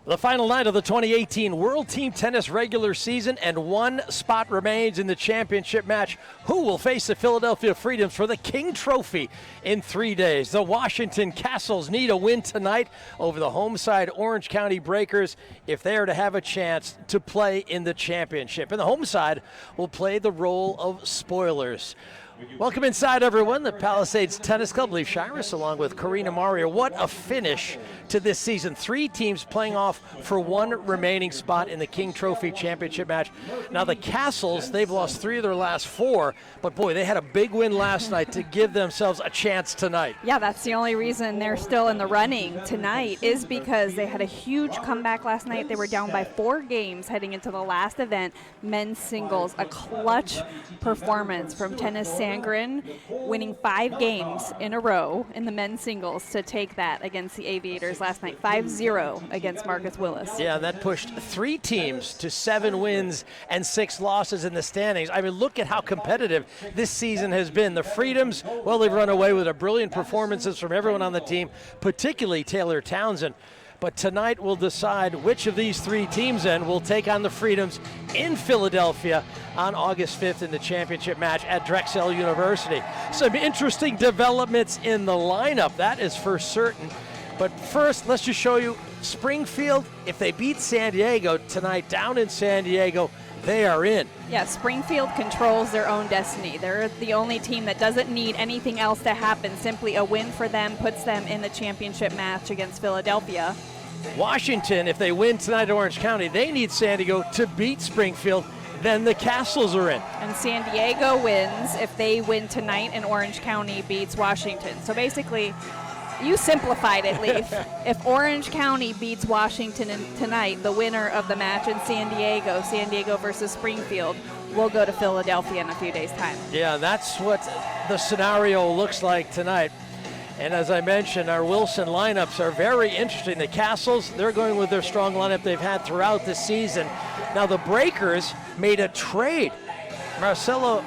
The final night of the 2018 World Team Tennis regular season, and one spot remains in the championship match. Who will face the Philadelphia Freedoms for the King Trophy in 3 days? The Washington Kastles need a win tonight over the home side Orange County Breakers if they are to have a chance to play in the championship. And the home side will play the role of spoilers. Welcome inside, everyone. The Palisades Tennis Club, Leif Shiras, along with Karina Mario. What a finish to this season. 3 teams playing off for one remaining spot in the King Trophy Championship match. Now the Kastles, they've lost 3 of their last 4, but boy, they had a big win last night to give themselves a chance tonight. Yeah, that's the only reason they're still in the running tonight, is because they had a huge comeback last night. They were down by 4 games heading into the last event, men's singles. A clutch performance from Tennis Sandgren, winning 5 games in a row in the men's singles to take that against the Aviators last night, 5-0 against Marcus Willis. Yeah, that pushed 3 teams to 7 wins and 6 losses in the standings. I mean, look at how competitive this season has been. The Freedoms, well, they've run away with brilliant performances from everyone on the team, particularly Taylor Townsend. But tonight we'll decide which of these 3 teams then will take on the Freedoms in Philadelphia on August 5th in the championship match at Drexel University. Some interesting developments in the lineup, that is for certain. But first, let's just show you Springfield. If they beat San Diego tonight down in San Diego, they are in. Yeah, Springfield controls their own destiny. They're the only team that doesn't need anything else to happen. Simply a win for them puts them in the championship match against Philadelphia. Washington, if they win tonight at Orange County, they need San Diego to beat Springfield. Then the Kastles are in. And San Diego wins if they win tonight and Orange County beats Washington. So basically, you simplified it, Leif. If Orange County beats Washington tonight, the winner of the match in San Diego versus Springfield, will go to Philadelphia in a few days' time. Yeah, that's what the scenario looks like tonight. And as I mentioned, our Wilson lineups are very interesting. The Kastles, they're going with their strong lineup they've had throughout the season. Now the Breakers made a trade. Marcelo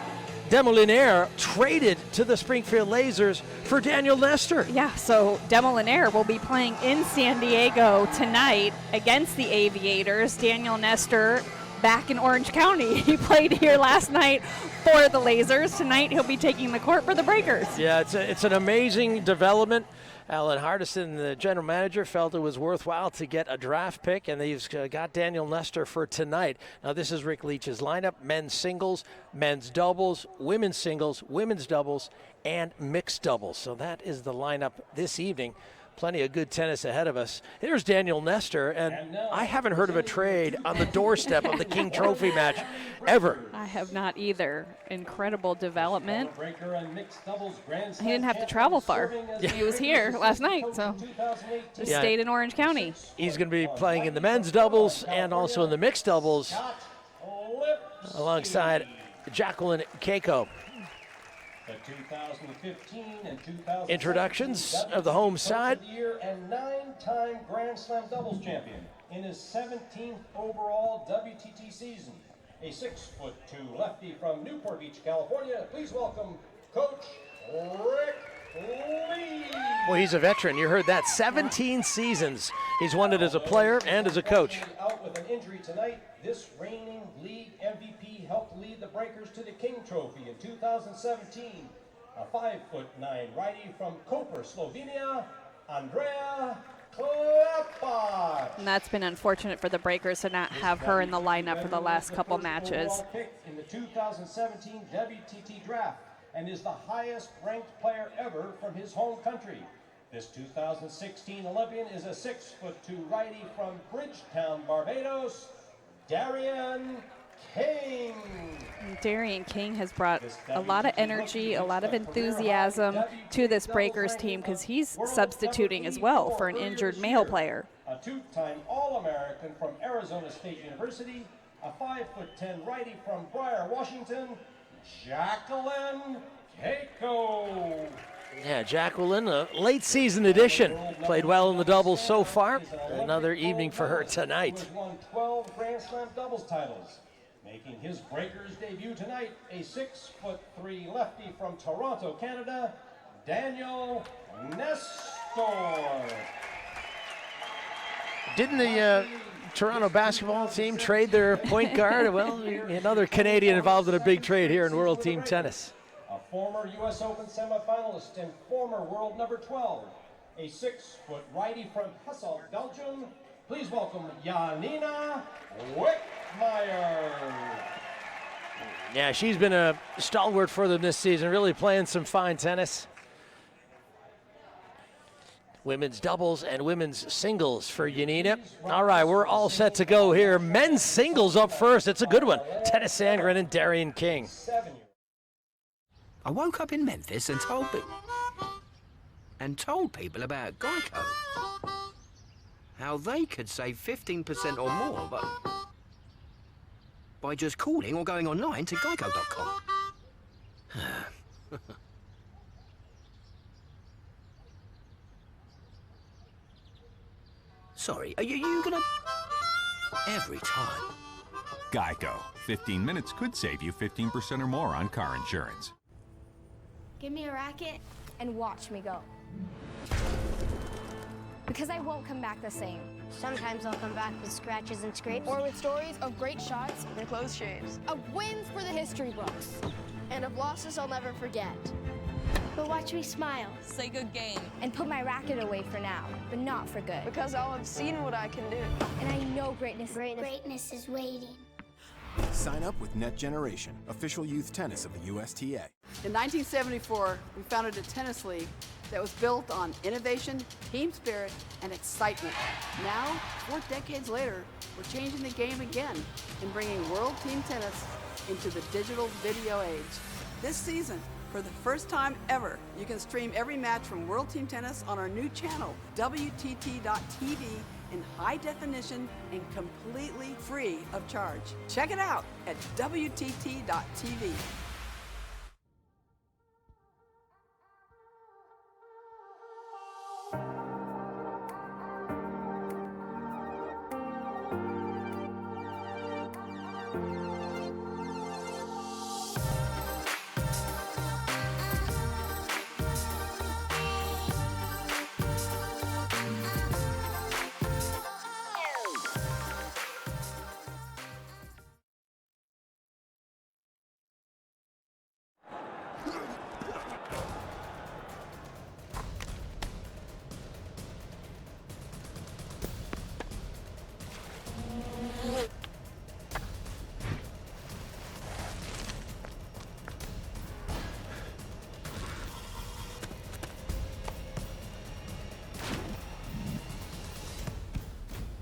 Demoliner traded to the Springfield Lasers for Daniel Nestor. Yeah, so Demoliner will be playing in San Diego tonight against the Aviators. Daniel Nestor back in Orange County. He played here last night for the Lasers. Tonight he'll be taking the court for the Breakers. Yeah, it's an amazing development. Alan Hardison, the general manager, felt it was worthwhile to get a draft pick, and he's got Daniel Nestor for tonight. Now, this is Rick Leach's lineup: men's singles, men's doubles, women's singles, women's doubles, and mixed doubles. So that is the lineup this evening. Plenty of good tennis ahead of us. Here's Daniel Nestor, and I haven't heard of a trade on the doorstep of the King Trophy match ever. I have not either. Incredible development. He didn't have to travel far. Yeah. He was here last night, so just stayed in Orange County. He's going to be playing in the men's doubles and also in the mixed doubles alongside Jacqueline Keiko. The 2015 and 2016 introductions of the home side. Year and 9-time Grand Slam doubles champion in his 17th overall WTT season. A 6'2" lefty from Newport Beach, California. Please welcome Coach Rick Lee. Well, he's a veteran. You heard that. 17 seasons. He's won it as a player and as a coach. Out with an injury tonight, this reigning league MVP helped lead the Breakers to the King Trophy in 2017. A 5'9" righty from Koper, Slovenia, Andrea Klepa. And that's been unfortunate for the Breakers to not have her in the lineup for the last couple matches. In the 2017 WTT draft, and is the highest ranked player ever from his home country. This 2016 Olympian is a 6'2" righty from Bridgetown, Barbados, Darian King. Darian King has brought a lot of energy, a lot of enthusiasm to this Breakers team, because he's substituting as well for an injured male player. A 2-time All-American from Arizona State University, a 5'10" righty from Briar, Washington, Jacqueline Keiko. Yeah, Jacqueline, a late season addition. Played well in the doubles so far. Another evening for her tonight. Who has won 12 Grand Slam doubles titles. Making his Breakers debut tonight, a 6'3" lefty from Toronto, Canada, Daniel Nestor. Didn't the Toronto basketball team trade their point guard? Well, another Canadian involved in a big trade here in World Team Tennis. A former U.S. Open semifinalist and former world number 12, a 6-foot righty from Kastles, Belgium. Please welcome Janina Wittmeyer. Yeah, she's been a stalwart for them this season, really playing some fine tennis. Women's doubles and women's singles for Janina. All right, we're all set to go here. Men's singles up first. It's a good one. Dennis Sandgren and Darian King. I woke up in Memphis and told people about Geico. How they could save 15% or more, but by just calling or going online to geico.com. Sorry, are you gonna... Every time. Geico. 15 minutes could save you 15% or more on car insurance. Give me a racket and watch me go. Because I won't come back the same. Sometimes I'll come back with scratches and scrapes. Or with stories of great shots and close shaves. Of wins for the history books. And of losses I'll never forget. But watch me smile. Say good game. And put my racket away for now, but not for good. Because I'll have seen what I can do. And I know greatness is waiting. Sign up with Net Generation, official youth tennis of the USTA. In 1974, we founded a tennis league that was built on innovation, team spirit, and excitement. Now, 4 decades later, we're changing the game again and bringing World Team Tennis into the digital video age. This season, for the first time ever, you can stream every match from World Team Tennis on our new channel, WTT.tv, in high definition and completely free of charge. Check it out at WTT.tv.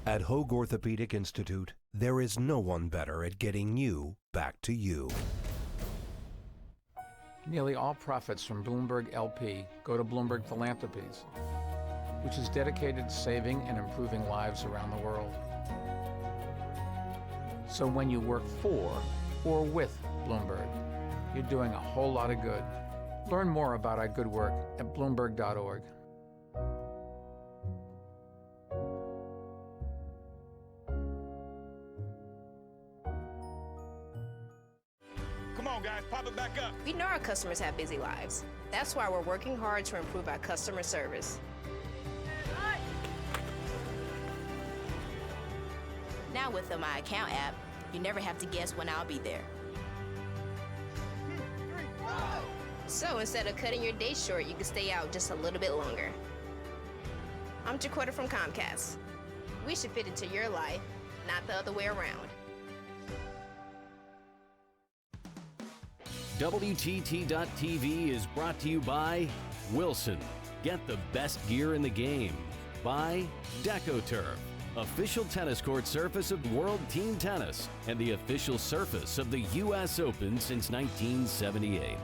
At Hoag Orthopedic Institute, there is no one better at getting you back to you. Nearly all profits from Bloomberg LP go to Bloomberg Philanthropies, which is dedicated to saving and improving lives around the world. So when you work for or with Bloomberg, you're doing a whole lot of good. Learn more about our good work at Bloomberg.org. Guys, pop it back up. We know our customers have busy lives. That's why we're working hard to improve our customer service. Now with the My Account app, you never have to guess when I'll be there. So instead of cutting your day short, you can stay out just a little bit longer. I'm Jaquetta from Comcast. We should fit into your life, not the other way around. WTT.tv is brought to you by Wilson. Get the best gear in the game. By DecoTurf, official tennis court surface of World Team Tennis and the official surface of the U.S. Open since 1978.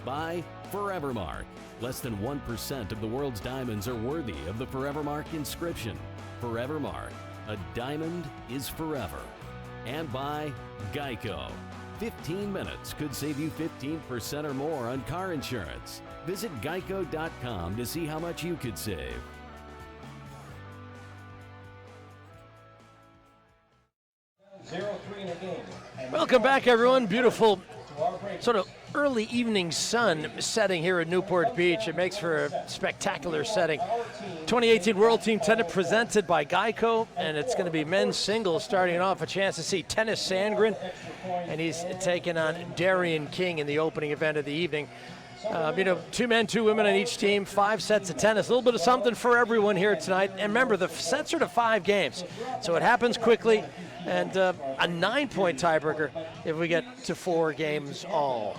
By Forevermark. Less than 1% of the world's diamonds are worthy of the Forevermark inscription. Forevermark, a diamond is forever. And by Geico. 15 minutes could save you 15% or more on car insurance. Visit geico.com to see how much you could save. Welcome back, everyone. Beautiful sort of early evening sun setting here at Newport Beach. It makes for a spectacular setting. 2018 World Team Tennis presented by Keiko, and it's going to be men's singles starting off. A chance to see Tennis Sandgren, and he's taking on Darian King in the opening event of the evening. 2 men, 2 women on each team, 5 sets of tennis. A little bit of something for everyone here tonight. And remember, the sets are to 5 games, so it happens quickly. And a 9-point tiebreaker if we get to 4 games all.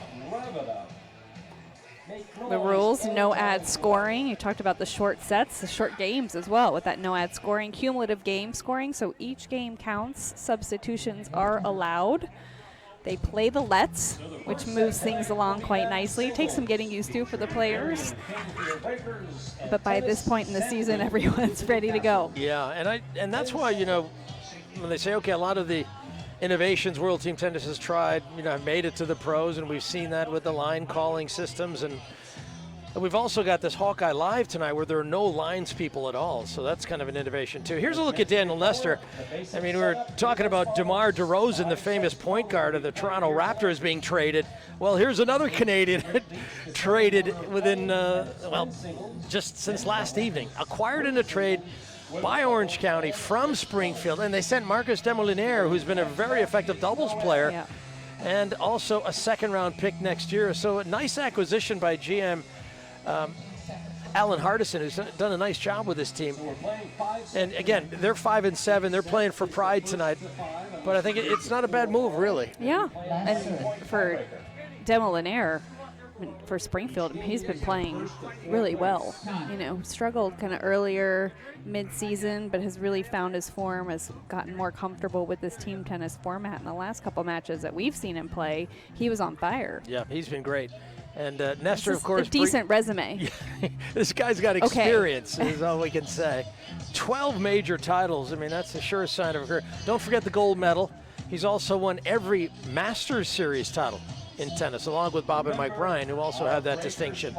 The rules, no ad scoring. You talked about the short sets, the short games as well with that no ad scoring, cumulative game scoring. So each game counts. Substitutions are allowed. They play the lets, which moves things along quite nicely. It takes some getting used to for the players. But by this point in the season, everyone's ready to go. Yeah, and that's why, when they say, okay, a lot of the innovations World Team Tennis has tried, have made it to the pros, and we've seen that with the line calling systems. And we've also got this Hawkeye Live tonight where there are no lines people at all, so that's kind of an innovation too. Here's a look at Daniel Nestor. I mean, we were talking about DeMar DeRozan, the famous point guard of the Toronto Raptors, being traded. Well, here's another Canadian traded within, just since last evening. Acquired in a trade by Orange County from Springfield, and they sent Marcus Demolinaire, who's been a very effective doubles player, and also a second-round pick next year. So a nice acquisition by GM Alan Hardison, who's done a nice job with this team. And again, they're 5-7. They're playing for pride tonight. But I think it's not a bad move, really. Yeah, and for Demolinaire, for Springfield, he's been playing really well. Struggled kind of earlier mid-season, but has really found his form, has gotten more comfortable with this team tennis format. In the last couple matches that we've seen him play, he was on fire. Yeah, he's been great. And Nestor, of course, a decent resume. This guy's got experience, is all we can say. 12 major titles. I mean, that's the sure sign of a career. Don't forget the gold medal. He's also won every Masters Series title in tennis, along with Bob and Mike Bryan, who also have that distinction.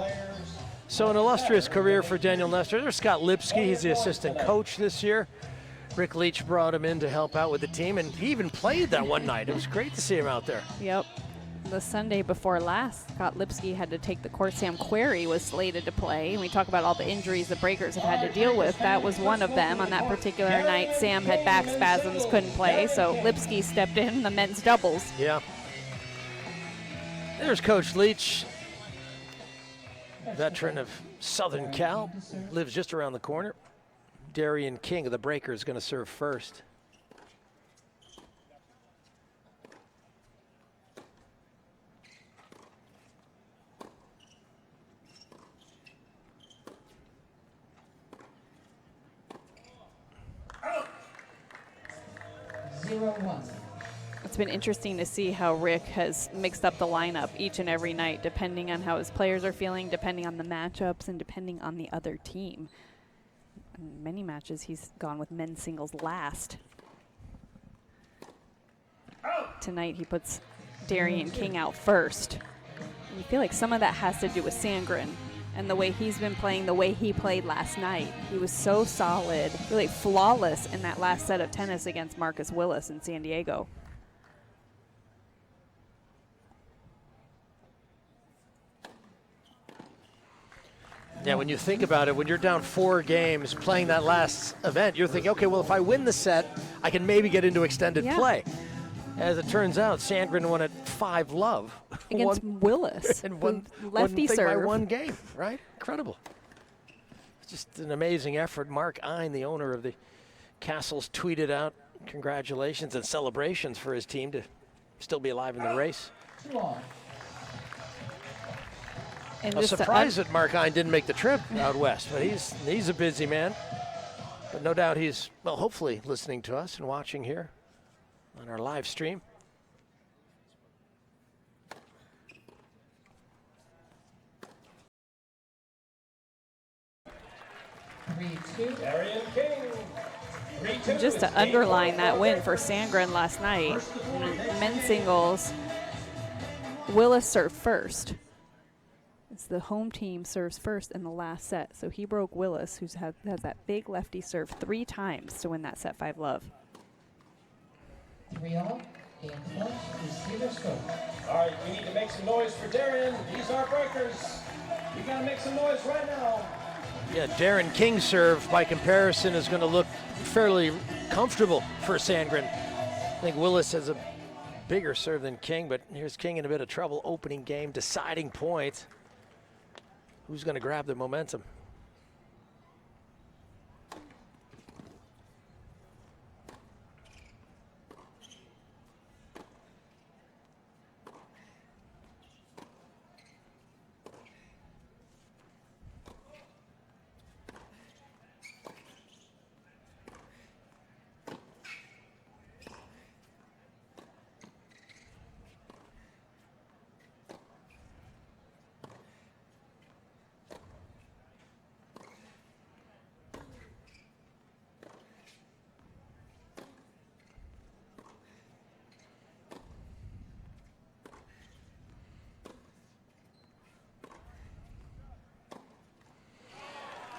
So an illustrious career for Daniel Nestor. There's Scott Lipsky. He's the assistant coach this year. Rick Leach brought him in to help out with the team, and he even played that one night. It was great to see him out there. Yep. The Sunday before last, Scott Lipsky had to take the court. Sam Querrey was slated to play, and we talk about all the injuries the Breakers have had to deal with. That was one of them. On that particular night, Sam had back spasms, couldn't play, so Lipsky stepped in the men's doubles. Yeah. There's Coach Leach, veteran of Southern Cal, lives just around the corner. Darian King of the Breakers is going to serve first. It's been interesting to see how Rick has mixed up the lineup each and every night, depending on how his players are feeling, depending on the matchups, and depending on the other team. In many matches, he's gone with men's singles last. Tonight, he puts Darian King out first. And you feel like some of that has to do with Sandgren and the way he's been playing, the way he played last night. He was so solid, really flawless in that last set of tennis against Marcus Willis in San Diego. Yeah, when you think about it, when you're down 4 games playing that last event, you're thinking, okay, well, if I win the set, I can maybe get into extended play. As it turns out, Sandgren won at 5-love. Against Willis, and won lefty by serve. 1 game, right? Incredible. It's just an amazing effort. Mark Ein, the owner of the Kastles, tweeted out congratulations and celebrations for his team to still be alive in the race. And I'm surprised that Mark Ein didn't make the trip out west, but he's a busy man. But no doubt he's, well, hopefully listening to us and watching here on our live stream. And just to underline that win for Sandgren last night, men's singles, Willis served first. It's the home team serves first in the last set. So he broke Willis, who has that big lefty serve 3 times to win that set 5-love. 3-all, game first, receiver stroke. All right, we need to make some noise for Darren. These are breakers. You gotta make some noise right now. Yeah, Darren King's serve, by comparison, is going to look fairly comfortable for Sandgren. I think Willis has a bigger serve than King, but here's King in a bit of trouble. Opening game, deciding point. Who's going to grab the momentum?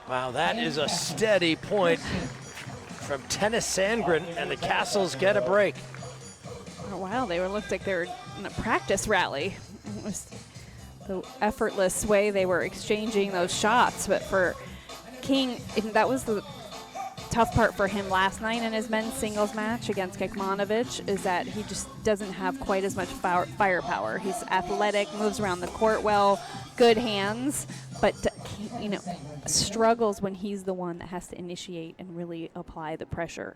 Wow, that is a steady point from Tennis Sandgren, and the Kastles get a break. Oh, wow, they looked like they were in a practice rally. It was the effortless way they were exchanging those shots, but for King, that was the tough part for him last night in his men's singles match against Kekmanovic, is that he just doesn't have quite as much firepower. He's athletic, moves around the court well, good hands, but struggles when he's the one that has to initiate and really apply the pressure.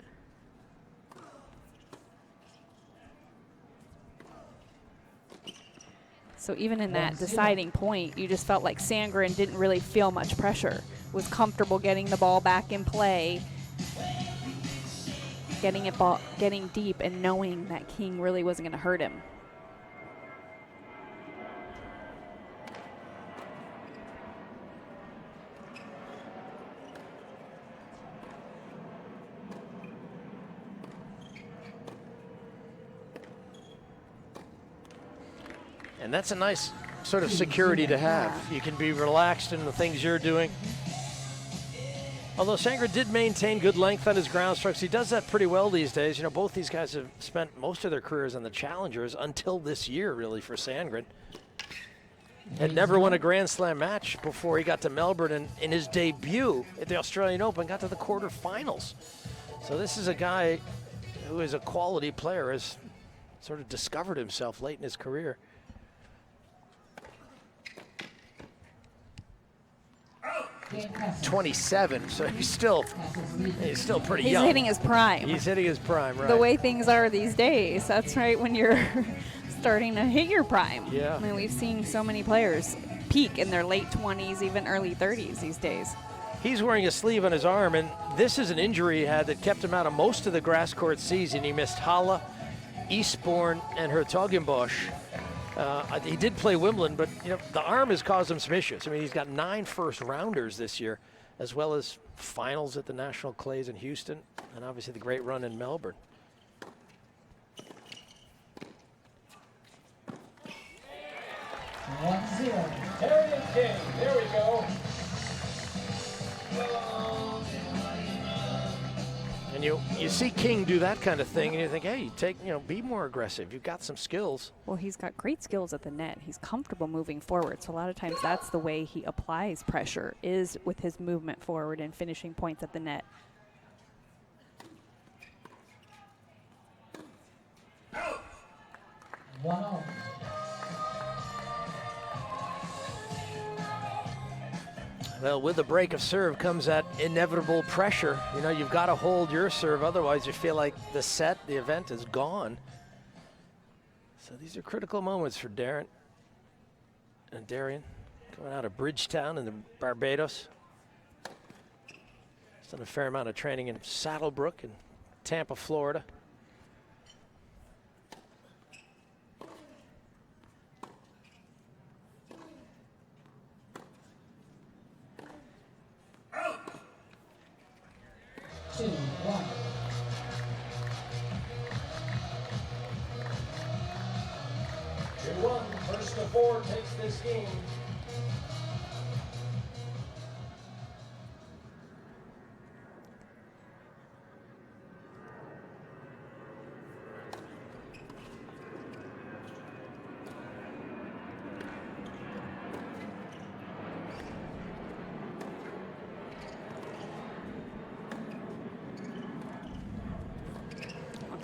So even in that deciding point, you just felt like Sandgren didn't really feel much pressure, was comfortable getting the ball back in play, getting deep, and knowing that King really wasn't going to hurt him. And that's a nice sort of security to have. You can be relaxed in the things you're doing. Although Sandgren did maintain good length on his ground strokes, he does that pretty well these days. You know, both these guys have spent most of their careers on the Challengers until this year, really, for Sandgren. Had never won a Grand Slam match before he got to Melbourne, and in his debut at the Australian Open, got to the quarterfinals. So this is a guy who is a quality player, has sort of discovered himself late in his career. 27, so he's still pretty young. He's hitting his prime. He's hitting his prime, right. The way things are these days, that's right when you're starting to hit your prime. Yeah. I mean, we've seen so many players peak in their late 20s, even early 30s these days. He's wearing a sleeve on his arm, and this is an injury he had that kept him out of most of the grass court season. He missed Halle, Eastbourne, and Hertogenbosch. He did play Wimbledon, but the arm has caused him some issues. I mean, he's got 9 first-rounders this year, as well as finals at the National Clays in Houston, and obviously the great run in Melbourne. Harry King, there we go. And you see King do that kind of thing, and you think, hey, be more aggressive. You've got some skills. Well, he's got great skills at the net. He's comfortable moving forward. So a lot of times that's the way he applies pressure, is with his movement forward and finishing points at the net. Well, with the break of serve comes that inevitable pressure. You've got to hold your serve, otherwise you feel like the event is gone. So these are critical moments for Darren and Darian, coming out of Bridgetown in the Barbados. He's done a fair amount of training in Saddlebrook and Tampa, Florida. First to 4 takes this game.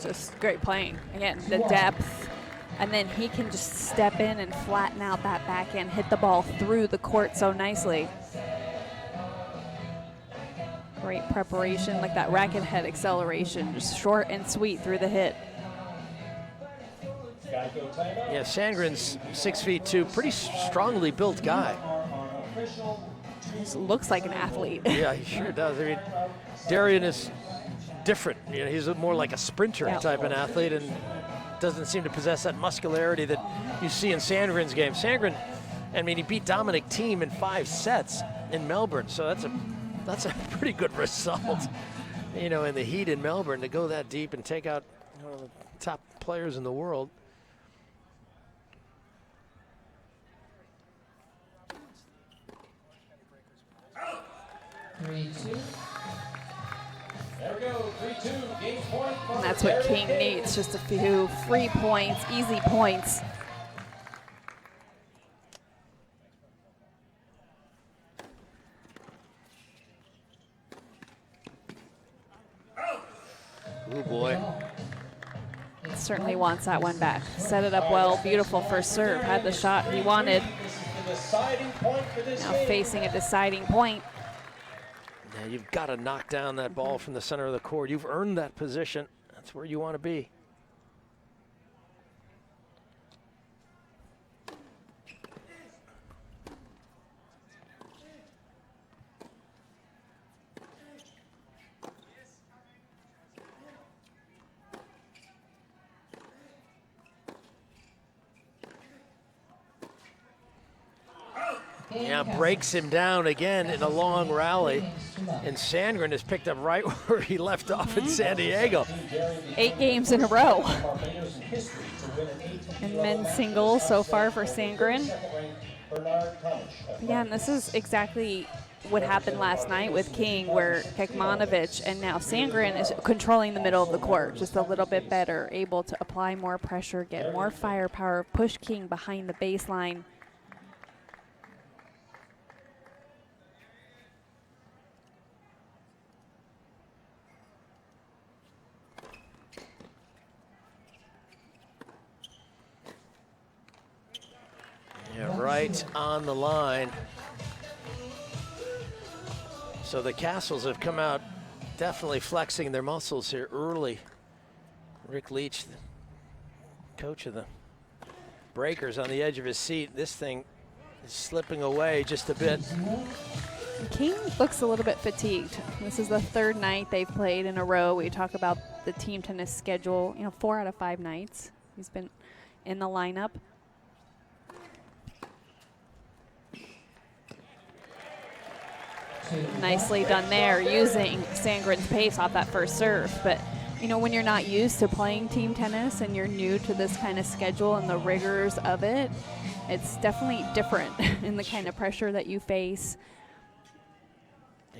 Just great playing. Again, the depth. And then he can just step in and flatten out that backhand, hit the ball through the court so nicely. Great preparation, like that racket head acceleration, just short and sweet through the hit. Yeah, Sandgren's 6'2", pretty strongly built guy. Just looks like an athlete. Yeah, he sure does. I mean, Darian is different. You know, he's more like a sprinter type of athlete, and doesn't seem to possess that muscularity that you see in Sandgren's game. Sandgren, I mean, he beat Dominic Thiem in 5 sets in Melbourne, so that's a pretty good result. You know, in the heat in Melbourne, to go that deep and take out one of the top players in the world. There we go, 3-2, game point. And that's what King needs, just a few free points, easy points. Oh boy. Certainly wants that one back. Set it up well, beautiful first serve, had the shot he wanted. Now facing a deciding point. Now you've got to knock down that ball from the center of the court. You've earned that position. That's where you want to be. Yeah, breaks him down again in a long rally. And Sandgren has picked up right where he left off in San Diego. 8 games in a row. And men's singles so far for Sandgren. Yeah, and this is exactly what happened last night with King, where Kekmanovic and now Sandgren is controlling the middle of the court just a little bit better, able to apply more pressure, get more firepower, push King behind the baseline. Yeah, right on the line. So the Kastles have come out definitely flexing their muscles here early. Rick Leach, the coach of the Breakers, on the edge of his seat. This thing is slipping away just a bit. King looks a little bit fatigued. This is the 3rd night they've played in a row. We talk about the team tennis schedule, 4 out of 5 nights he's been in the lineup. Nicely done there, using Sandgren's pace off that first serve. But, when you're not used to playing team tennis and you're new to this kind of schedule and the rigors of it, it's definitely different in the kind of pressure that you face.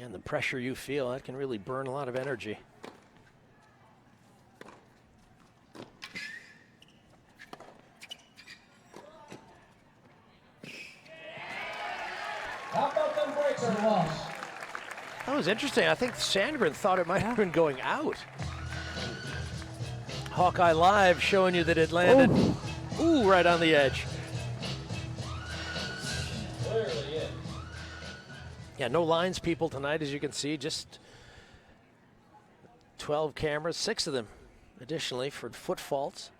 And the pressure you feel, that can really burn a lot of energy. How about them breakers? That was interesting. I think Sandgren thought it might have been going out. Hawkeye Live showing you that it landed right on the edge. Clearly in. Yeah, no lines people tonight, as you can see. Just 12 cameras, 6 of them additionally for foot faults.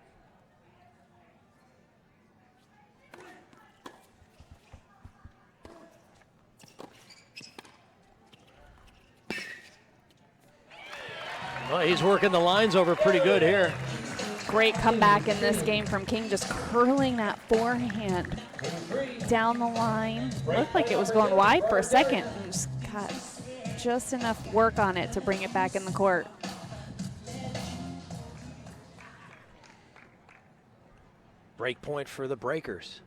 Well, he's working the lines over pretty good here. Great comeback in this game from King, just curling that forehand down the line. Looked like it was going wide for a second, and just got just enough work on it to bring it back in the court. Break point for the Breakers.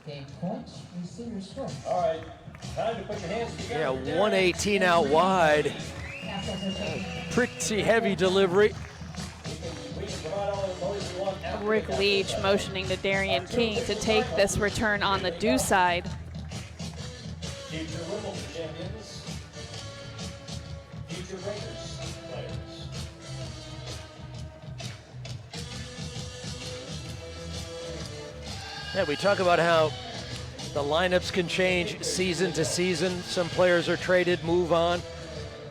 Game point, receiver score. All right, time to put your hands together. Yeah, 118 out wide. Pretty heavy delivery. Rick Leach motioning to Darian King to take this return on the due side. Future Wimbledon champions, future Breakers players. Yeah, we talk about how the lineups can change season to season. Some players are traded, move on.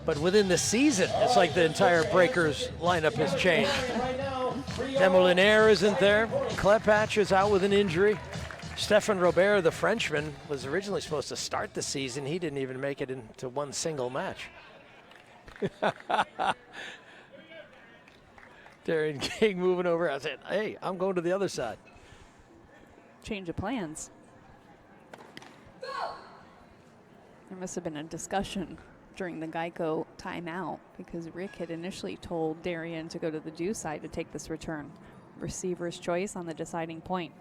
But within the season, it's like the entire Breakers lineup has changed. Demoliner isn't there. Klepach is out with an injury. Stefan Robert, the Frenchman, was originally supposed to start the season. He didn't even make it into one single match. Darian King moving over. I said, hey, I'm going to the other side. Change of plans. There must have been a discussion during the Keiko timeout because Rick had initially told Darian to go to the due side to take this return. Receiver's choice on the deciding point.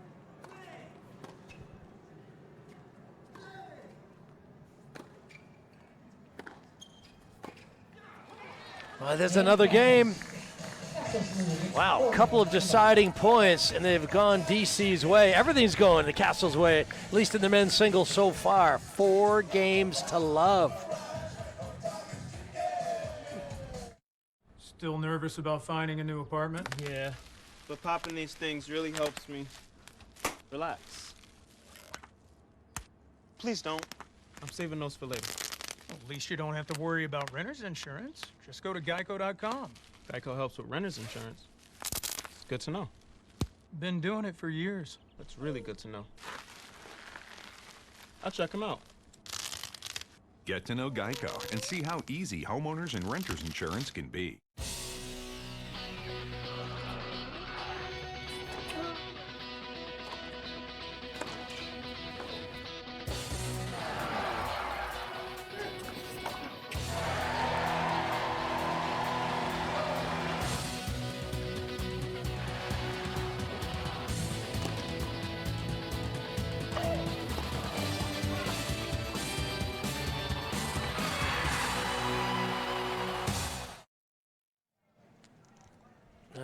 Well, there's another game. Wow, a couple of deciding points, and they've gone DC's way. Everything's going the Kastles' way, at least in the men's singles so far. 4 games to love. Still nervous about finding a new apartment? Yeah, but popping these things really helps me relax. Please don't. I'm saving those for later. Well, at least you don't have to worry about renter's insurance. Just go to Geico.com. Geico helps with renter's insurance. It's good to know. Been doing it for years. That's really good to know. I'll check them out. Get to know Geico and see how easy homeowners and renters insurance can be.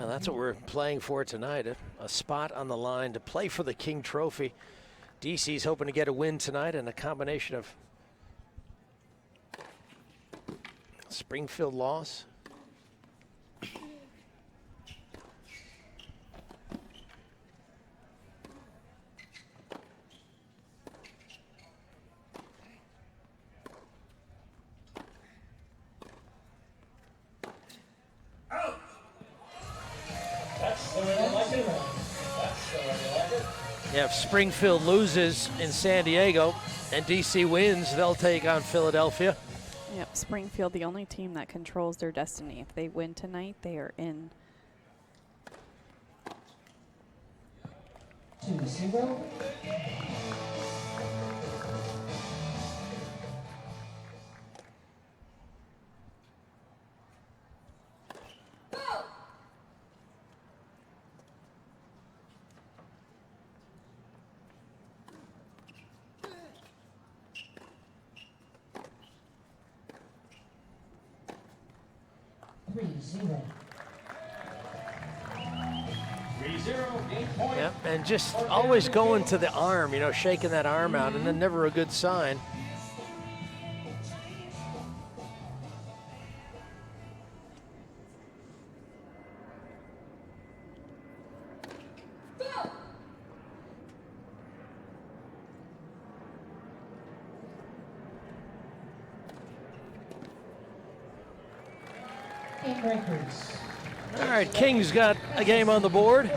That's what we're playing for tonight, a spot on the line to play for the King Trophy. DC's hoping to get a win tonight, and a combination of Springfield loss. Yeah, if Springfield loses in San Diego and DC wins, they'll take on Philadelphia. Yep, Springfield, the only team that controls their destiny. If they win tonight, they are in. 2-0. Yep, and just always going to the arm, you know, shaking that arm out, and then never a good sign. All right, King's got a game on the board.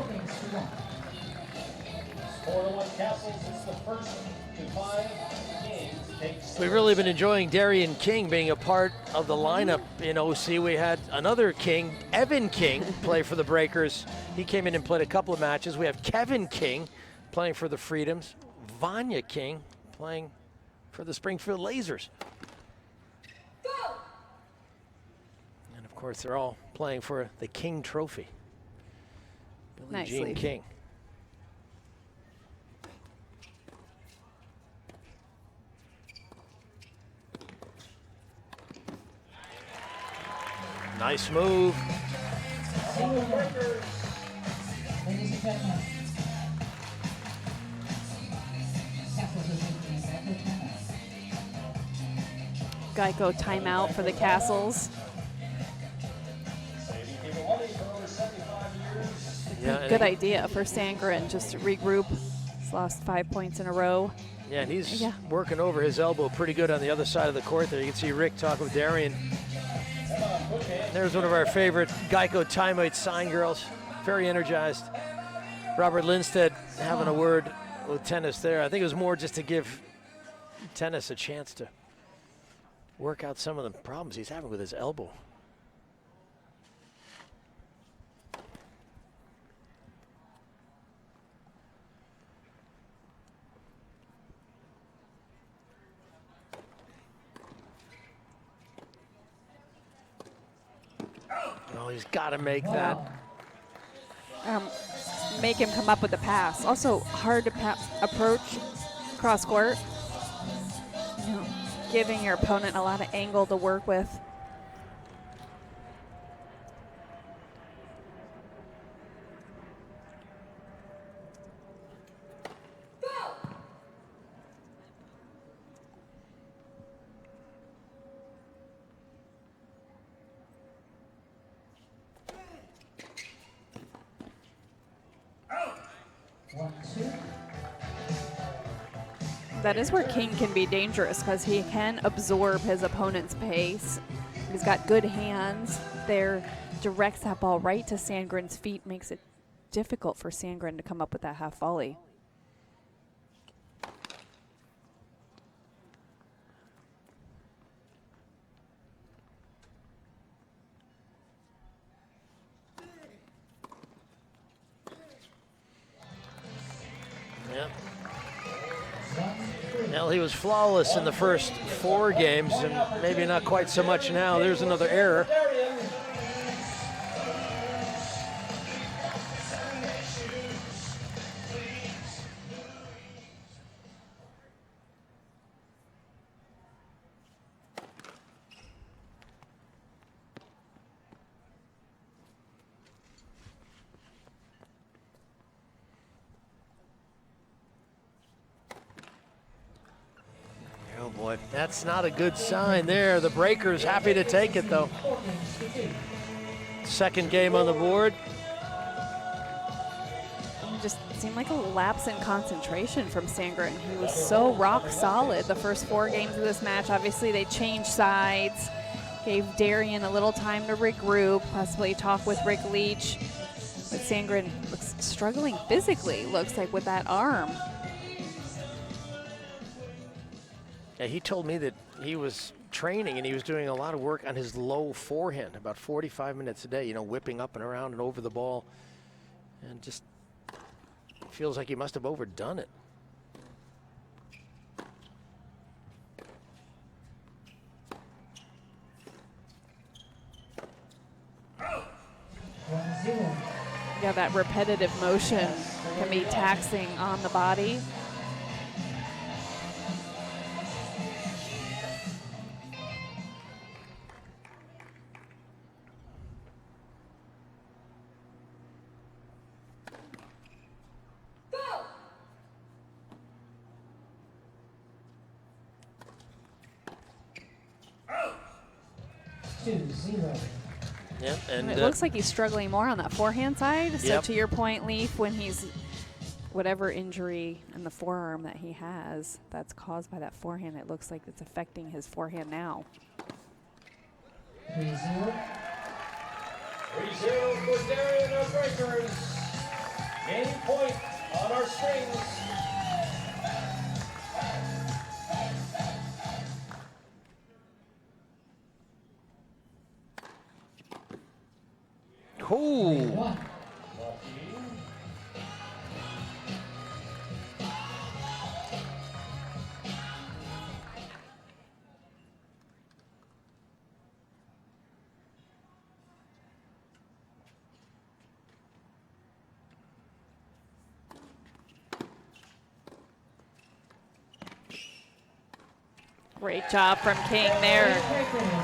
4-1 Kastles is the first to 5 games. We've really been enjoying Darian King being a part of the lineup in OC. We had another King, Evan King, play for the Breakers. He came in and played a couple of matches. We have Kevin King playing for the Freedoms. Vanya King playing for the Springfield Lasers. And of course, they're all playing for the King Trophy. Billie Jean King. Nice move. Keiko timeout for the Kastles. Yeah, Good idea for Sandgren just to regroup. He's lost 5 points in a row. Yeah, and he's working over his elbow pretty good on the other side of the court there. You can see Rick talking with Darian. There's one of our favorite Geico timeout sign girls. Very energized. Robert Lindstedt having a word with Tennis there. I think it was more just to give Tennis a chance to work out some of the problems he's having with his elbow. Oh, he's got to make that. Make him come up with the pass. Also hard to approach cross court. You know, giving your opponent a lot of angle to work with. That is where King can be dangerous because he can absorb his opponent's pace. He's got good hands there, directs that ball right to Sandgren's feet, makes it difficult for Sandgren to come up with that half volley. Yeah. Well, he was flawless in the first 4 games, and maybe not quite so much now. There's another error. Oh boy, that's not a good sign there. The breaker's happy to take it though. Second game on the board. It just seemed like a lapse in concentration from Sandgren. He was so rock solid the first 4 games of this match. Obviously they changed sides, gave Darian a little time to regroup, possibly talk with Rick Leach. But Sandgren looks struggling physically, looks like, with that arm. Yeah, he told me that he was training and he was doing a lot of work on his low forehand, about 45 minutes a day, you know, whipping up and around and over the ball. And just feels like he must have overdone it. Yeah, that repetitive motion can be taxing on the body. Yep, and it looks like he's struggling more on that forehand side. So to your point, Leaf, when he's whatever injury in the forearm that he has that's caused by that forehand, it looks like it's affecting his forehand now. 3-0. 3-0 for Darian, our breakers. Game point on our strings. Cool. Great job from King there.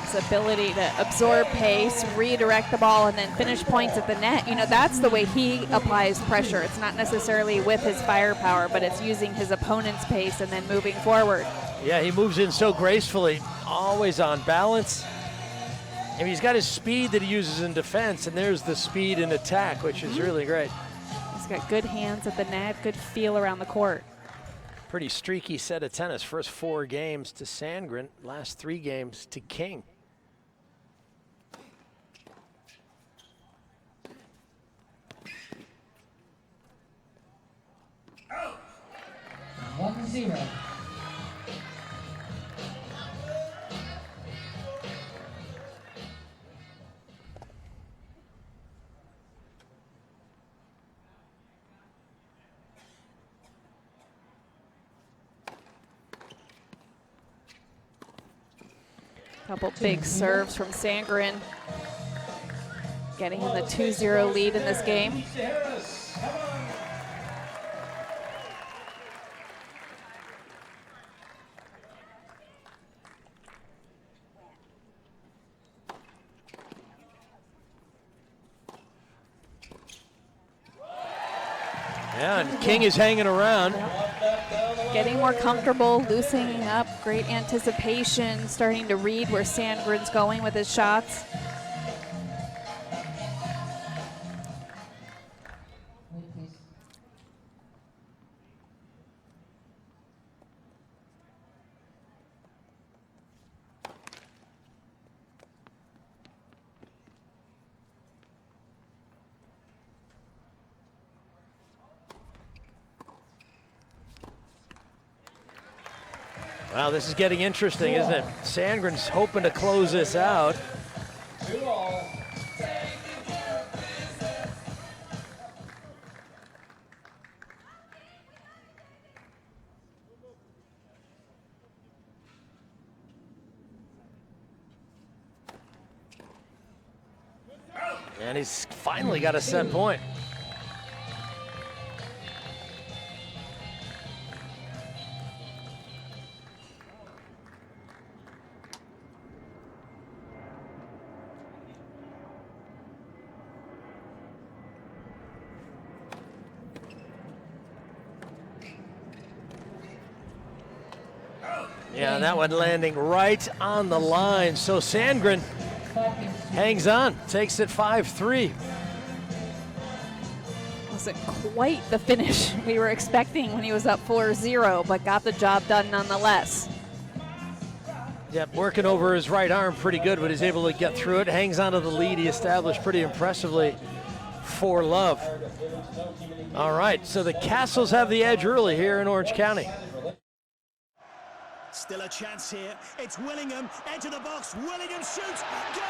His ability to absorb pace, redirect the ball, and then finish points at the net. You know, that's the way he applies pressure. It's not necessarily with his firepower, but it's using his opponent's pace and then moving forward. Yeah, he moves in so gracefully, always on balance. And he's got his speed that he uses in defense, and there's the speed in attack, which is really great. He's got good hands at the net, good feel around the court. Pretty streaky set of tennis. First 4 games to Sandgren, last 3 games to King. Oh. 1-0. Couple big serves from Sandgren, getting him the 2-0 lead in this game. Yeah, and King is hanging around. Getting more comfortable, loosening up, great anticipation, starting to read where Sandgren's going with his shots. Wow, this is getting interesting, isn't it? Sandgren's hoping to close this out. 2-all. And he's finally got a set point. Yeah, that one landing right on the line. So Sandgren hangs on, takes it 5-3. Wasn't quite the finish we were expecting when he was up 4-0, but got the job done nonetheless. Yep, working over his right arm pretty good, but he's able to get through it. Hangs on to the lead he established pretty impressively for love. All right, so the Kastles have the edge early here in Orange County. Still a chance here. It's Willingham into the box. Willingham shoots. Goal!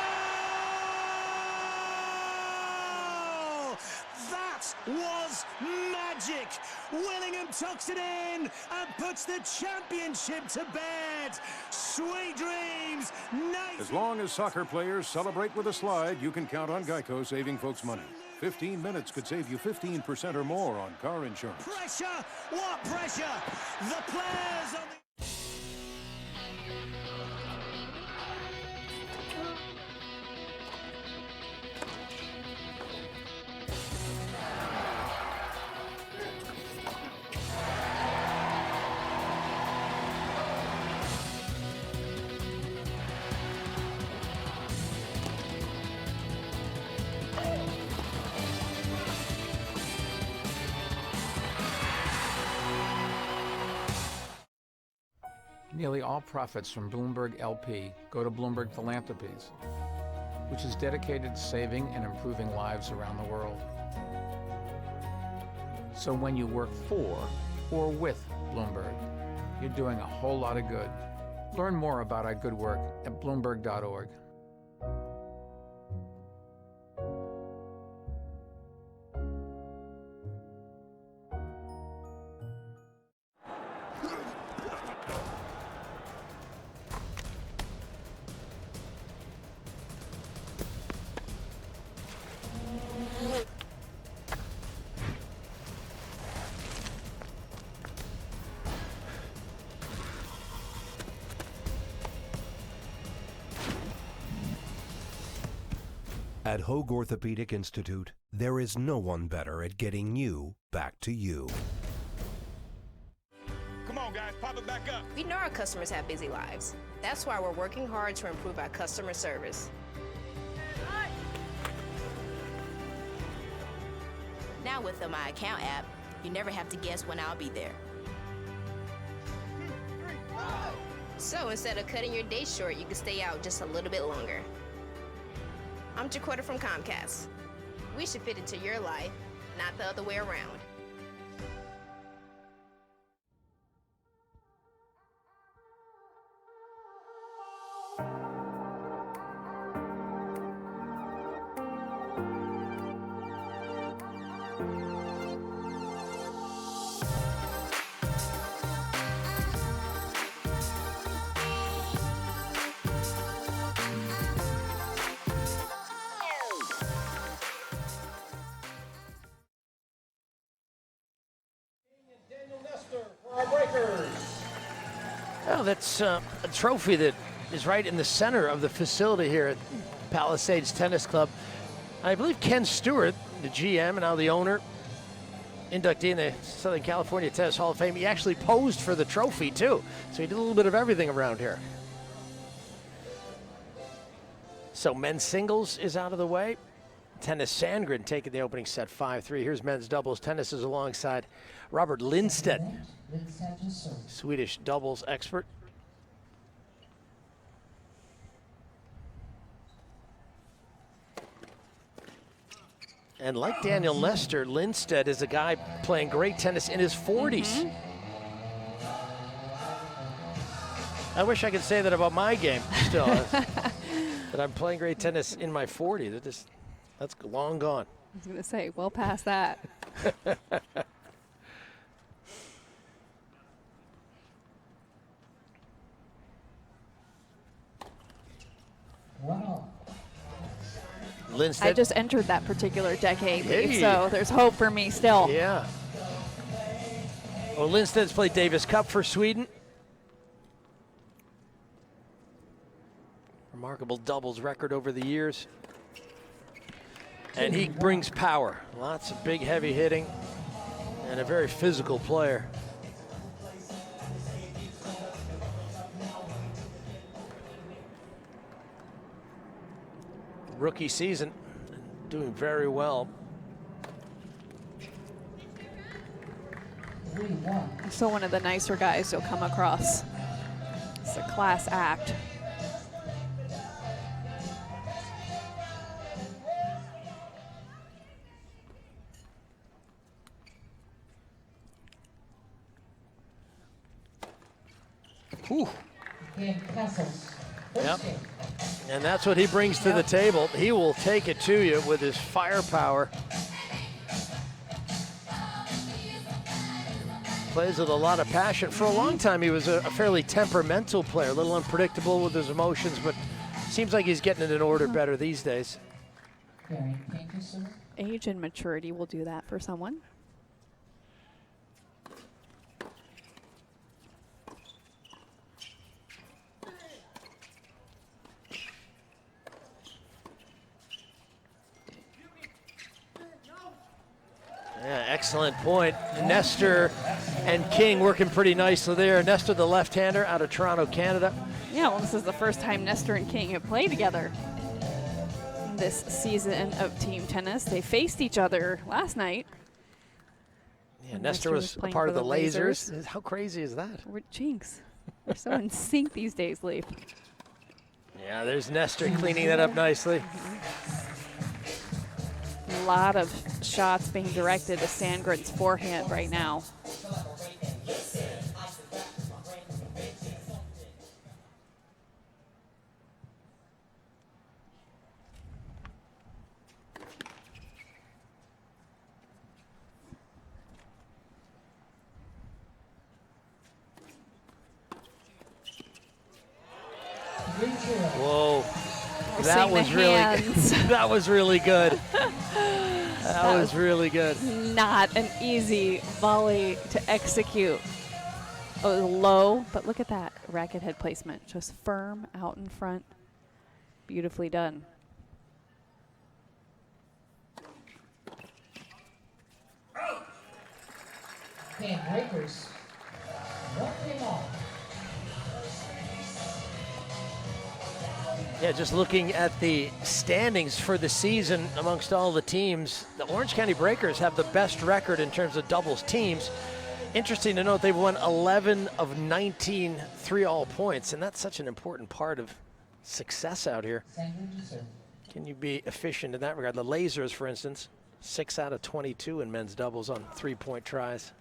That was magic. Willingham tucks it in and puts the championship to bed. Sweet dreams. Nice. As long as soccer players celebrate with a slide, you can count on Keiko saving folks money. 15 minutes could save you 15% or more on car insurance. Pressure. What pressure? The players on the... Nearly all profits from Bloomberg LP go to Bloomberg Philanthropies, which is dedicated to saving and improving lives around the world. So when you work for or with Bloomberg, you're doing a whole lot of good. Learn more about our good work at Bloomberg.org. At Hoag Orthopedic Institute, there is no one better at getting you back to you. Come on, guys, pop it back up. We know our customers have busy lives. That's why we're working hard to improve our customer service. Now with the My Account app, you never have to guess when I'll be there. So instead of cutting your day short, you can stay out just a little bit longer. I'm Jaquetta from Comcast. We should fit into your life, not the other way around. Well, that's a trophy that is right in the center of the facility here at Palisades Tennis Club. I believe Ken Stewart, the GM and now the owner, inductee in the Southern California Tennis Hall of Fame, he actually posed for the trophy too. So he did a little bit of everything around here. So men's singles is out of the way. Tennis Sandgren taking the opening set 5-3. Here's men's doubles. Tennis is alongside Robert Lindstedt, Swedish doubles expert. And like Daniel Nestor, Lindstedt is a guy playing great tennis in his 40s. I wish I could say that about my game still, that I'm playing great tennis in my 40s. That's long gone. I was going to say, well past that. Lindstedt. I just entered that particular decade, so there's hope for me still. Yeah. Well, Lindstedt's played Davis Cup for Sweden. Remarkable doubles record over the years. And he brings power. Lots of big, heavy hitting. And a very physical player. Rookie season, doing very well. So one of the nicer guys you'll come across. It's a class act. Whew. Kastles. Yep. And that's what he brings to the table. He will take it to you with his firepower. Plays with a lot of passion. For a long time, he was a fairly temperamental player, a little unpredictable with his emotions, but seems like he's getting it in order better these days. Age and maturity will do that for someone. Yeah, excellent point. Nestor and King working pretty nicely there. Nestor, the left-hander out of Toronto, Canada. Yeah, well, this is the first time Nestor and King have played together this season of team tennis. They faced each other last night. Yeah, Nestor was a part of the Lasers. How crazy is that? We're jinx. We're so in sync these days, Leaf. Yeah, there's Nestor cleaning that up nicely. A lot of shots being directed to Sandgren's forehand right now. Whoa. That was really that was really good. That was really good. Not an easy volley to execute. It was low, but look at that racket head placement. Just firm out in front. Beautifully done. And breakers. One game off. Yeah, Yeah, just looking at the standings for the season amongst all the teams, the Orange County Breakers have the best record in terms of doubles teams. Interesting to note they've won 11 of 19 3-all points, and that's such an important part of success out here. Can you be efficient in that regard? The Lasers, for instance, 6 out of 22 in men's doubles on 3-point tries.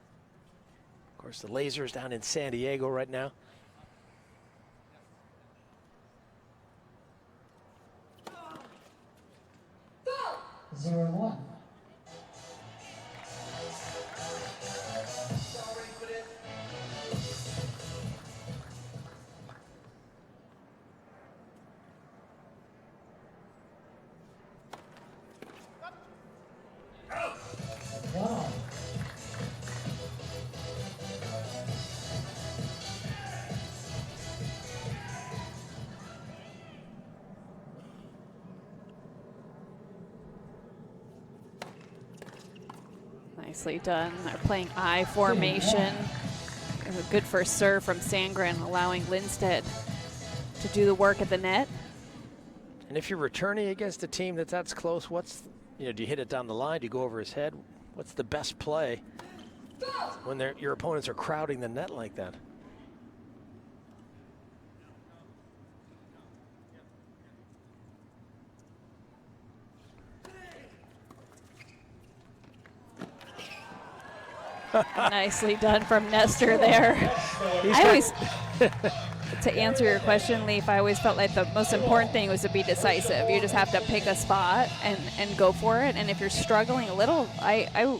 Of course, the Lasers down in San Diego right now. 0-1. Wow. Nicely done. They're playing I formation. A good first serve from Sandgren, allowing Lindstedt to do the work at the net. And if you're returning against a team that's close, do you hit it down the line? Do you go over his head? What's the best play when your opponents are crowding the net like that? Nicely done from Nestor there. To answer your question, Leaf, I always felt like the most important thing was to be decisive. You just have to pick a spot and go for it. And if you're struggling a little, I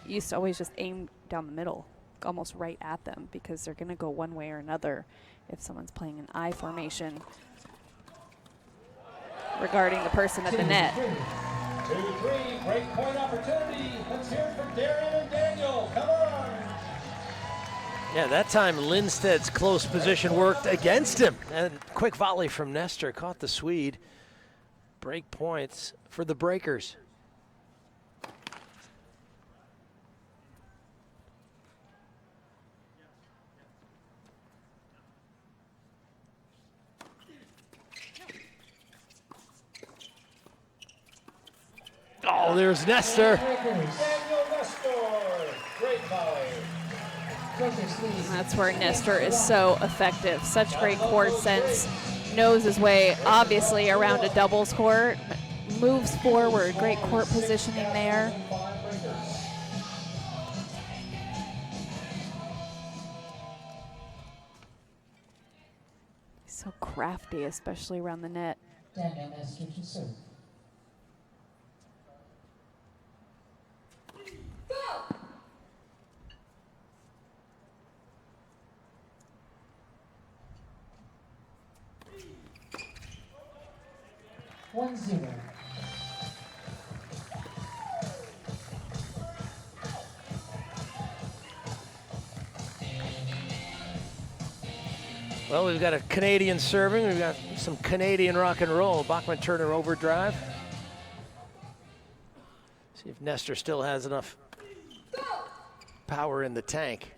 used to always just aim down the middle, almost right at them, because they're going to go one way or another if someone's playing an I formation regarding the person at the net. 2-3, break point opportunity. Let's hear it for Darian and Daniel. Come on. Yeah, that time Lindstedt's close position worked against him. And quick volley from Nestor caught the Swede. Break points for the Breakers. Oh, there's Nestor. Daniel Nestor. Great volley. That's where Nestor is so effective. Such great court sense. Knows his way, obviously, around a doubles court. Moves forward. Great court positioning there. He's so crafty, especially around the net. Daniel Nestor to serve. One zero. Well, we've got a Canadian serving. We've got some Canadian rock and roll. Bachman-Turner overdrive. See if Nestor still has enough power in the tank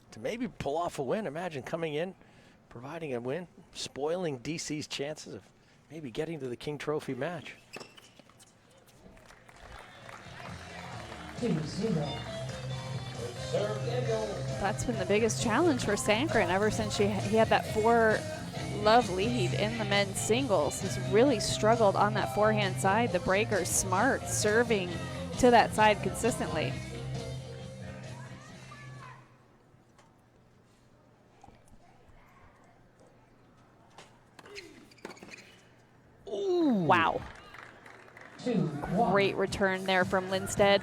to maybe pull off a win. Imagine coming in, providing a win, spoiling DC's chances of maybe getting to the King Trophy match. 2-0. That's been the biggest challenge for Sandgren ever since he had that 4-love lead in the men's singles. He's really struggled on that forehand side. The Breakers smart, serving to that side consistently. Ooh. Wow. Great return there from Lindstedt.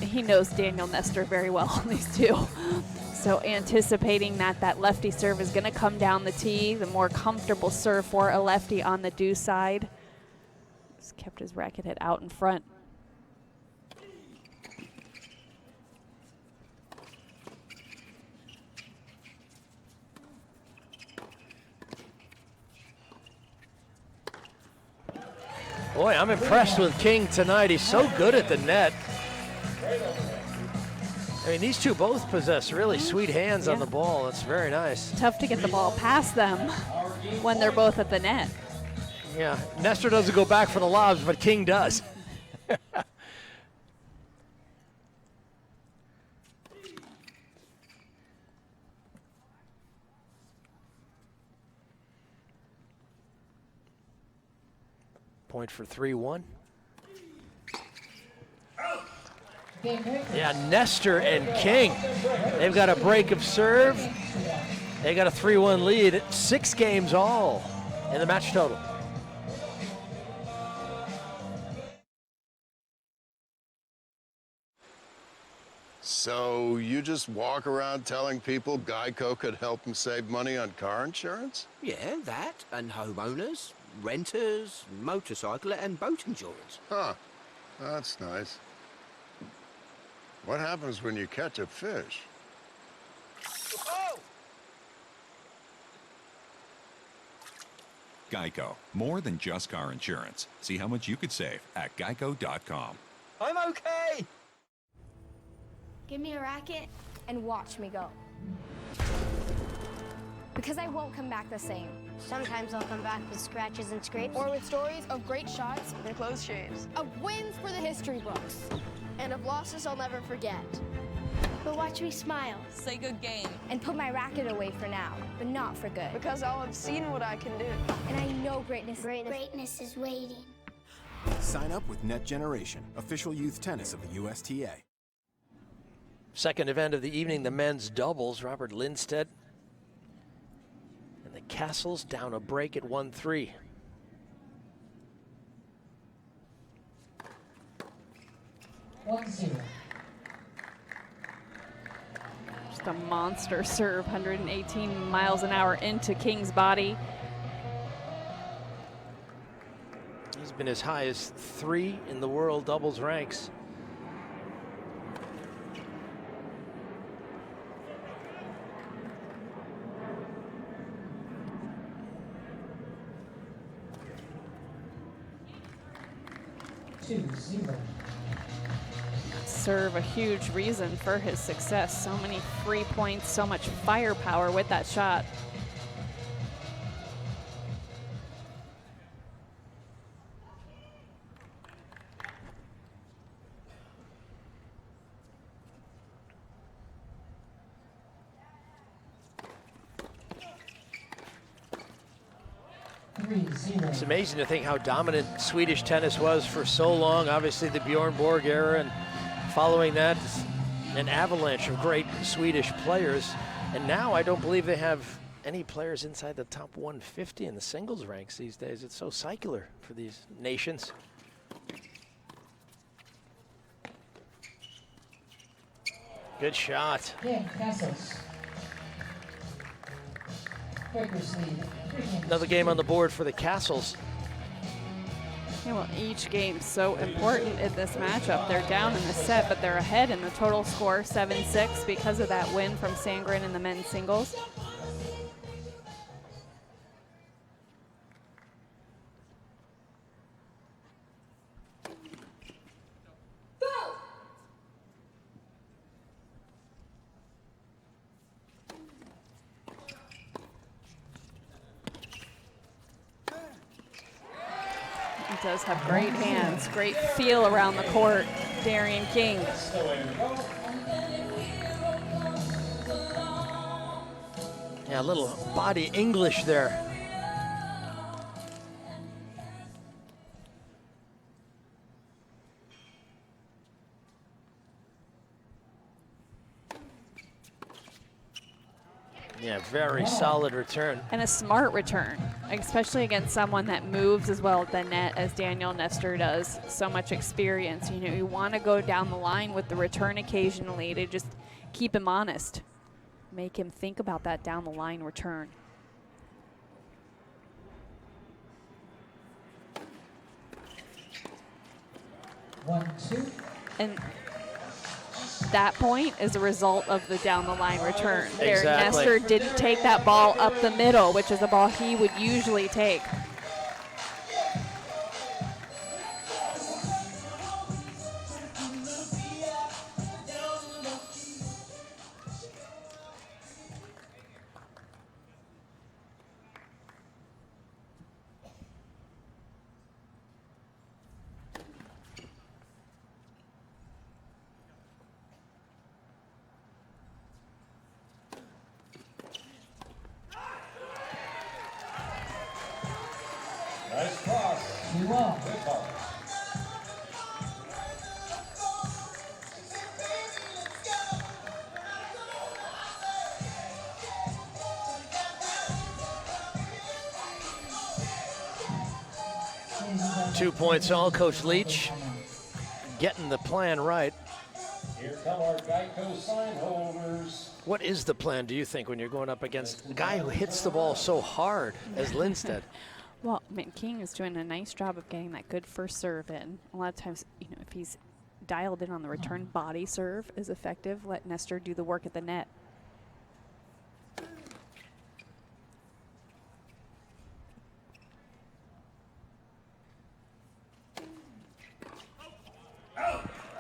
He knows Daniel Nestor very well, these two. So anticipating that lefty serve is going to come down the tee, the more comfortable serve for a lefty on the deuce side. Just kept his racket head out in front. Boy, I'm impressed with King tonight. He's so good at the net. I mean, these two both possess really sweet hands on the ball. It's very nice. Tough to get the ball past them. when they're both at the net. Yeah, Nestor doesn't go back for the lobs, but King does. Point for 3-1. Yeah, Nestor and King, they've got a break of serve. They got a 3-1 lead. 6 games all in the match total. So you just walk around telling people Geico could help them save money on car insurance? Yeah, that, and homeowners, renters, motorcycle and boat insurance. Huh, that's nice. What happens when you catch a fish? Geico, more than just car insurance. See how much you could save at geico.com. I'm okay. Give me a racket and watch me go. Because I won't come back the same. Sometimes I'll come back with scratches and scrapes. Or with stories of great shots and close shaves. Of wins for the history books. And of losses I'll never forget. But watch me smile. Say good game. And put my racket away for now, but not for good. Because I'll have seen what I can do. And I know greatness is waiting. Sign up with Net Generation, official youth tennis of the USTA. Second event of the evening, the men's doubles. Robert Lindstedt and the Kastles down a break at 1-3. Just a monster serve, 118 miles an hour into King's body. He's been as high as 3 in the world doubles ranks. Serve a huge reason for his success. So many free points, so much firepower with that shot. It's amazing to think how dominant Swedish tennis was for so long. Obviously the Bjorn Borg era, and following that, an avalanche of great Swedish players. And now I don't believe they have any players inside the top 150 in the singles ranks these days. It's so secular for these nations. Good shot. Yeah, Kastles. Quakers lead. Another game on the board for the Kastles. Yeah, well, each game's so important in this matchup. They're down in the set, but they're ahead in the total score, 7-6, because of that win from Sandgren in the men's singles. He does have great hands, great feel around the court, Darian King. Yeah, a little body English there. Yeah, very solid return. And a smart return, especially against someone that moves as well at the net as Daniel Nestor does. So much experience. You know, you want to go down the line with the return occasionally to just keep him honest. Make him think about that down the line return. And that point is a result of the down the line return. There, Nestor didn't take that ball up the middle, which is a ball he would usually take. 2 points all. Coach Leach getting the plan right. Here come our Geico sign holders. What is the plan, do you think, when you're going up against a guy who hits the ball so hard as Lindstedt? Well, King is doing a nice job of getting that good first serve in. A lot of times, if he's dialed in on the return body serve is effective, let Nestor do the work at the net.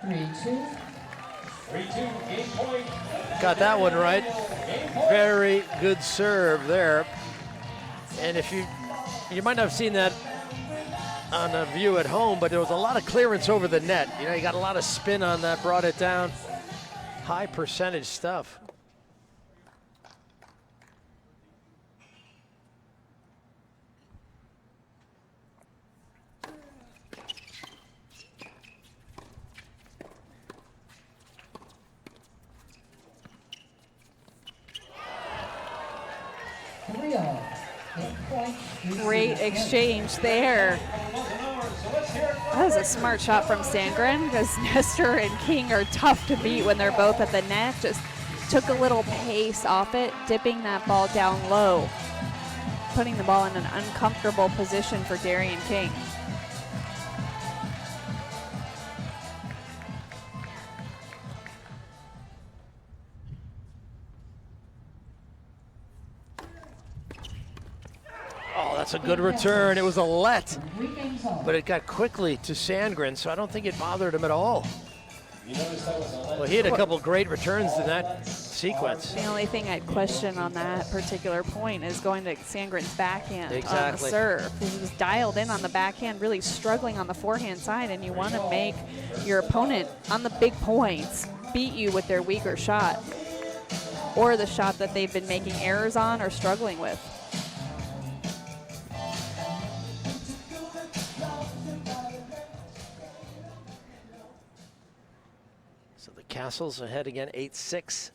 Three-two. 3-2, game point. Got that one right. Very good serve there. And if you might not have seen that on a view at home, but there was a lot of clearance over the net. You got a lot of spin on that, brought it down. High percentage stuff. Great exchange there. That was a smart shot from Sandgren because Nestor and King are tough to beat when they're both at the net. Just took a little pace off it, dipping that ball down low, putting the ball in an uncomfortable position for Darian King. That's a good return. It was a let, but it got quickly to Sandgren, so I don't think it bothered him at all. Well, he had a couple great returns in that sequence. The only thing I'd question on that particular point is going to Sandgren's backhand on the serve. He was dialed in on the backhand, really struggling on the forehand side, and you want to make your opponent on the big points beat you with their weaker shot or the shot that they've been making errors on or struggling with. Kastles ahead again, 8-6.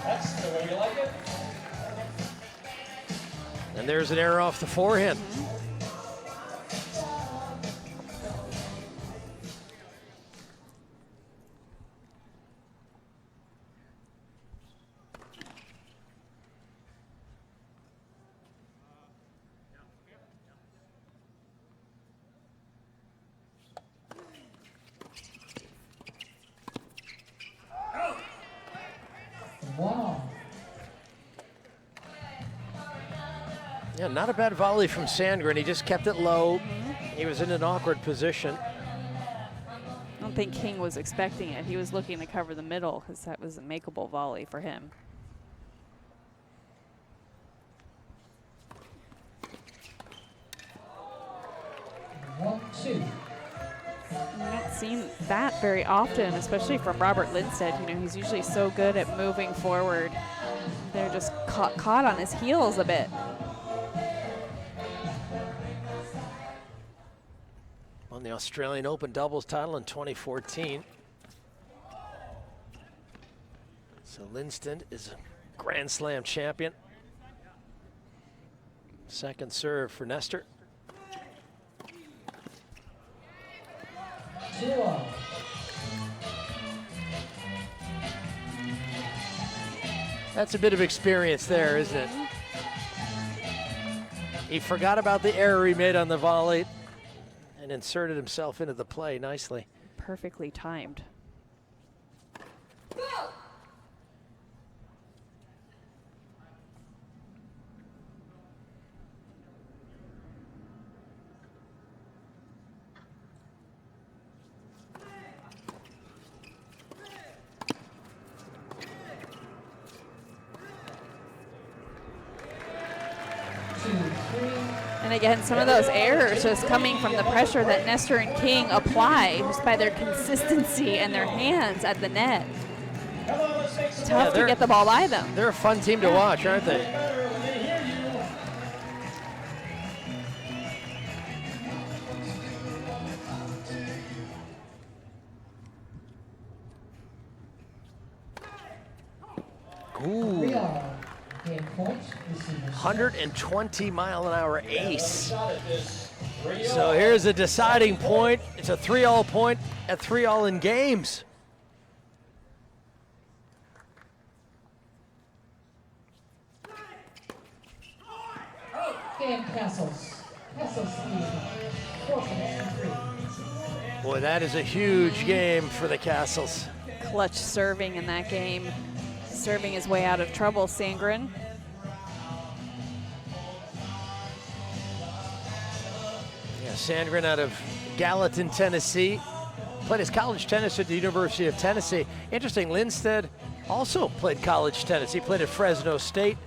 That's the way you like it. And there's an error off the forehand. Yeah, not a bad volley from Sandgren. He just kept it low. He was in an awkward position. I don't think King was expecting it. He was looking to cover the middle because that was a makeable volley for him. One-two. We don't see that very often, especially from Robert Lindstedt. He's usually so good at moving forward. They're just caught on his heels a bit. Won the Australian Open doubles title in 2014. So Lindstedt is a Grand Slam champion. Second serve for Nestor. 2-0. That's a bit of experience there, isn't it? He forgot about the error he made on the volley and inserted himself into the play nicely. Perfectly timed. And again, some of those errors just coming from the pressure that Nestor and King apply just by their consistency and their hands at the net. Tough to get the ball by them. They're a fun team to watch, aren't they? Ooh. 120-mile-an-hour ace. So here's a deciding point. It's a 3-all point at 3-all in games. Game Kastles. Kastles lead. 4-3. Boy, that is a huge game for the Kastles. Clutch serving in that game. Serving his way out of trouble, Sandgren. Yeah, Sandgren out of Gallatin, Tennessee. Played his college tennis at the University of Tennessee. Interesting, Lindstedt also played college tennis. He played at Fresno State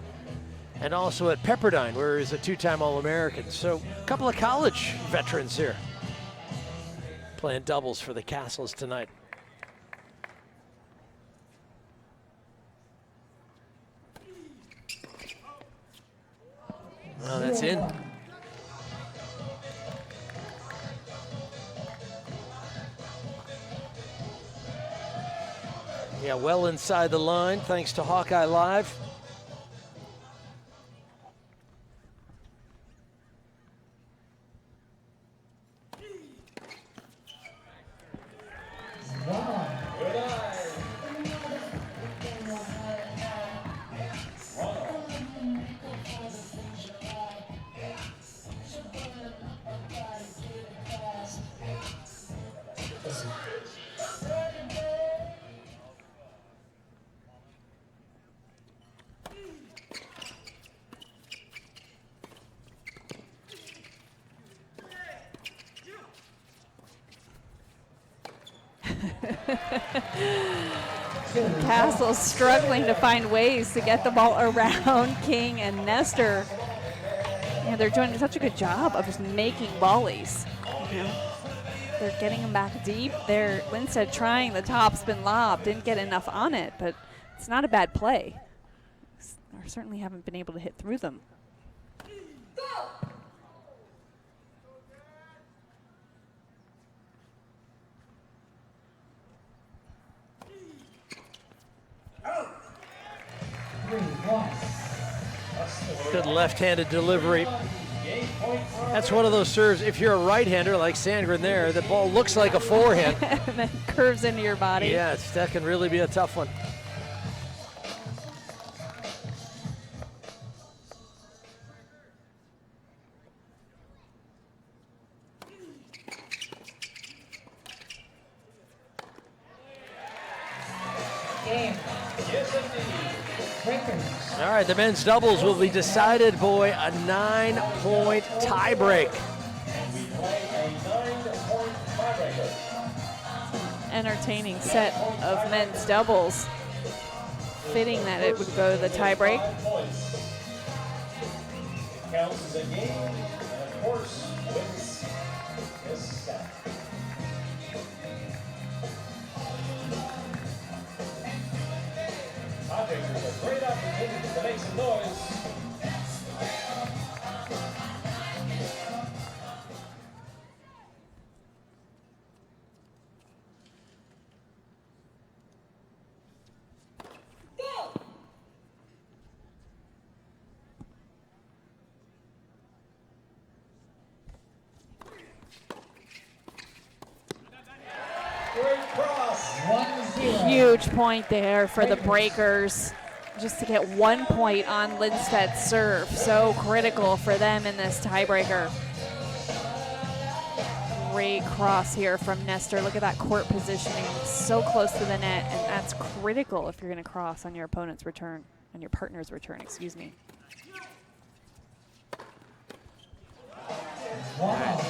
and also at Pepperdine, where he's a 2-time All-American. So a couple of college veterans here playing doubles for the Kastles tonight. Well, that's in. Yeah, well inside the line, thanks to Hawkeye Live. Kastles struggling to find ways to get the ball around King and Nestor. Yeah, they're doing such a good job of just making volleys. You know, they're getting them back deep. Lindstedt trying the top spin lob, didn't get enough on it, but it's not a bad play. They certainly haven't been able to hit through them. Good left-handed delivery. That's one of those serves, if you're a right-hander like Sandgren there, the ball looks like a forehand. And then curves into your body. Yeah, that can really be a tough one. Game. All right, the men's doubles will be decided, boy, a 9-point tiebreak. Entertaining set of men's doubles. Fitting that it would go to the tiebreak. Counts as a game, and of course wins this set. Tiebreakers a great opportunity to make some noise. Huge point there for the breakers. Just to get 1 point on Lindstedt's serve. So critical for them in this tiebreaker. Great cross here from Nestor. Look at that court positioning. So close to the net, and that's critical if you're going to cross on your opponent's return, on your partner's return, excuse me.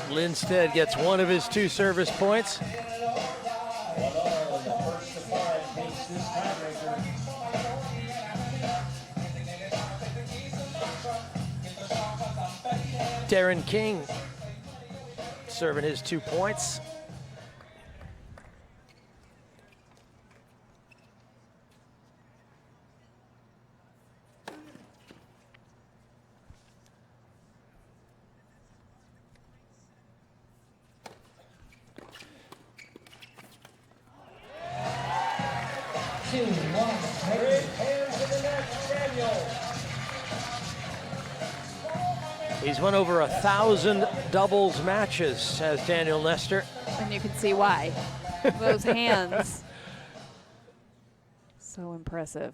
Lindstedt gets one of his 2 service points. Darren King serving his 2 points. He's won over 1,000 doubles matches, has Daniel Nestor. And you can see why. Those hands. So impressive.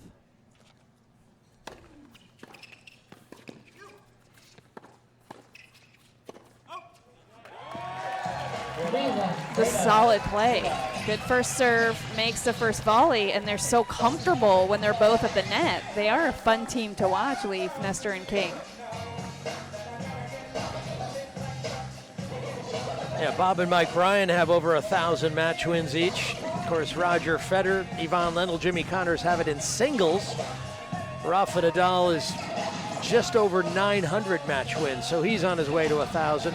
Just solid play. Good first serve, makes the first volley, and they're so comfortable when they're both at the net. They are a fun team to watch, Leaf, Nestor, and King. Yeah, Bob and Mike Bryan have over 1,000 match wins each. Of course, Roger Federer, Yvonne Lendl, Jimmy Connors have it in singles. Rafa Nadal is just over 900 match wins, so he's on his way to 1,000.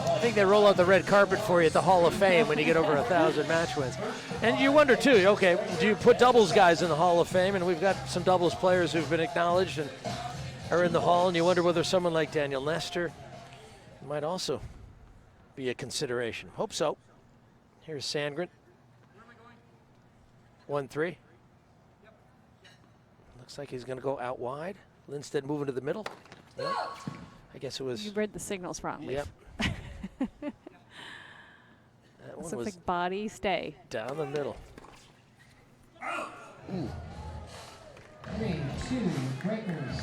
I think they roll out the red carpet for you at the Hall of Fame when you get over 1,000 match wins. And you wonder too, okay, do you put doubles guys in the Hall of Fame? And we've got some doubles players who've been acknowledged and are in the Hall, and you wonder whether someone like Daniel Nestor might also be a consideration. Hope so. Here's Sandgren. 1-3. Looks like he's going to go out wide. Lindstedt moving to the middle. Yep. I guess it was. You read the signals wrong, Leaf. Yep. That This one looks was like body stay. down the middle. Ooh. 3-2 breakers.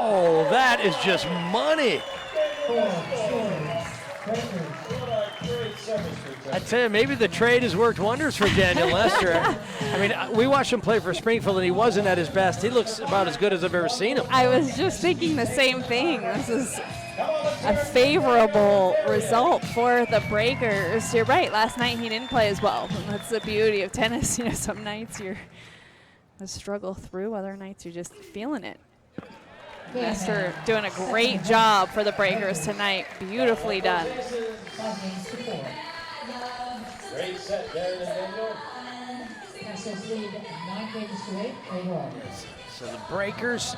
Oh, that is just money. I tell you, maybe the trade has worked wonders for Daniel Nestor. I mean, we watched him play for Springfield, and he wasn't at his best. He looks about as good as I've ever seen him. I was just thinking the same thing. This is a favorable result for the Breakers. You're right, last night he didn't play as well. And that's the beauty of tennis. You know, some nights you're a struggle through, other nights you're just feeling it. Nestor doing a great job for the Breakers tonight. Beautifully done. Great set, Darren and Daniel. Kastles lead 9 games to 8 overall. So the Breakers,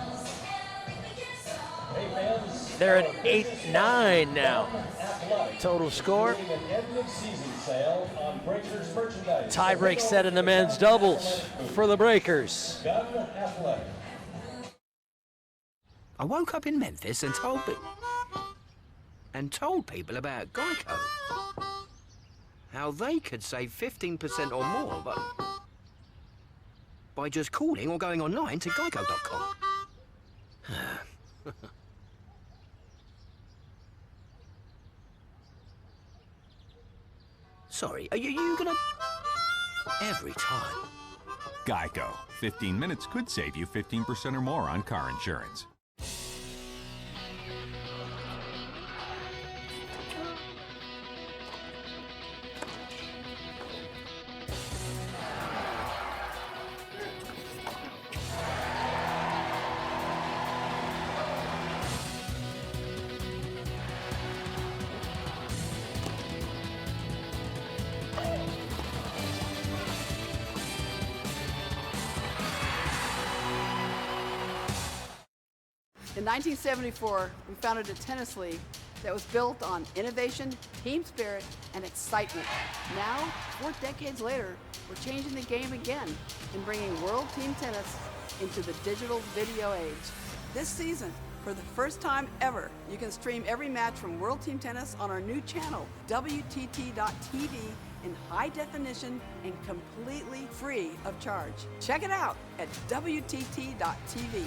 Hey fans, they're at 8-9 now. Total score. an end of season sale on Breakers merchandise. Tie-break set in the men's doubles for the Breakers. Gun Athletic. I woke up in Memphis and told people about Geico. How they could save 15% or more, but by just calling or going online to geico.com. Sorry, are you gonna... Every time. Geico. 15 minutes could save you 15% or more on car insurance. In 1974, we founded a tennis league that was built on innovation, team spirit, and excitement. Now, 4 decades later, we're changing the game again and bringing World Team Tennis into the digital video age. This season, for the first time ever, you can stream every match from World Team Tennis on our new channel, WTT.tv, in high definition and completely free of charge. Check it out at WTT.tv.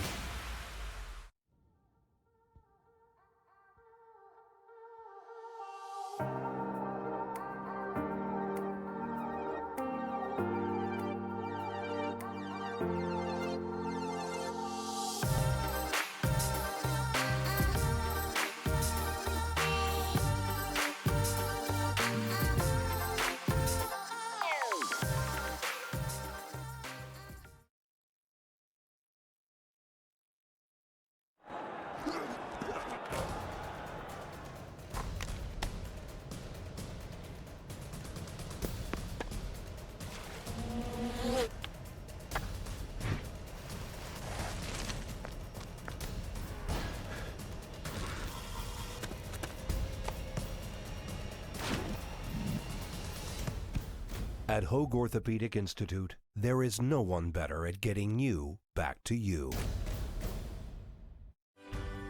At Hoag Orthopedic Institute, there is no one better at getting you back to you.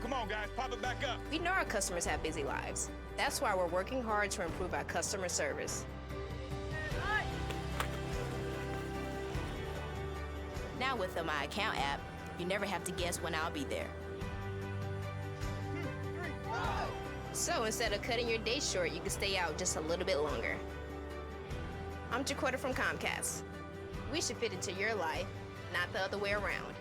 Come on, guys, pop it back up. We know our customers have busy lives. That's why we're working hard to improve our customer service. Now with the My Account app, you never have to guess when I'll be there. So instead of cutting your day short, you can stay out just a little bit longer. I'm Jaquetta from Comcast. We should fit into your life, not the other way around.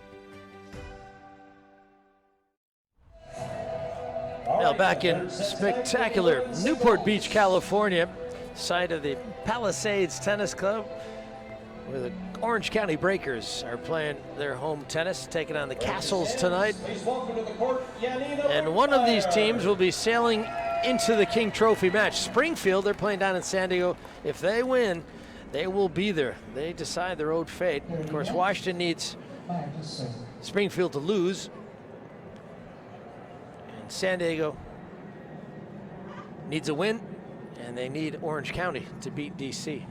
Now back in spectacular Newport Beach, California, site of the Palisades Tennis Club, where the Orange County Breakers are playing their home tennis, taking on the Kastles tonight. And one of these teams will be sailing into the King Trophy match. Springfield, they're playing down in San Diego. If they win, they will be there. They decide their own fate. Of course, Washington needs Springfield to lose. And San Diego needs a win, and they need Orange County to beat DC.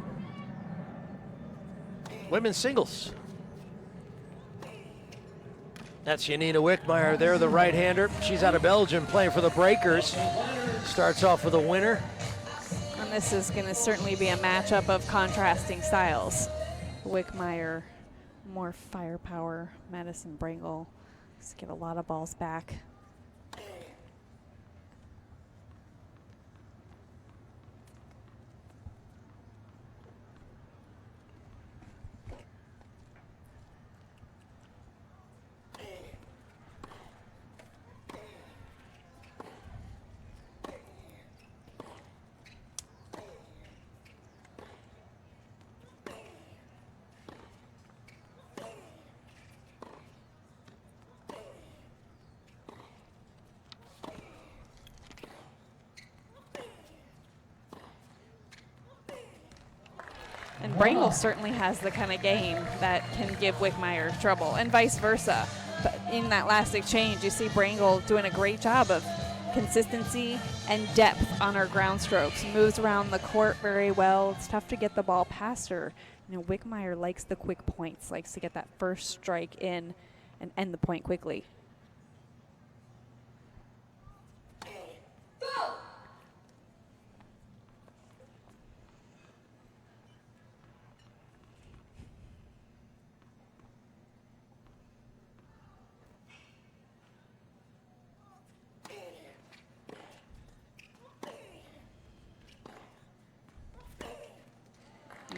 Women's singles. That's Janina Wittmeyer there, the right-hander. She's out of Belgium playing for the Breakers. Starts off with a winner. And this is going to certainly be a matchup of contrasting styles. Wittmeyer, more firepower. Madison Bringle, just get a lot of balls back. And Bringle certainly has the kind of game that can give Wittmeyer trouble, and vice versa. But in that last exchange, you see Bringle doing a great job of consistency and depth on her ground strokes. Moves around the court very well. It's tough to get the ball past her. You know, Wittmeyer likes the quick points, likes to get that first strike in and end the point quickly.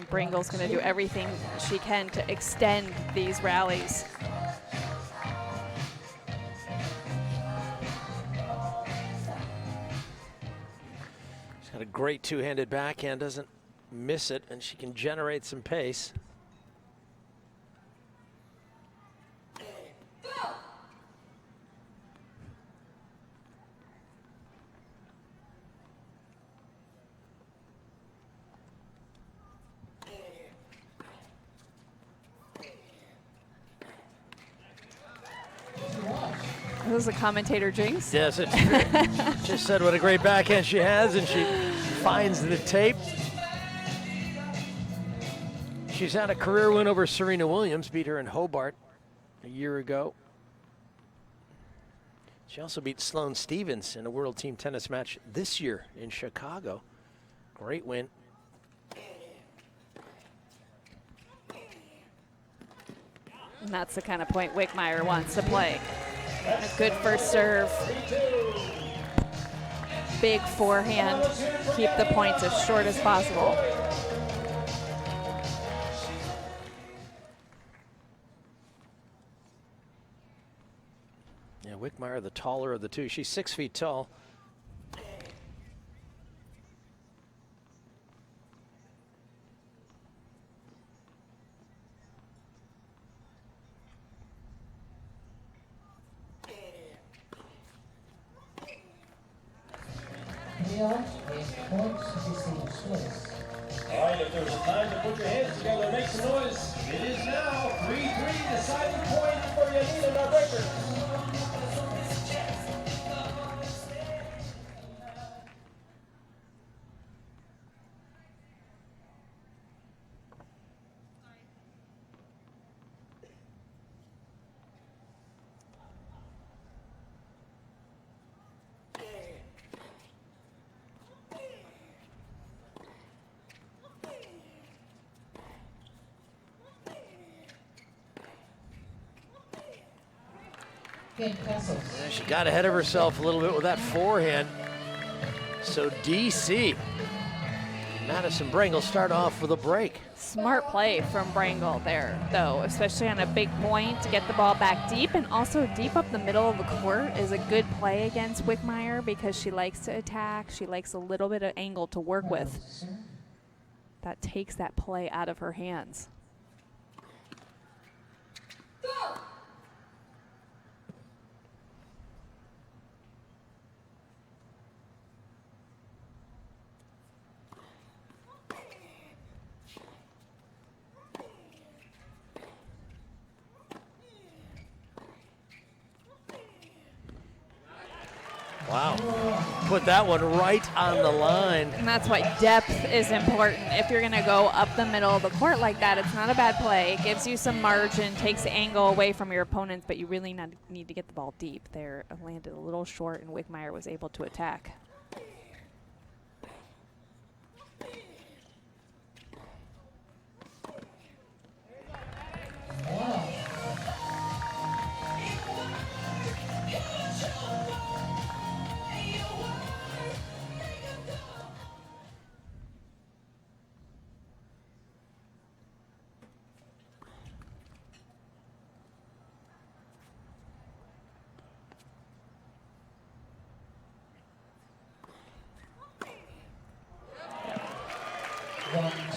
Bringle's going to do everything she can to extend these rallies. She's got a great two-handed backhand, doesn't miss it, and she can generate some pace. This is a commentator jinx. Yes, it's true. Just said what a great backhand she has, and she finds the tape. She's had a career win over Serena Williams, beat her in Hobart a year ago. She also beat Sloane Stephens in a World Team Tennis match this year in Chicago. Great win. And that's the kind of point Wittmeyer wants to play. A good first serve. Big forehand. Keep the points as short as possible. Yeah, Wittmeyer, the taller of the two. She's 6 feet tall. All right, if there's a time to put your hands together and make some noise, it is now. 3-3, deciding point for Janina and our Breakers. Yeah, she got ahead of herself a little bit with that forehand. So DC, Madison Bringle start off with a break. Smart play from Bringle there, though, especially on a big point to get the ball back deep, and also deep up the middle of the court is a good play against Wittmeyer because she likes to attack. She likes a little bit of angle to work with. That takes that play out of her hands. Wow, put that one right on the line. And that's why depth is important. If you're gonna go up the middle of the court like that, it's not a bad play. It gives you some margin, takes the angle away from your opponents, but you really need to get the ball deep. There, landed a little short, and Wittmeyer was able to attack.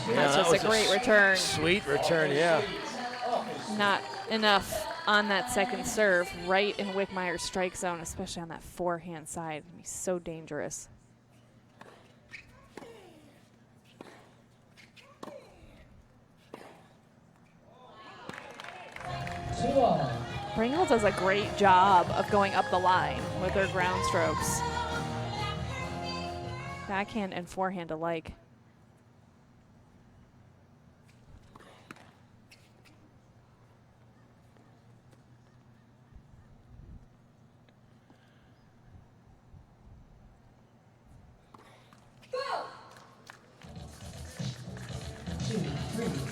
That's just a great return. Sweet return, yeah. Not enough on that second serve, right in Wittmeyer's strike zone, especially on that forehand side. He's so dangerous. Bringle does a great job of going up the line with her ground strokes. Backhand and forehand alike.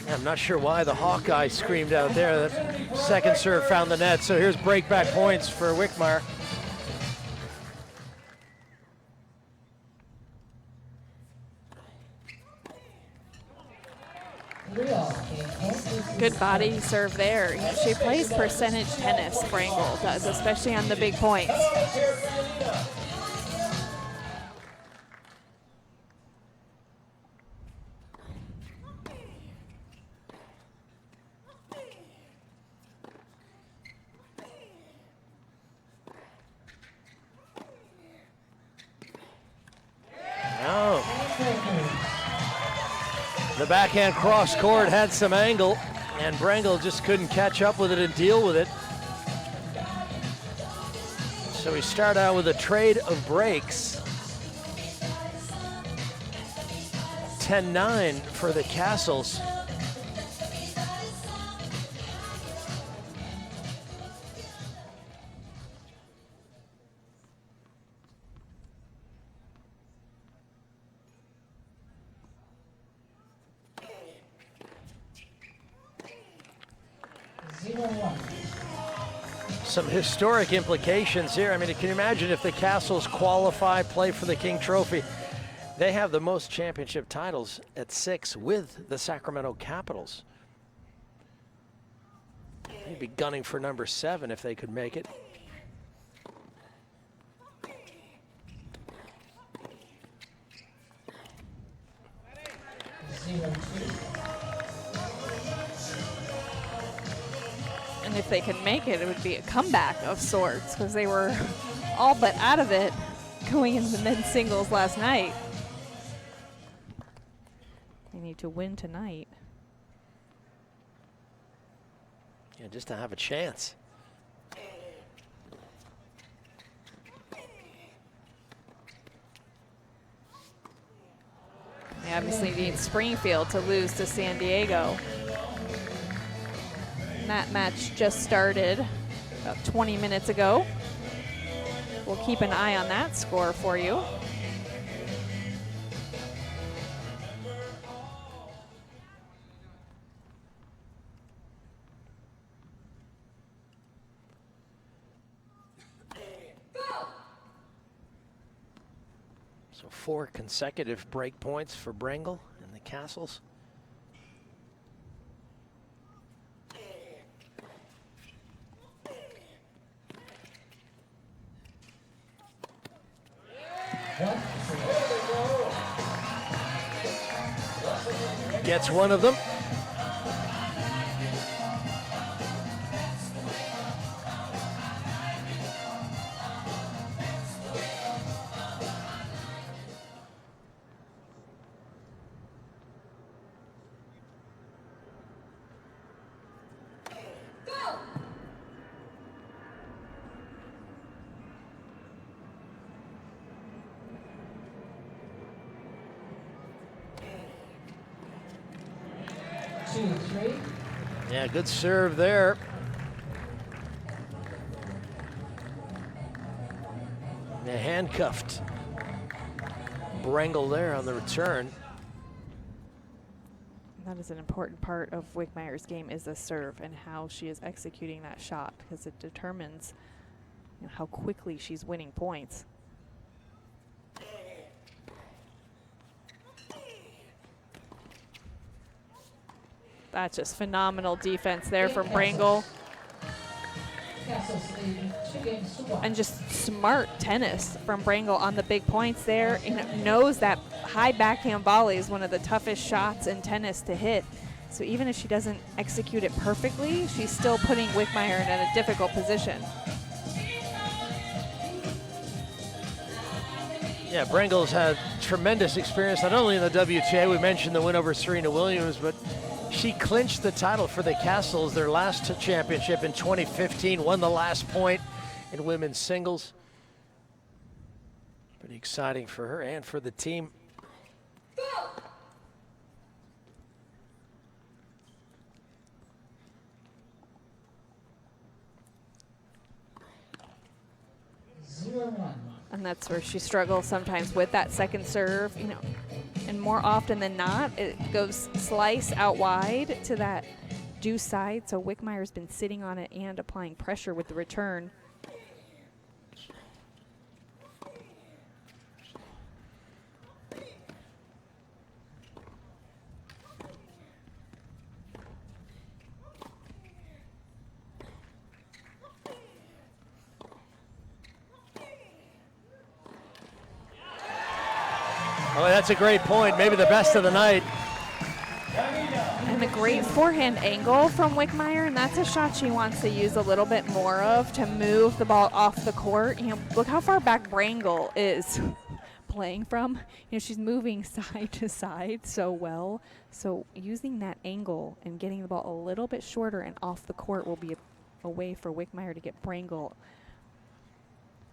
I'm not sure why the Hawkeye screamed out there. That second serve found the net. So here's breakback points for Wittmeyer. Good body serve there. She plays percentage tennis, Bringle does, especially on the big points. The backhand cross court had some angle, and Bringle just couldn't catch up with it and deal with it. So we start out with a trade of breaks. 10-9 for the Kastles. Some historic implications here. I mean, can you imagine if the Kastles qualify, play for the King Trophy? They have the most championship titles at 6 with the Sacramento Capitals. They'd be gunning for number 7 if they could make it. And if they could make it, it would be a comeback of sorts because they were all but out of it going into the men's singles last night. They need to win tonight. Yeah, just to have a chance. They obviously need Springfield to lose to San Diego. And that match just started about 20 minutes ago. We'll keep an eye on that score for you. So 4 consecutive break points for Bringle and the Kastles. Gets one of them. Yeah, good serve there. They handcuffed Bringle there on the return. That is an important part of Wittmeyer's game, is the serve and how she is executing that shot, because it determines, you know, how quickly she's winning points. That's just phenomenal defense there from Bringle. And just smart tennis from Bringle on the big points there. You know, knows that high backhand volley is one of the toughest shots in tennis to hit. So even if she doesn't execute it perfectly, she's still putting Wittmeyer in a difficult position. Yeah, Bringle's had tremendous experience, not only in the WTA, we mentioned the win over Serena Williams, but she clinched the title for the Kastles, their last championship in 2015, won the last point in women's singles. Pretty exciting for her and for the team. Go! 0-1. And that's where she struggles sometimes with that second serve, you know. And more often than not, it goes slice out wide to that deuce side. So Wittmeyer's been sitting on it and applying pressure with the return. Oh, that's a great point, maybe the best of the night. And a great forehand angle from Wittmeyer, and that's a shot she wants to use a little bit more of to move the ball off the court. You know, look how far back Bringle is playing from. You know, she's moving side to side so well. So using that angle and getting the ball a little bit shorter and off the court will be a way for Wittmeyer to get Bringle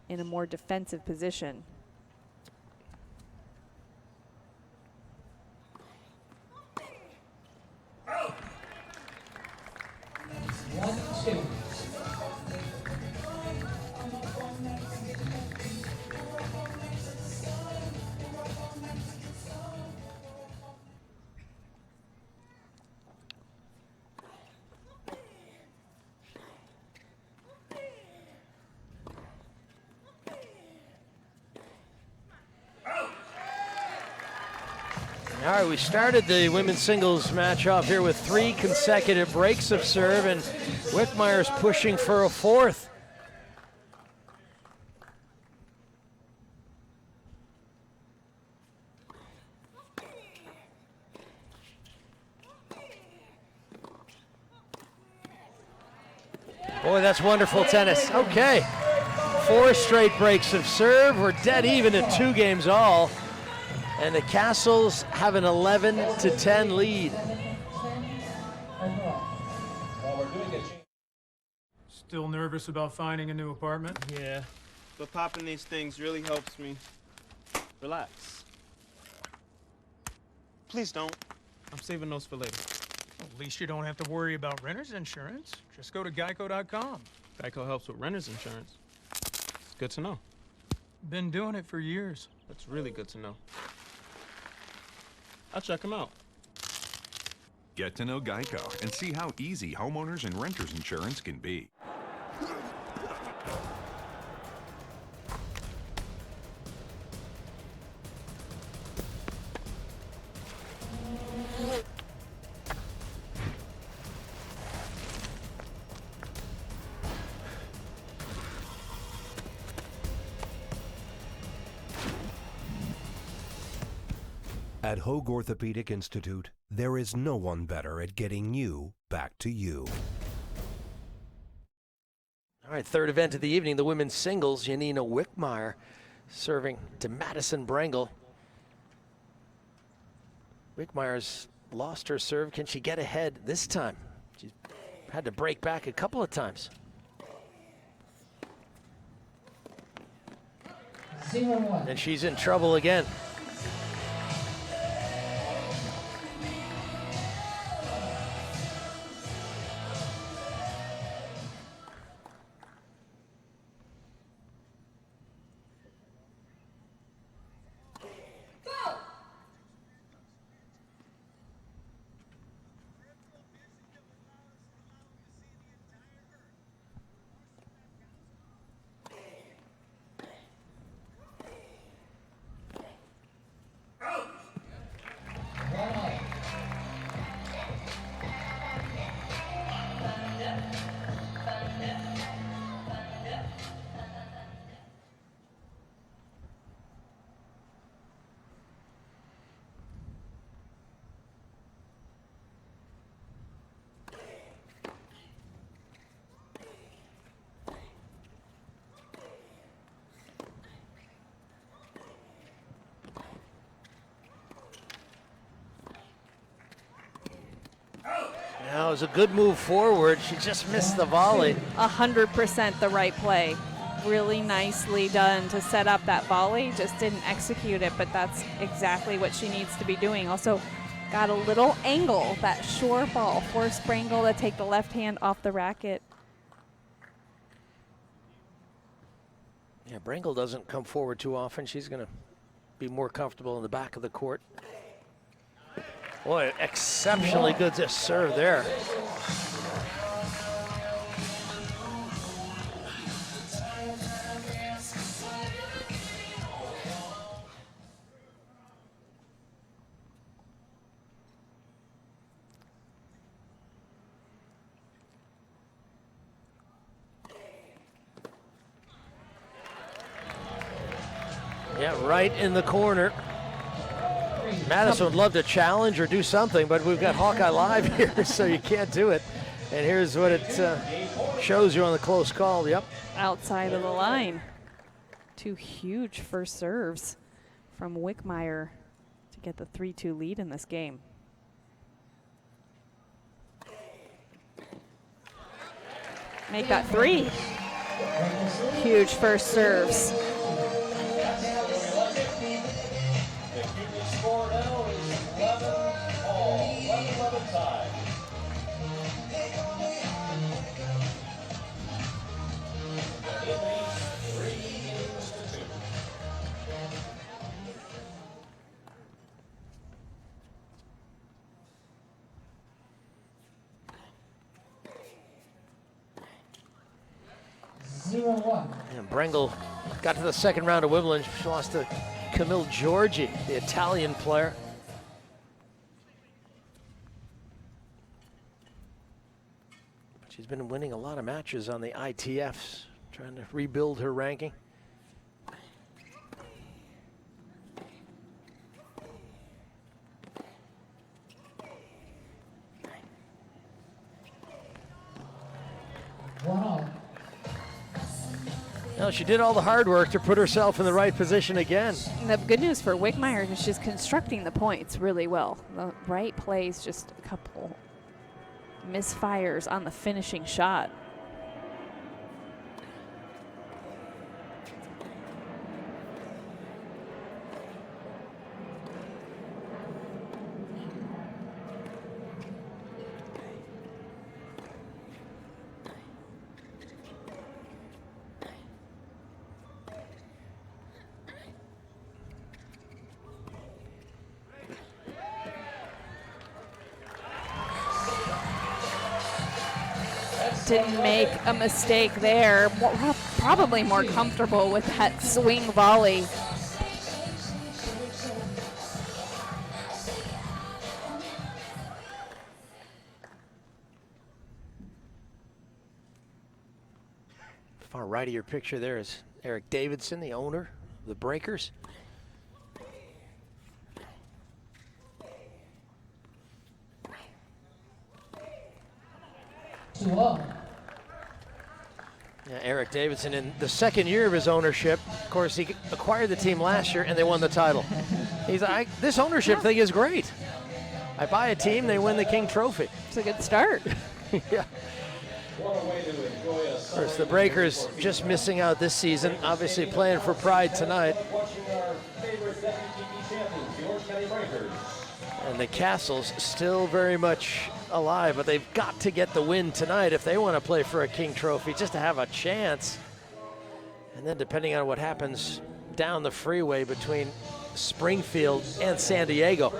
in a more defensive position. All right, we started the women's singles match off here with 3 consecutive breaks of serve, and Wittmeyer's pushing for a 4th. Boy, that's wonderful tennis. Okay, 4 straight breaks of serve. We're dead even at 2 games all. And the Kastles have an 11-10 lead. Still nervous about finding a new apartment? Yeah, but popping these things really helps me relax. Please don't. I'm saving those for later. At least you don't have to worry about renter's insurance. Just go to Geico.com. Geico helps with renter's insurance. It's good to know. Been doing it for years. That's really good to know. I'll check them out. Get to know Geico and see how easy homeowners and renters insurance can be. At Hoag Orthopedic Institute, there is no one better at getting you back to you. All right, third event of the evening, the women's singles. Janina Wittmeyer serving to Madison Bringle. Wittmeyer's lost her serve. Can she get ahead this time? She's had to break back a couple of times. 0-1. And she's in trouble again. Now it was a good move forward. She just missed the volley. 100% the right play. Really nicely done to set up that volley. Just didn't execute it, but that's exactly what she needs to be doing. Also got a little angle, that short ball. Forced Bringle to take the left hand off the racket. Yeah, Bringle doesn't come forward too often. She's going to be more comfortable in the back of the court. Boy, exceptionally good serve there. Yeah, right in the corner. Madison would love to challenge or do something, but we've got Hawkeye Live here, so you can't do it. And here's what it shows you on the close call. Yep. Outside of the line. Two huge first serves from Wittmeyer to get the 3-2 lead in this game. Make that three. Huge first serves. Score now is 11-all, 11-11 tie. It leads 3 games to 2. And Bringle got to the second round of Wimbledon. She lost to Camille Giorgi, the Italian player. She's been winning a lot of matches on the ITFs, trying to rebuild her ranking. No, she did all the hard work to put herself in the right position again. And the good news for Wittmeyer is she's constructing the points really well. The right plays, just a couple misfires on the finishing shot. Didn't make a mistake there. Probably more comfortable with that swing volley. Far right of your picture there is Eric Davidson, the owner of the Breakers. 2-all. Yeah, Eric Davidson, in the second year of his ownership, of course, he acquired the team last year and they won the title. He's like, this ownership thing is great. I buy a team, they win the King Trophy. It's a good start. Yeah. Of course, the Breakers just missing out this season, obviously playing for pride tonight. And the Kastles still very much alive, but they've got to get the win tonight if they want to play for a King Trophy, just to have a chance. And then depending on what happens down the freeway between Springfield and San Diego.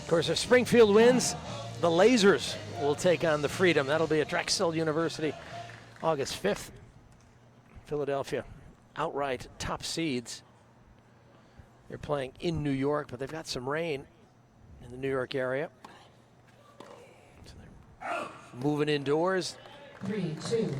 Of course, if Springfield wins, the Lasers will take on the Freedom. That'll be at Drexel University, August 5th. Philadelphia, outright top seeds. They're playing in New York, but they've got some rain in the New York area. So they're moving indoors. 3-2.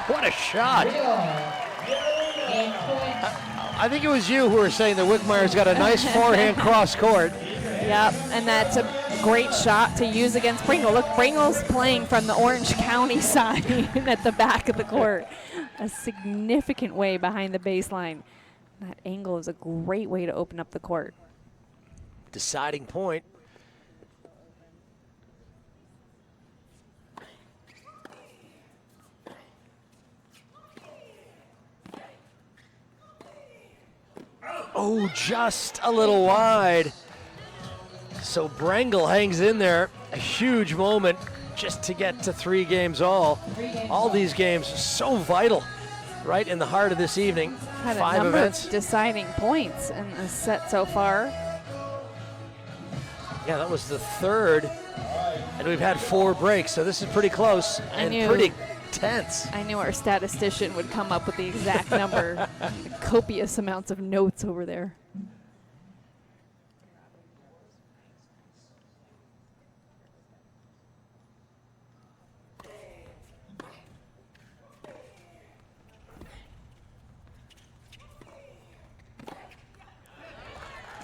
What a shot. I think it was you who were saying that Wittmeyer's got a nice forehand cross court. Yep, and that's a great shot to use against Bringle. Look, Bringle's playing from the Orange County side at the back of the court. A significant way behind the baseline. That angle is a great way to open up the court. Deciding point. Oh, just a little wide. So Bringle hangs in there. A huge moment just to get to 3 games all. All these games so vital right in the heart of this evening. Had 5 a number events. of deciding points in the set so far. Yeah, that was the 3rd. And we've had 4 breaks, so this is pretty close and pretty tense. I knew our statistician would come up with the exact number. Copious amounts of notes over there.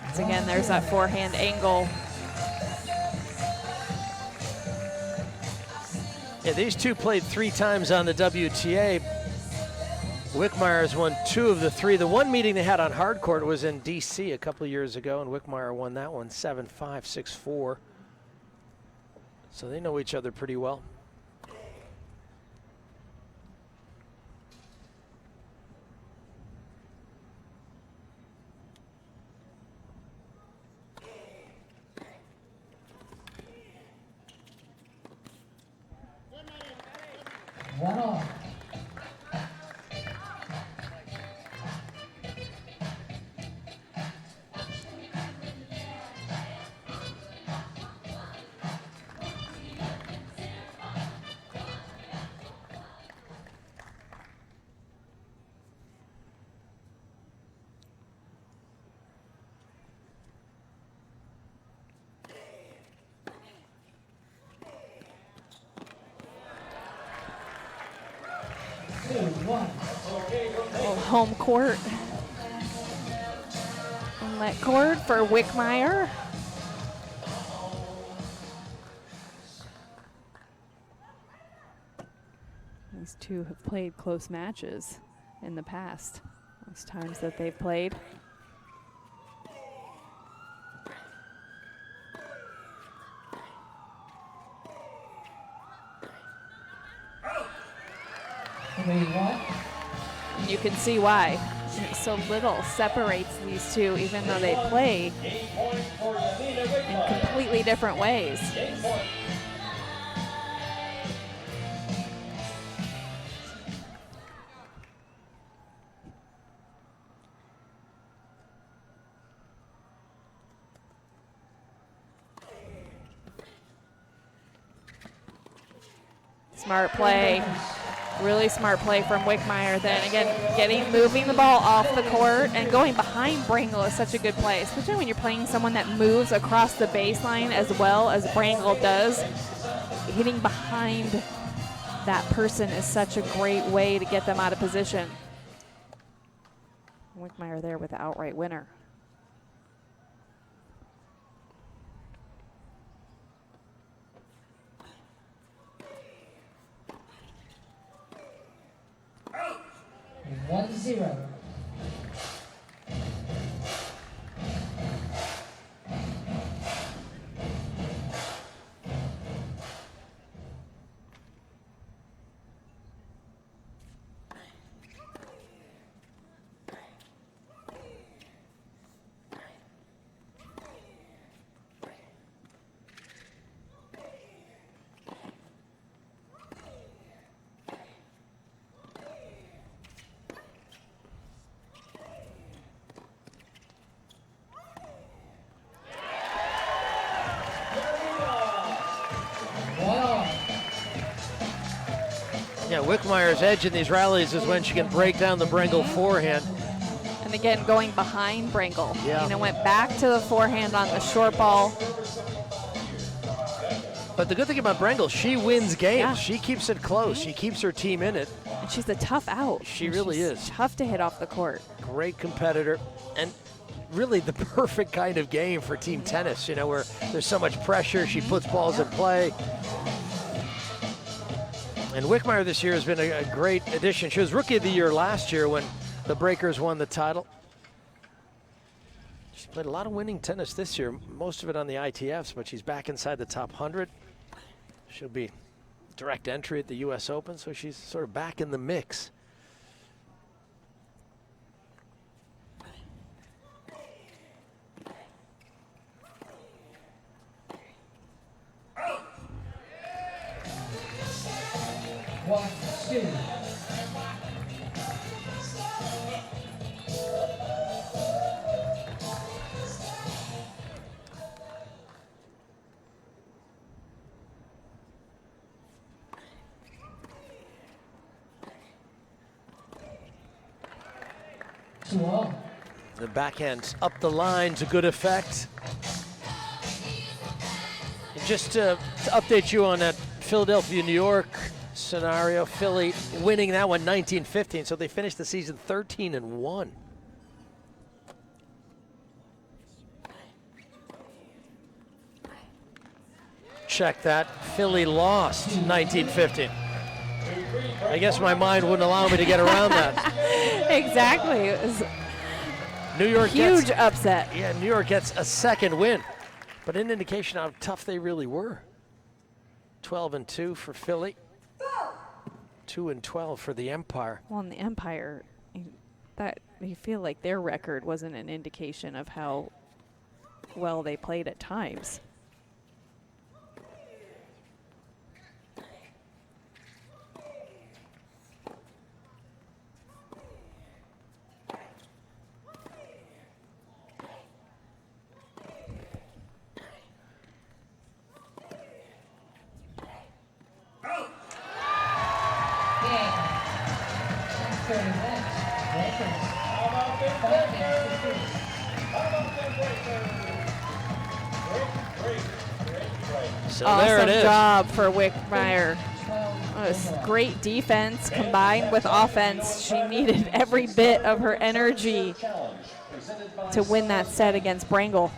Once again, there's that forehand angle. Yeah, these two played 3 times on the WTA. Wittmeyer has won 2 of the 3. The one meeting they had on hard court was in DC a couple of years ago, and Wittmeyer won that one 7-5, 6-4. So they know each other pretty well. One off. Home court. Inlet court for Wittmeyer. These two have played close matches in the past, those times that they've played. You can see why. So little separates these two, even though they play in completely different ways. Smart play. Really smart play from Wittmeyer. Then again, moving the ball off the court and going behind Bringle is such a good play, especially when you're playing someone that moves across the baseline as well as Bringle does. Hitting behind that person is such a great way to get them out of position. Wittmeyer there with the outright winner. Oh. 1-0. Yeah, Wittmeyer's edge in these rallies is when she can break down the Bringle forehand. And again, going behind Bringle. Yeah. Went back to the forehand on the short ball. But the good thing about Bringle, she wins games. Yeah. She keeps it close. She keeps her team in it. And she's a tough out. She really is. Tough to hit off the court. Great competitor. And really the perfect kind of game for team tennis, where there's so much pressure. She puts balls in play. And Wittmeyer this year has been a great addition. She was Rookie of the Year last year when the Breakers won the title. She's played a lot of winning tennis this year, most of it on the ITFs, but she's back inside the top 100. She'll be direct entry at the U.S. Open, so she's sort of back in the mix. The backhand's up the line to good effect. And just to update you on that Philadelphia, New York scenario, Philly winning that one 19-15, so they finished the season 13-1. Check that. Philly lost 19-15. I guess my mind wouldn't allow me to get around that. Exactly. It was New York huge upset. Yeah, New York gets a second win, but an indication how tough they really were. 12-2 for Philly. 2-12 for the Empire. Well, in the Empire, that you feel like their record wasn't an indication of how well they played at times. So awesome there it is. Job for Wittmeyer. Great defense combined with offense. She needed every bit of her energy to win that set against Bringle.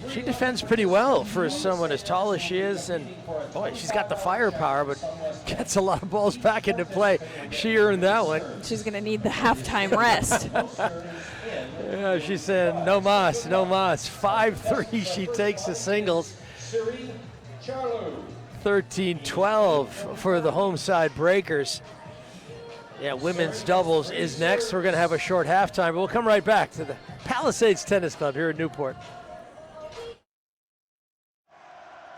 She defends pretty well for someone as tall as she is, and boy, she's got the firepower, but gets a lot of balls back into play. She earned that one. She's going to need the halftime rest. Yeah, she said, no mas, no mas. 5-3, she takes the singles. 13-12 for the home side Breakers. Yeah, women's doubles is next. We're going to have a short halftime, but we'll come right back to the Palisades Tennis Club here in Newport.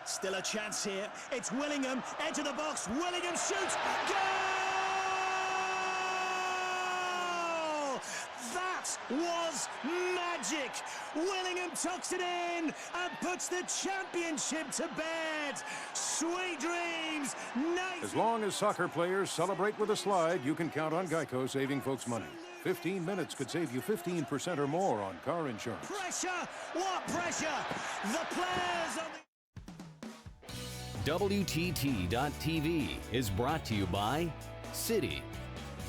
Still a chance here. It's Willingham. Enter the box. Willingham shoots. Goal! That was magic. Willingham tucks it in and puts the championship to bed. Sweet dreams. As long as soccer players celebrate with a slide, you can count on Geico saving folks money. 15 minutes could save you 15% or more on car insurance. Pressure! What pressure? The players on the... WTT.TV is brought to you by Citi.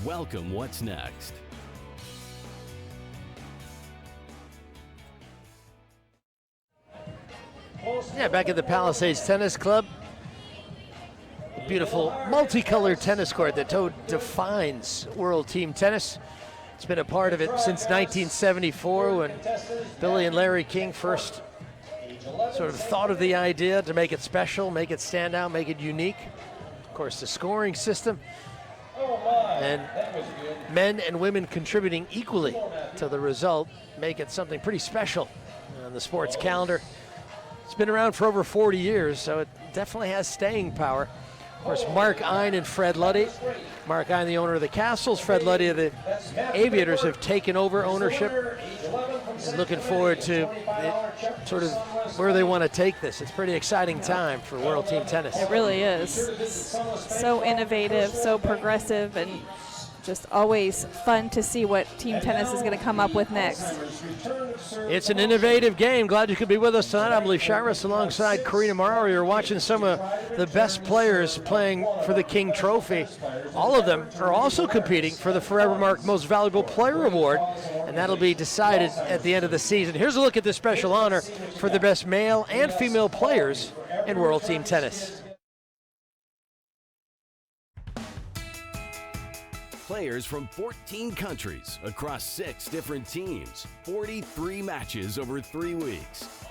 Welcome What's Next. Yeah, back at the Palisades Tennis Club. A beautiful multicolored tennis court that defines World Team Tennis. It's been a part of it since 1974 when Billy and Larry King first sort of thought of the idea to make it special, make it stand out, make it unique. Of course, the scoring system and men and women contributing equally to the result make it something pretty special on the sports calendar. It's been around for over 40 years, so it definitely has staying power. Of course, Mark Ein and Fred Luddy. Mark Ein, the owner of the Kastles, Fred Luddy of the Aviators, have taken over ownership. Looking forward to sort of where they want to take this. It's a pretty exciting time for World Team Tennis. It really is. So innovative, so progressive, and just always fun to see what Team Tennis is going to come up with next. It's an innovative game. Glad you could be with us tonight. I'm Lee Shiras alongside Karina Morrow. You're watching some of the best players playing for the King Trophy. All of them are also competing for the Forever Mark Most Valuable Player Award, and that'll be decided at the end of the season. Here's a look at this special honor for the best male and female players in World Team Tennis. Players from 14 countries across 6 different teams, 43 matches over 3 weeks.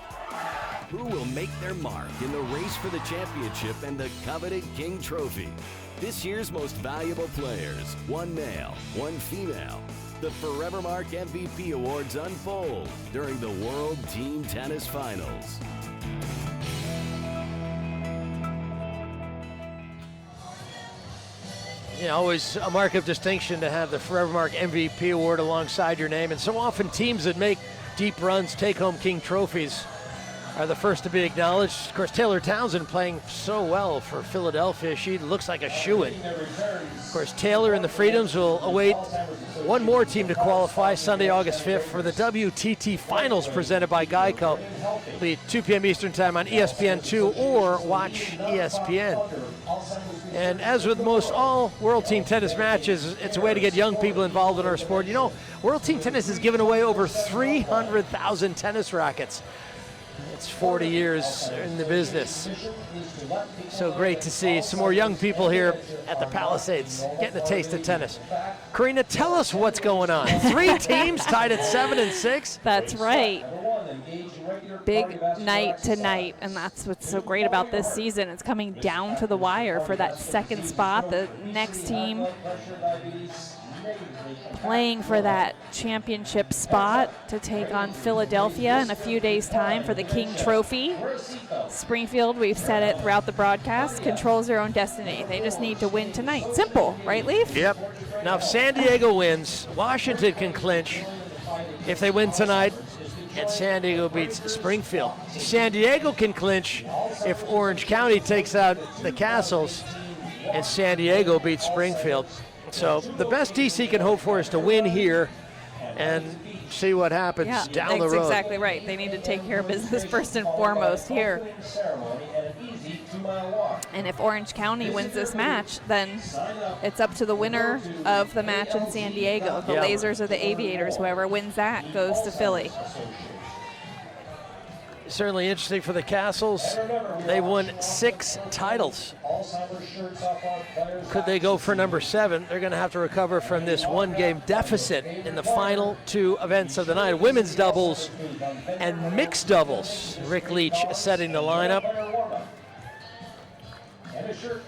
Who will make their mark in the race for the championship and the coveted King Trophy? This year's most valuable players, 1 male, 1 female. The Forever Mark MVP Awards unfold during the World Team Tennis Finals. You know, always a mark of distinction to have the Forever Mark MVP award alongside your name. And so often teams that make deep runs, take home King trophies, are the first to be acknowledged. Of course, Taylor Townsend playing so well for Philadelphia. She looks like a shoo-in. Of course, Taylor and the Freedoms will await one more team to qualify Sunday, August 5th for the WTT Finals presented by Geico. It'll be 2 p.m. Eastern Time on ESPN2 or watch ESPN. And as with most all World Team Tennis matches, it's a way to get young people involved in our sport. You know, World Team Tennis has given away over 300,000 tennis rackets. It's 40 years in the business. So great to see some more young people here at the Palisades getting a taste of tennis. Karina, tell us what's going on. 3 teams tied at 7 and 6. That's right. Big night tonight, and that's what's so great about this season. It's coming down to the wire for that second spot. The next team playing for that championship spot to take on Philadelphia in a few days' time for the King Trophy. Springfield, we've said it throughout the broadcast, controls their own destiny. They just need to win tonight. Simple, right, Leaf? Yep. Now, if San Diego wins, Washington can clinch. If they win tonight, and San Diego beats Springfield. San Diego can clinch if Orange County takes out the Kastles and San Diego beats Springfield. So the best DC can hope for is to win here and see what happens down the road. That's exactly right. They need to take care of business first and foremost here. And if Orange County wins this match, then it's up to the winner of the match in San Diego. The Lasers or the Aviators, whoever wins that goes to Philly. Certainly interesting for the Kastles. They won 6 titles. Could they go for number 7? They're going to have to recover from this 1-game deficit in the final 2 events of the night. Women's doubles and mixed doubles. Rick Leach setting the lineup.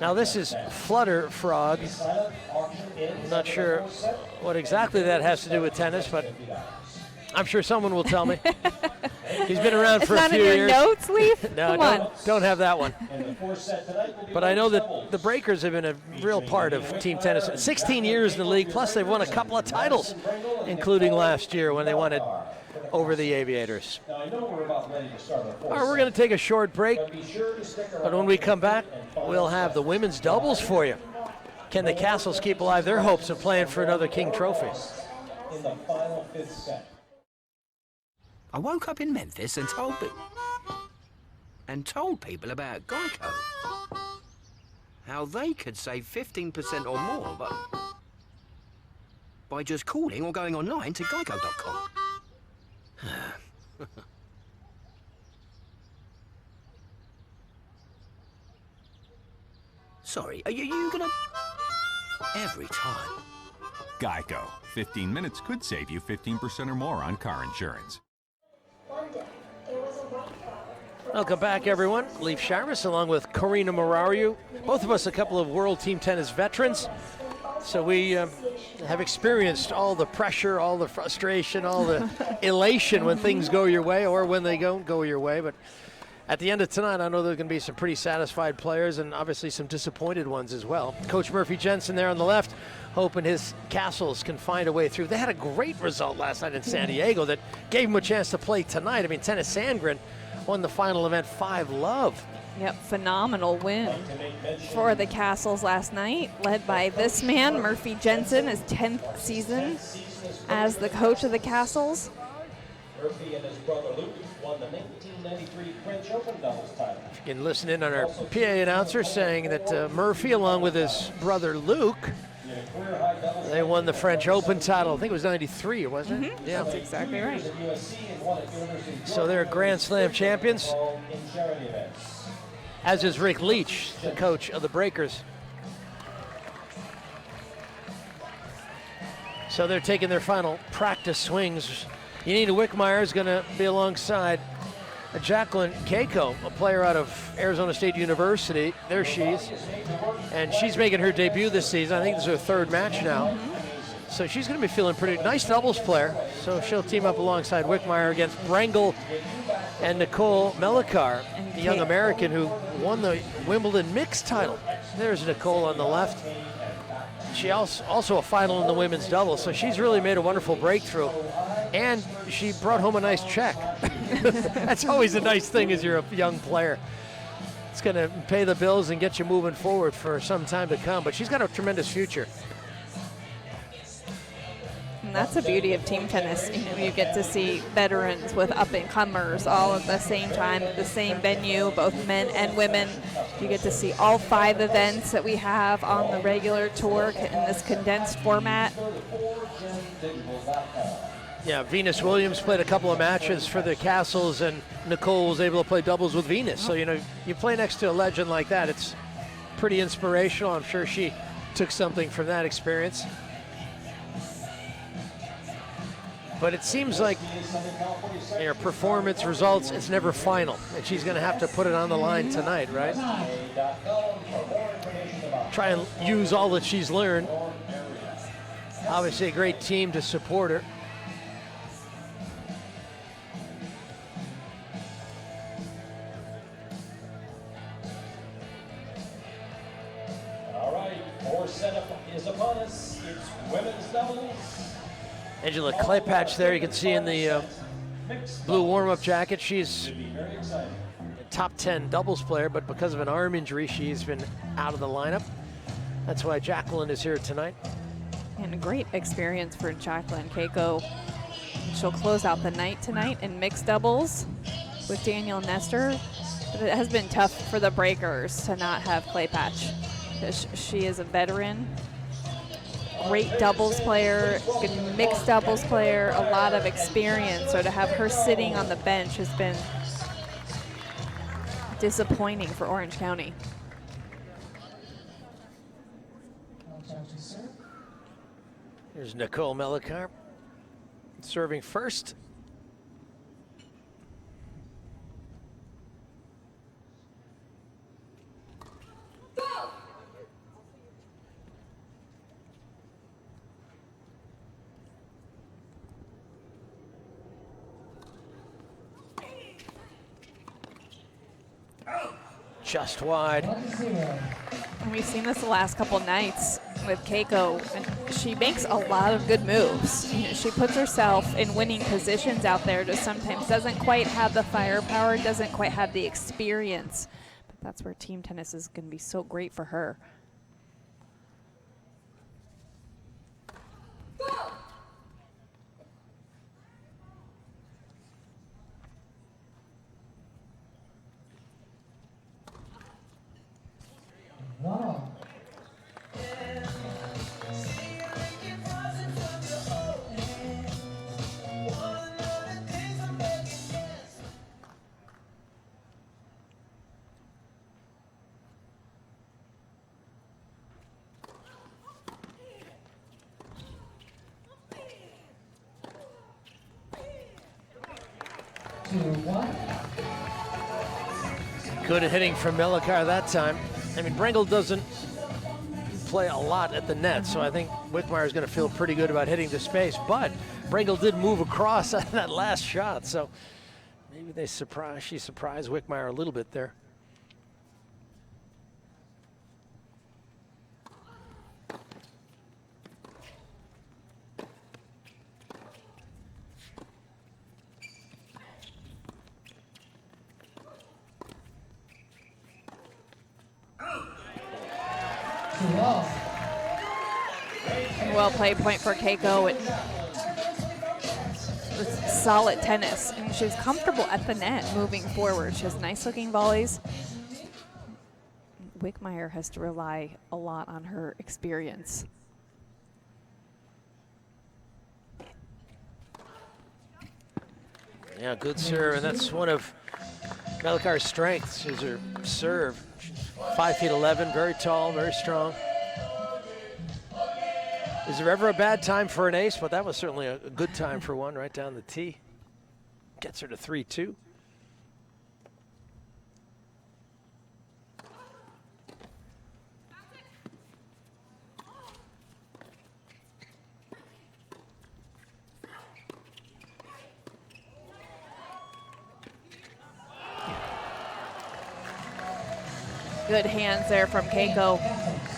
Now this is Flutter Frog. I'm not sure what exactly that has to do with tennis, but I'm sure someone will tell me. He's been around for a few years. years. It's not in your notes, Leaf? No, don't have that one. But I know that the Breakers have been a real part of Team Tennis. 16 years in the league, plus they've won a couple of titles, including last year when they won it over the Aviators. All right, we're going to take a short break, but when we come back, we'll have the women's doubles for you. Can the Kastles keep alive their hopes of playing for another King Trophy? In the final fifth set. I woke up in Memphis and told people about Geico. How they could save 15% or more, but by just calling or going online to geico.com. Sorry, are you gonna... Every time. Geico. 15 minutes could save you 15% or more on car insurance. Welcome back, everyone. Leif Shiras along with Karina Marariu. Both of us a couple of World Team Tennis veterans. So we have experienced all the pressure, all the frustration, all the elation when things go your way or when they don't go your way. But at the end of tonight, I know there's going to be some pretty satisfied players and obviously some disappointed ones as well. Coach Murphy Jensen there on the left, hoping his Kastles can find a way through. They had a great result last night in San Diego that gave them a chance to play tonight. I mean, Tennis Sandgren won the final event 5-love. Yep, phenomenal win for the Kastles last night, led by this man, Murphy Jensen, his 10th season as the coach of the Kastles. Murphy and his brother Luke won the 1993 French Open doubles title. You can listen in on our PA announcer saying that Murphy, along with his brother Luke, they won the French Open title. I think it was 93, wasn't it? Yeah, that's exactly right. So they're Grand Slam champions, as is Rick Leach, the coach of the Breakers. So they're taking their final practice swings. Yanina Wittmeyer is going to be alongside Jacqueline Keiko, a player out of Arizona State University. There she is. And she's making her debut this season. I think this is her third match now. So she's going to be feeling pretty nice doubles player. So she'll team up alongside Wittmeyer against Bringle and Nicole Melikar, the young American who won the Wimbledon mixed title. There's Nicole on the left. She also a final in the women's doubles, so she's really made a wonderful breakthrough. And she brought home a nice check. That's always a nice thing as you're a young player. It's going to pay the bills and get you moving forward for some time to come, but she's got a tremendous future. And that's the beauty of team tennis. You know, you get to see veterans with up-and-comers all at the same time, at the same venue, both men and women. You get to see all 5 events that we have on the regular tour in this condensed format. Yeah, Venus Williams played a couple of matches for the Kastles, and Nicole was able to play doubles with Venus. So, you know, you play next to a legend like that, it's pretty inspirational. I'm sure she took something from that experience. But it seems like her performance results, it's never final. And she's going to have to put it on the line tonight, right? Try and use all that she's learned. Obviously a great team to support her. All right, 4th setup is upon us. It's women's doubles. Angela Claypatch there, you can see in the blue warm-up jacket. She's a top 10 doubles player, but because of an arm injury, she's been out of the lineup. That's why Jacqueline is here tonight. And a great experience for Jacqueline Keiko. She'll close out the night tonight in mixed doubles with Daniel Nestor. But it has been tough for the Breakers to not have Claypatch. She is a veteran. Great doubles player, good mixed doubles player, a lot of experience. So to have her sitting on the bench has been disappointing for Orange County. Here's Nicole Melikar serving first. just wide. And we've seen this the last couple nights with Keiko, and she makes a lot of good moves. You know, she puts herself in winning positions out there, just sometimes doesn't quite have the firepower, doesn't quite have the experience. But that's where team tennis is going to be so great for her. Wow. Good hitting from Mela that time. I mean, Bringle doesn't play a lot at the net, so I think Wittmeyer is going to feel pretty good about hitting the space. But Bringle did move across on that last shot, so maybe she surprised Wittmeyer a little bit there. Well played point for Keiko. It was solid tennis, and she was comfortable at the net moving forward. She has nice looking volleys. Wittmeyer has to rely a lot on her experience. Yeah, good serve, and that's one of Melakar's strengths is her serve. 5'11", very tall, very strong. Is there ever a bad time for an ace? Well, that was certainly a good time for one right down the tee. Gets her to 3-2. Good hands there from Keiko,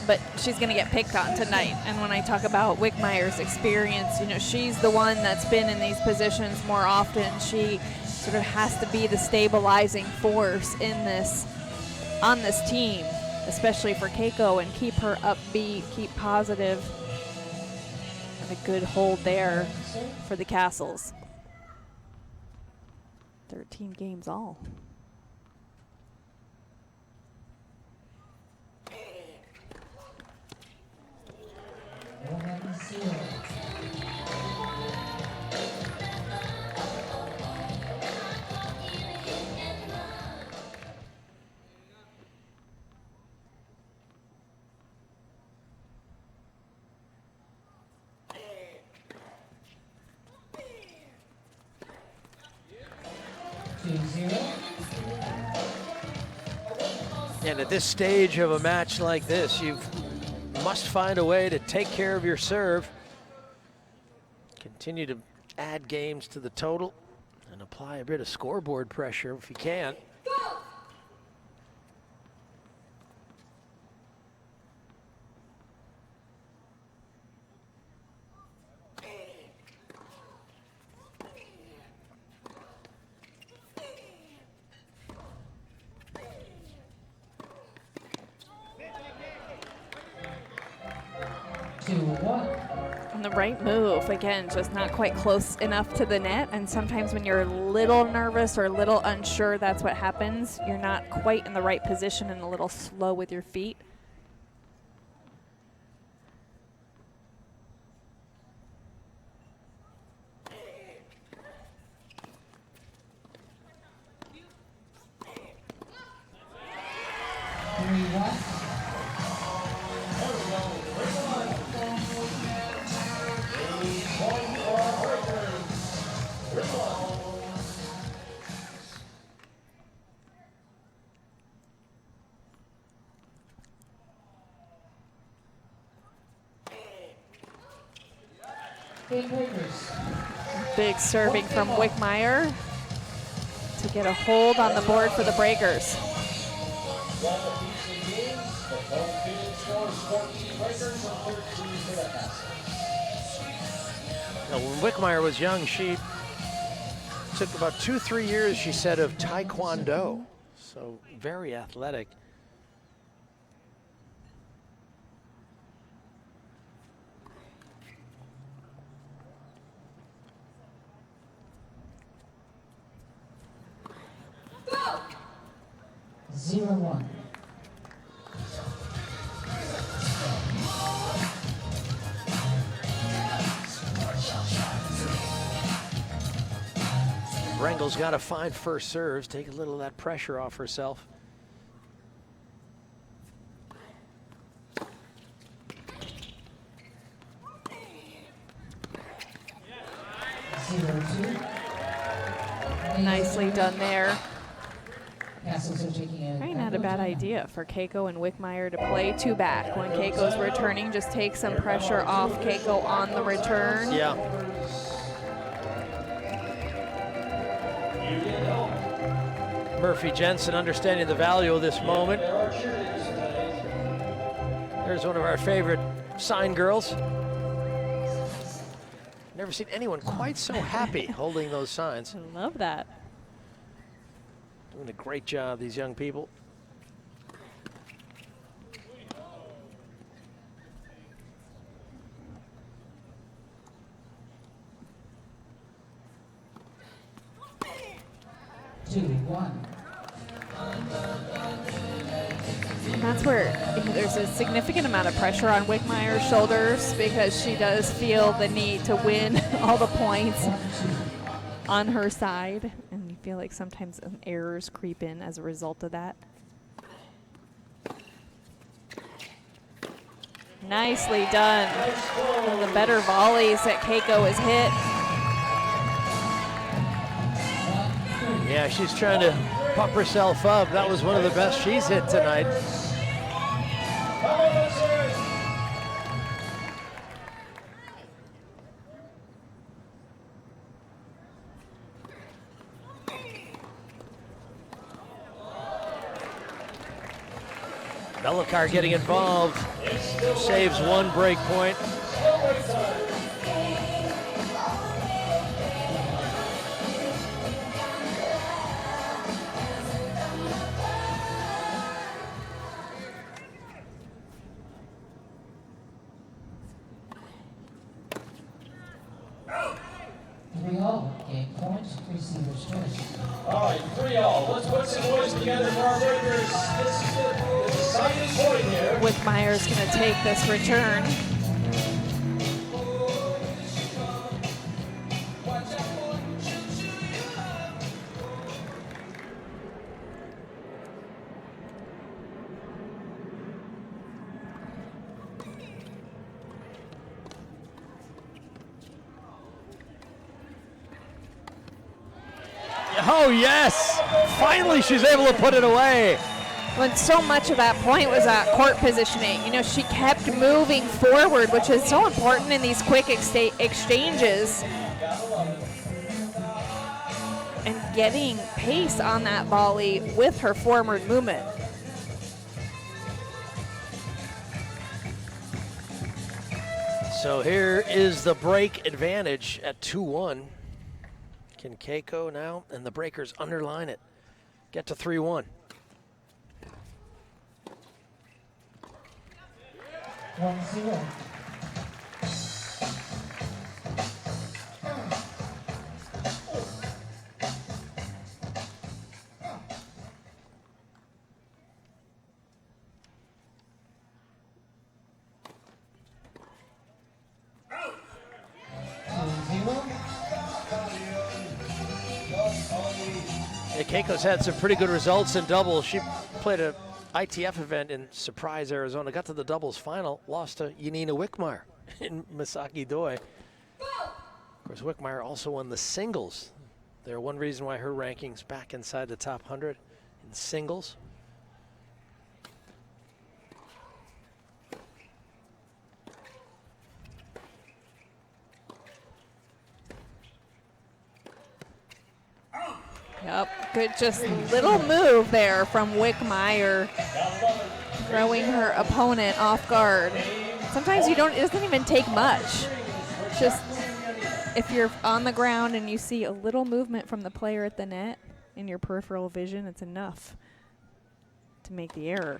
but she's going to get picked on tonight. And when I talk about Wittmeyer's experience, you know, she's the one that's been in these positions more often. She sort of has to be the stabilizing force in this, on this team, especially for Keiko, and keep her upbeat, keep positive. And a good hold there for the Kastles. 13 games all. And at this stage of a match like this, you must find a way to take care of your serve, continue to add games to the total, and apply a bit of scoreboard pressure if you can. And the right move, again, just not quite close enough to the net. And sometimes when you're a little nervous or a little unsure, that's what happens. You're not quite in the right position and a little slow with your feet. Big serving from Wittmeyer to get a hold on the board for the Breakers. 12 apiece in games. The total finish score is 14 breakers and 13 for the Kastles. Now, when Wittmeyer was young, she took about 2-3 years, she said, of Taekwondo. So very athletic. Go! 0-1. Bringle's got to find first serves, take a little of that pressure off herself. Nicely done there. Kastles are taking a Probably not a bad idea for Keiko and Wittmeyer to play two back. When Keiko's returning, just take some pressure off Keiko on the return. Yeah. Murphy Jensen understanding the value of this moment. There's one of our favorite sign girls. Never seen anyone quite so happy holding those signs. I love that. Doing a great job, these young people. And that's where there's a significant amount of pressure on Wittmeyer's shoulders because she does feel the need to win all the points on her side. And you feel like sometimes errors creep in as a result of that. Nicely done. One of the better volleys that Keiko has hit. Yeah, she's trying to pump herself up. That was one of the best she's hit tonight. Mela getting involved, saves one break point. Game point, receiver's choice. All right, 3-all. Let's put some boys together for our breakers. This is the deciding point here. Wittmeyer's going to take this return. Oh, yes! Finally, she's able to put it away. When so much of that point was court positioning. You know, she kept moving forward, which is so important in these quick exchanges. And getting pace on that volley with her forward movement. So here is the break advantage at 2-1. Can Keiko now and the breakers underline it? Get to 3-1. 1-0. Yeah, Keiko's had some pretty good results in doubles. She played a ITF event in Surprise, Arizona, got to the doubles final, lost to Janina Wittmeyer in Misaki Doi. Of course, Wittmeyer also won the singles. They're one reason why her ranking's back inside the top 100 in singles. Yep. Good, just little move there from Wittmeyer, throwing her opponent off guard. Sometimes it doesn't even take much. Just if you're on the ground and you see a little movement from the player at the net in your peripheral vision, it's enough to make the error.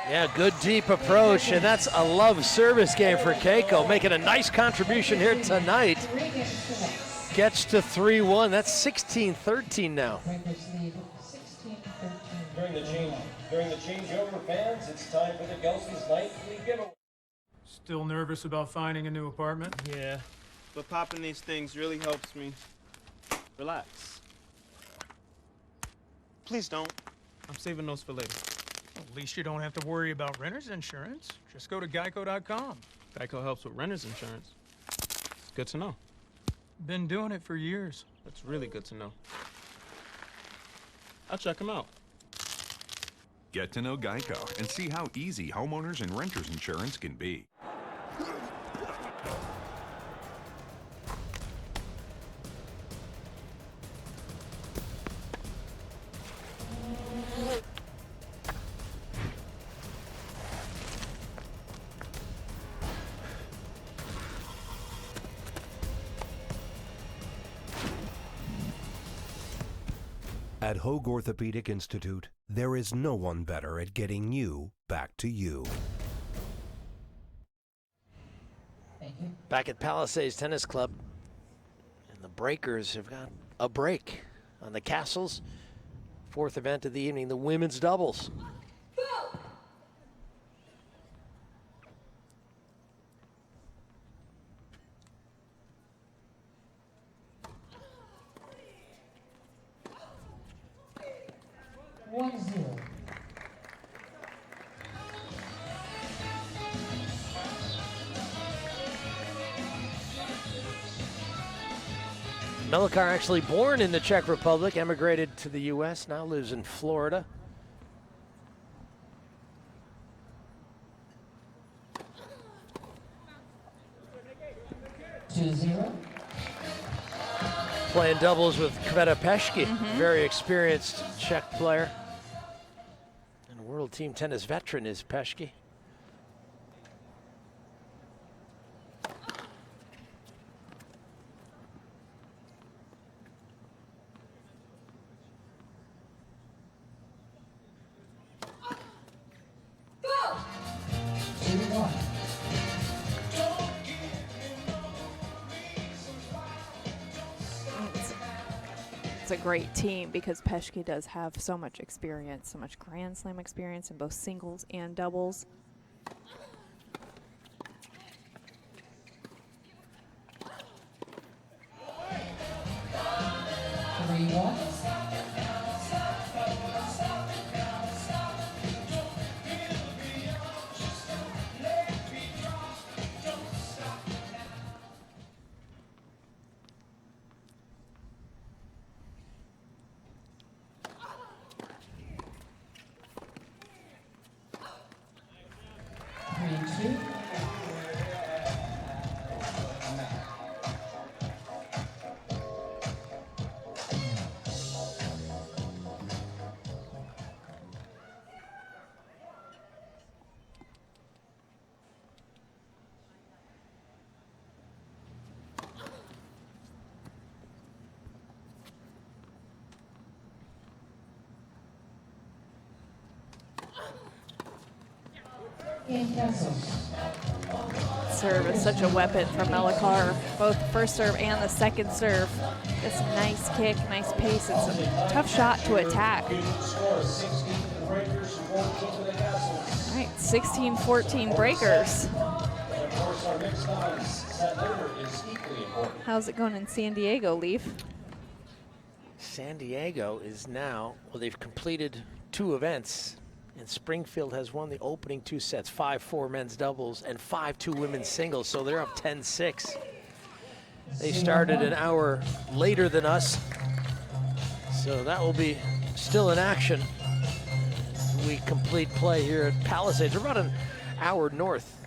Yeah, good deep approach, and that's a love service game for Keiko, making a nice contribution here tonight. Gets to 3-1. That's 16-13 now. During the changeover, fans, it's time for the Kastles nightly giveaway. Still nervous about finding a new apartment? Yeah, but popping these things really helps me relax. Please don't. I'm saving those for later. At least you don't have to worry about renter's insurance. Just go to Geico.com. Geico helps with renter's insurance. It's good to know. Been doing it for years. That's really good to know. I'll check them out. Get to know Geico and see how easy homeowners and renters insurance can be. At Hoag Orthopedic Institute, there is no one better at getting you back to you. Back at Palisades Tennis Club, and the Breakers have got a break on the Kastles. Fourth event of the evening, the women's doubles. Mela actually born in the Czech Republic, emigrated to the U.S., now lives in Florida. Playing doubles with Kveta Pešky, very experienced Czech player. And a World Team Tennis veteran is Pešky. It's a great team because Pešky does have so much experience, so much Grand Slam experience in both singles and doubles. Serve is such a weapon for Mela, both the first serve and the second serve. It's a nice kick, nice pace. It's a tough shot to attack. All right, 16-14 Breakers. How's it going in San Diego, Leaf? San Diego is now, well, they've completed 2 events. And Springfield has won the opening 2 sets, 5-4 men's doubles and 5-2 women's singles, so they're up 10-6. They started an hour later than us, so that will be still in action. we complete play here at Palisades. We're about an hour north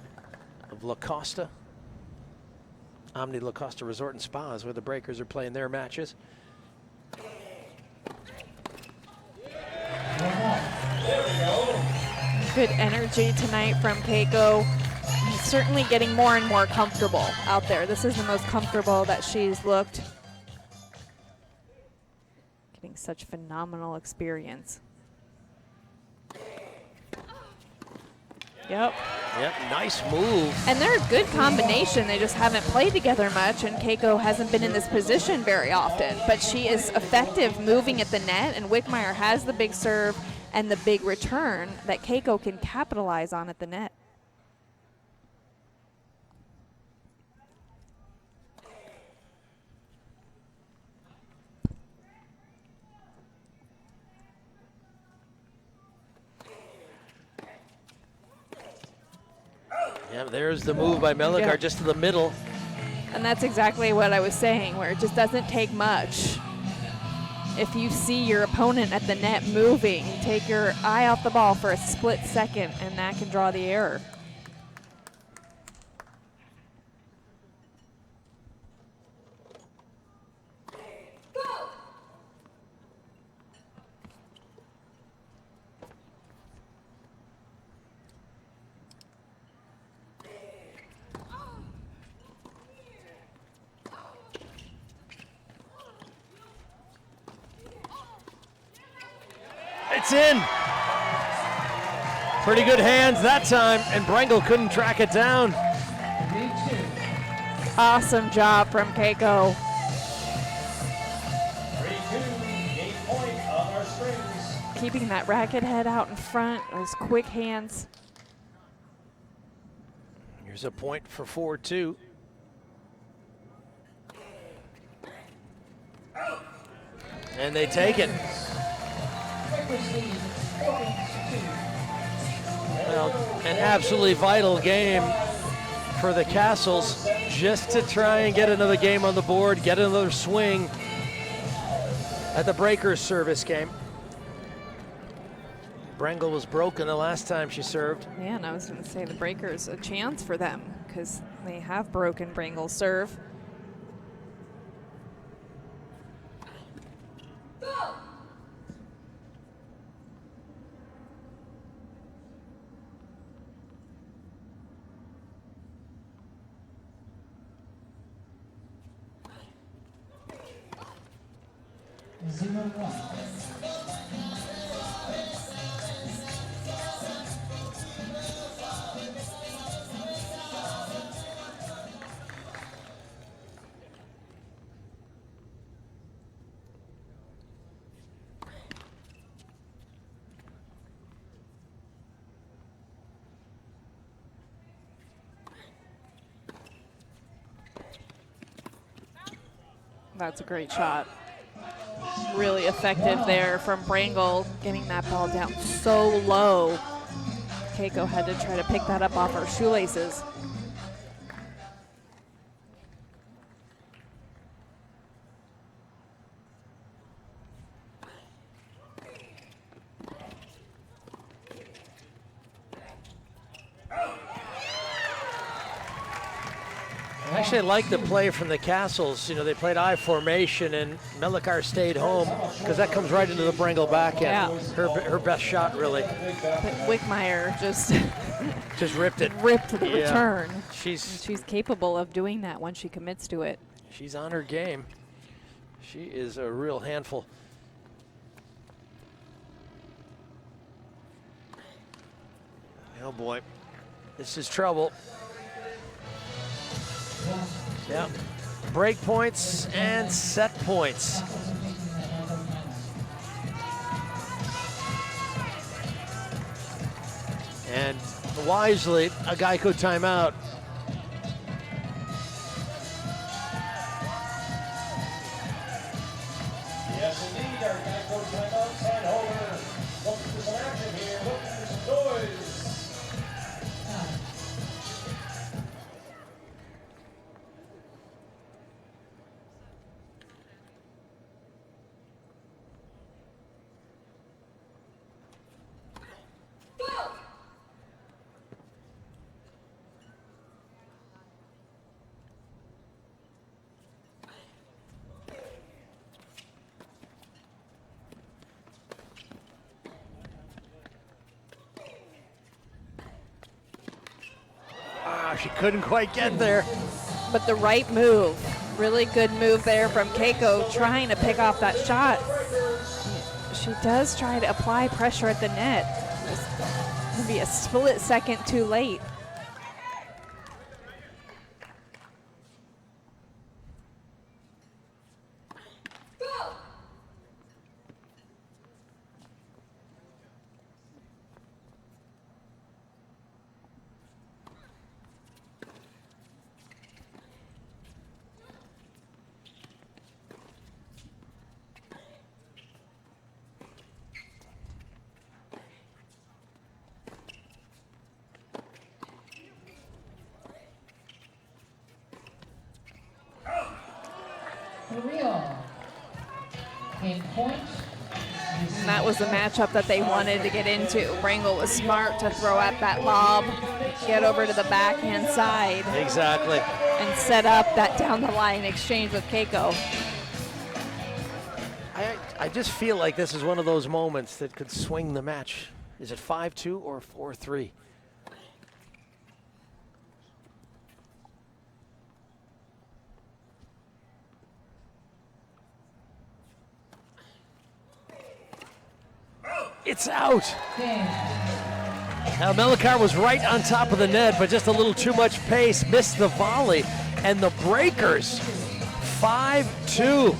of La Costa. Omni La Costa Resort and Spa is where the Breakers are playing their matches. Good energy tonight from Keiko. She's certainly getting more and more comfortable out there. This is the most comfortable that she's looked. Getting such phenomenal experience. Yep. Yep, nice move. And they're a good combination. They just haven't played together much, and Keiko hasn't been in this position very often. But she is effective moving at the net, and Wittmeyer has the big serve and the big return that Keiko can capitalize on at the net. Yeah, there's the move by Mela, just to the middle. And that's exactly what I was saying, where it just doesn't take much. If you see your opponent at the net moving, take your eye off the ball for a split second, and that can draw the error. It's in. Pretty good hands that time, and Bringle couldn't track it down. Awesome job from Keiko. 3-2, game point on our strings. Keeping that racket head out in front, those quick hands. Here's a point for 4-2. And they take it. Well, an absolutely vital game for the Kastles, just to try and get another game on the board, get another swing at the Breakers service game. Bringle was broken the last time she served. Yeah, and I was going to say the Breakers, a chance for them, because they have broken Bringle's serve. That's a great shot. Really effective there from Bringle, getting that ball down so low. Keiko had to try to pick that up off her shoelaces. I actually like the play from the Kastles. You know, they played I formation, and Mela stayed home, because that comes right into the Bringle backhand. Yeah. Her best shot, really. But Wittmeyer just ripped it. Ripped the return. She's capable of doing that once she commits to it. She's on her game. She is a real handful. Oh boy, this is trouble. Yeah, break points and set points. And wisely, a Keiko timeout. Yes, indeed, our Keiko timeout. Sign holder. Looking for some action here. Looking for some noise. she couldn't quite get there. But the right move, really good move there from Keiko, trying to pick off that shot. She does try to apply pressure at the net. It's gonna be a split second too late. In point. And that was the matchup that they wanted to get into. Bringle was smart to throw at that lob, get over to the backhand side. Exactly. And set up that down the line exchange with Keiko. I just feel like this is one of those moments that could swing the match. Is it 5-2 or 4-3? It's out. Now Melikar was right on top of the net, but just a little too much pace, missed the volley, and the breakers, 5-2.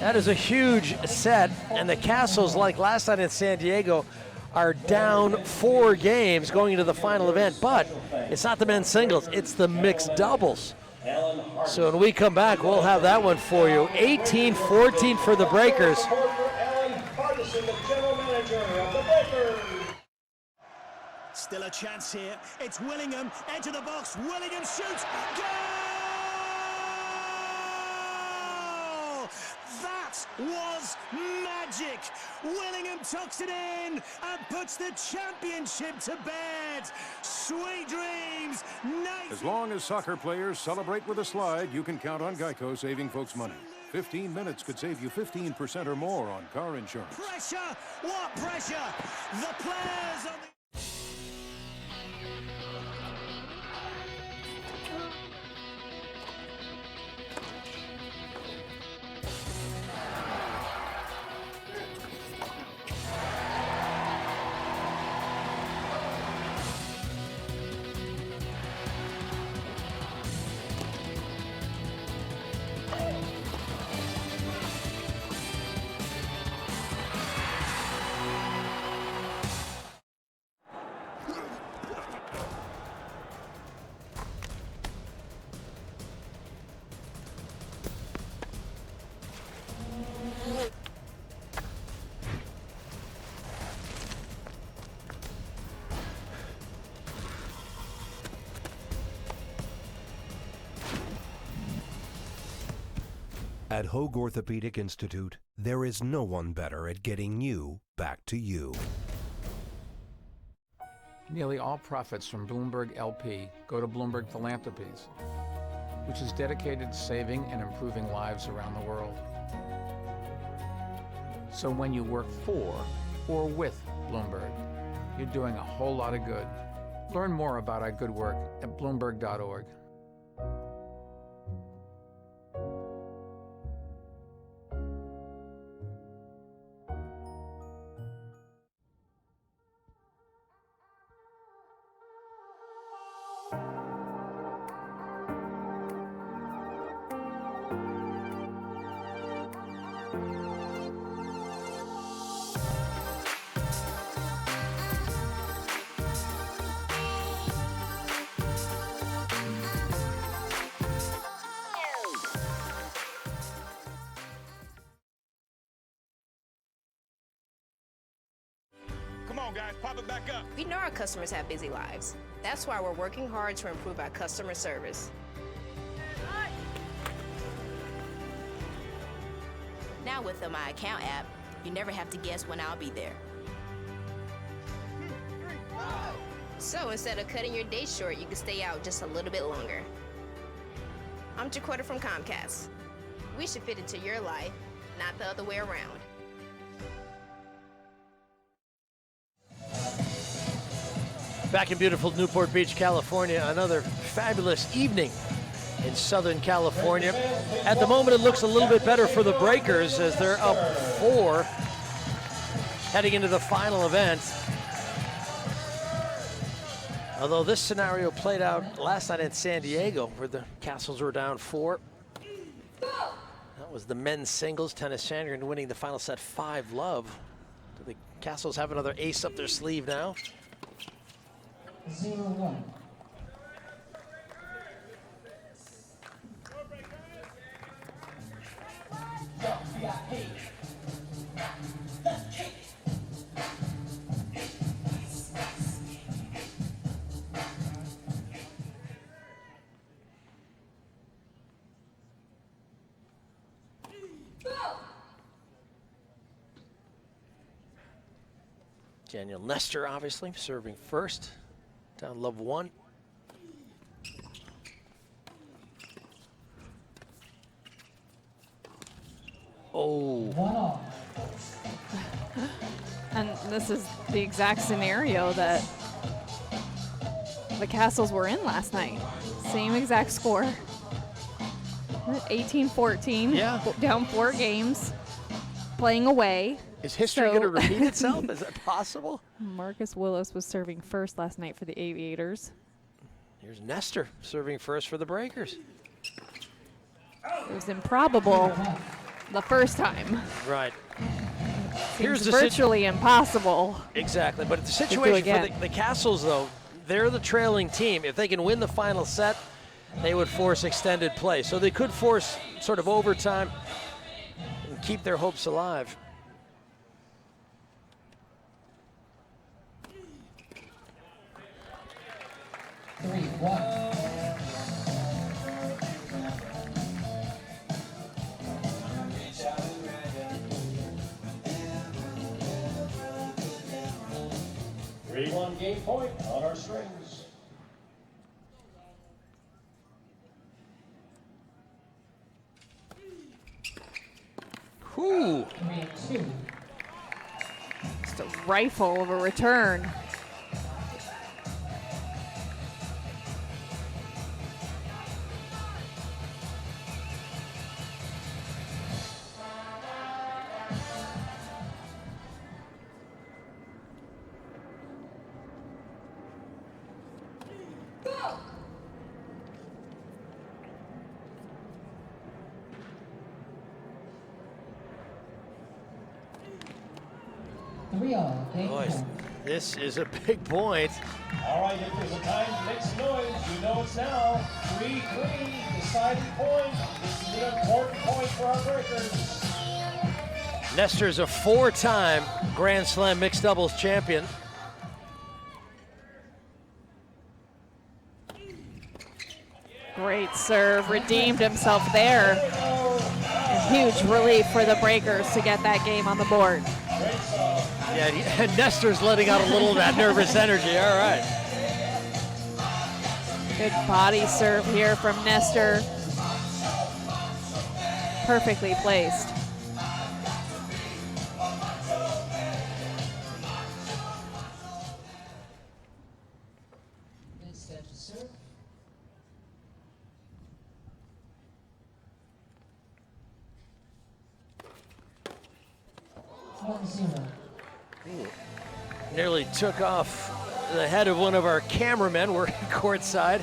That is a huge set, and the Kastles, like last night in San Diego, are down 4 games going into the final event, but it's not the men's singles, it's the mixed doubles. So when we come back, we'll have that one for you. 18-14 for the breakers. Still a chance here. It's Willingham. Into the box. Willingham shoots. Goal! That was magic. Willingham tucks it in and puts the championship to bed. Sweet dreams. As long as soccer players celebrate with a slide, you can count on Geico saving folks money. 15 minutes could save you 15% or more on car insurance. Pressure. What pressure? The players on the... At Hoag Orthopedic Institute, there is no one better at getting you back to you. Nearly all profits from Bloomberg LP go to Bloomberg Philanthropies, which is dedicated to saving and improving lives around the world. So when you work for or with Bloomberg, you're doing a whole lot of good. Learn more about our good work at Bloomberg.org. Come on, guys, pop it back up. We know our customers have busy lives. That's why we're working hard to improve our customer service. Now with the My Account app, you never have to guess when I'll be there. So instead of cutting your day short, you can stay out just a little bit longer. I'm Jaquetta from Comcast. We should fit into your life, not the other way around. Back in beautiful Newport Beach, California, another fabulous evening in Southern California. At the moment, it looks a little bit better for the Breakers as they're up 4 heading into the final event. Although this scenario played out last night in San Diego where the Kastles were down 4. That was the men's singles. Tennis Sandgren winning the final set 5-love. Do the Kastles have another ace up their sleeve now? 0-1. Daniel Nestor, obviously, serving first. Down love 1. Oh. And this is the exact scenario that the Kastles were in last night. Same exact score. 18-14. Yeah. Down 4 games. Playing away. Is history going to repeat itself? Is that possible? Marcus Willis was serving first last night for the Aviators. Here's Nestor serving first for the Breakers. It was improbable the first time. Right. Here's virtually impossible. Exactly, but the situation for the Kastles, though, they're the trailing team. If they can win the final set, they would force extended play. So they could force sort of overtime and keep their hopes alive. One game point on our strings. Ooh. Just a rifle of a return. Boys, this is a big point. All right, if there's a time to make some noise, you know it's now. 3-3, deciding point. This is an important point for our Breakers. Nestor's a 4-time Grand Slam mixed doubles champion. Great serve, redeemed himself there. A huge relief for the Breakers to get that game on the board. Yeah, Nestor's letting out a little of that nervous energy. All right. Good body serve here from Nestor. Perfectly placed. Lindstedt to serve. Nearly took off the head of one of our cameramen working courtside.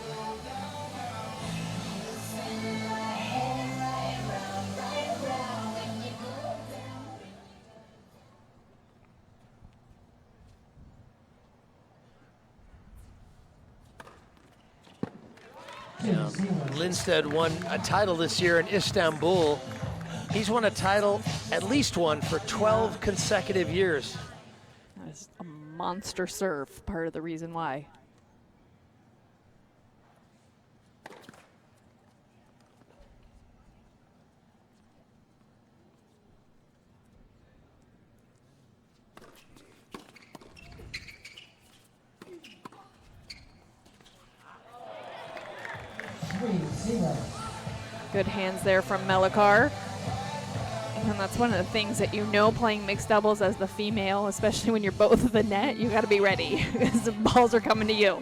Yeah. Lindstedt won a title this year in Istanbul. He's won a title, at least one, for 12 consecutive years. That's a monster serve, part of the reason why. Zero. Good hands there from Melikar. And that's one of the things that you know playing mixed doubles as the female, especially when you're both at the net, you got to be ready because the balls are coming to you.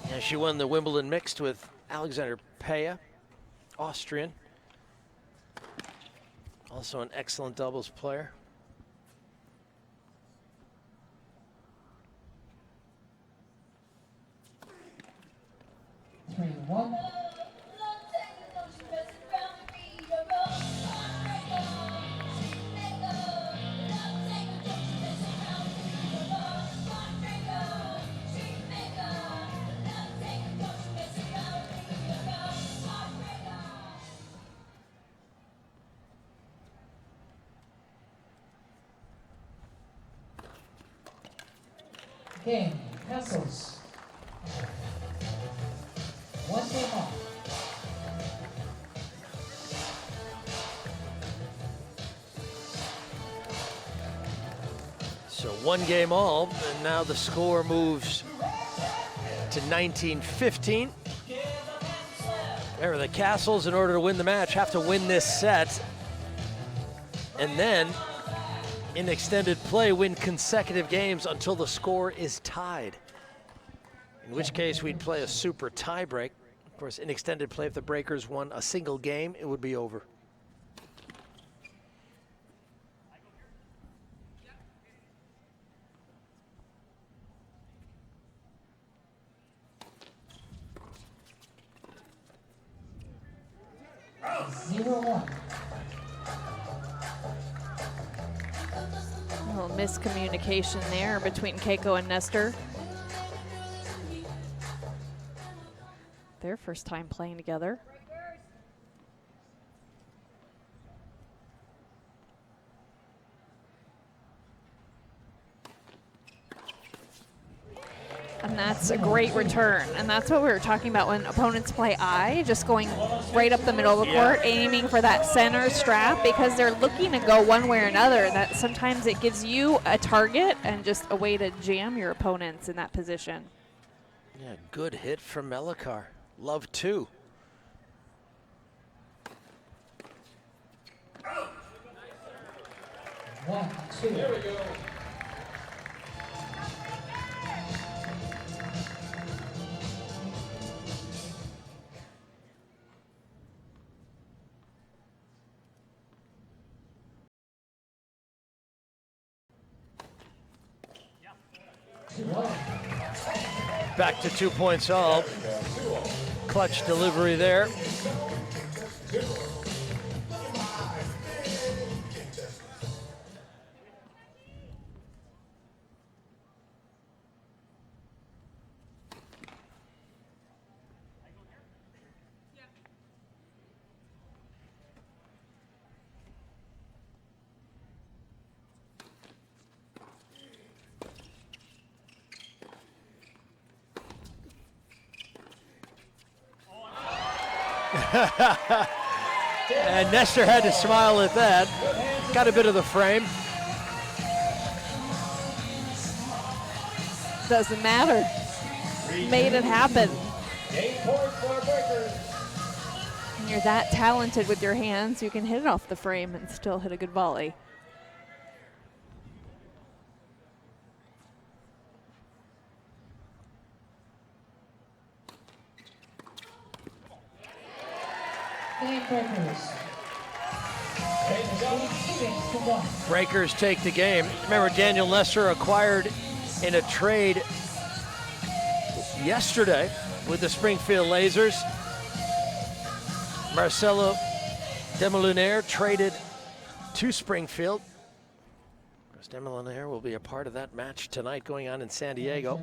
Yeah, she won the Wimbledon mixed with Alexander Peya, Austrian. Also an excellent doubles player. Three, one. Game, Kastles. One game off. So one game all, and now the score moves to 19-15. Remember, the Kastles, in order to win the match, have to win this set. And then, in extended play, win consecutive games until the score is tied. In which case, we'd play a super tie break. Of course, in extended play, if the breakers won a single game, it would be over. A little miscommunication there between Keiko and Nestor. Their first time playing together. And that's a great return. And that's what we were talking about when opponents play I, just going right up the middle of the court, aiming for that center strap because they're looking to go one way or another. That sometimes it gives you a target and just a way to jam your opponents in that position. Yeah, good hit from Melikar. Love two. One, two. There we go. Back to 2 points all. Clutch delivery there. And Nestor had to smile at that. Got a bit of the frame. Doesn't matter. Made it happen. When you're that talented with your hands, you can hit it off the frame and still hit a good volley. Breakers take the game. Remember, Daniel Nestor acquired in a trade yesterday with the Springfield Lasers. Marcelo Demoliner traded to Springfield. Demoliner will be a part of that match tonight going on in San Diego.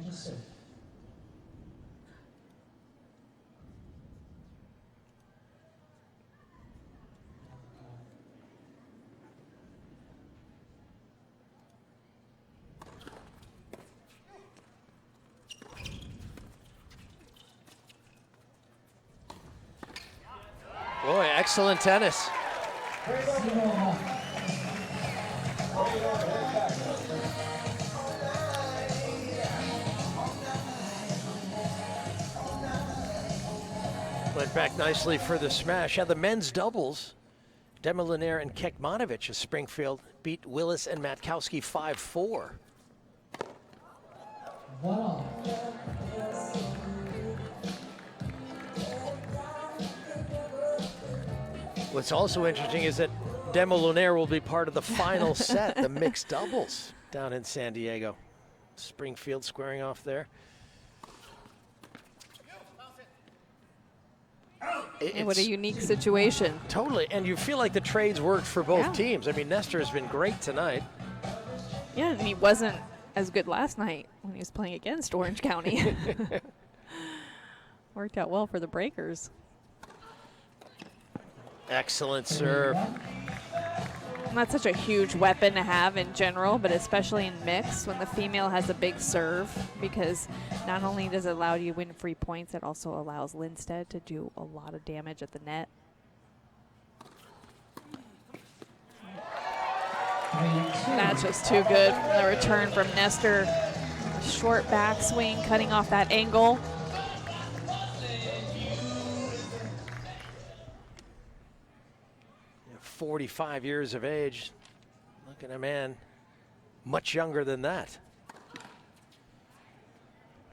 Boy, excellent tennis. Went back nicely for the smash. Now the men's doubles, Demoliner and Kekmanovic of Springfield beat Willis and Matkowski 5-4. What's also interesting is that Demoliner will be part of the final set, the mixed doubles, down in San Diego. Springfield squaring off there. What a unique situation. Totally, and you feel like the trades worked for both teams. I mean, Nestor has been great tonight. Yeah, and he wasn't as good last night when he was playing against Orange County. Worked out well for the Breakers. Excellent serve. Not such a huge weapon to have in general, but especially in mix when the female has a big serve, because not only does it allow you to win free points, it also allows Lindstedt to do a lot of damage at the net. That's just too good. The return from Nestor. Short backswing, cutting off that angle. 45 years of age. Look at a man much younger than that.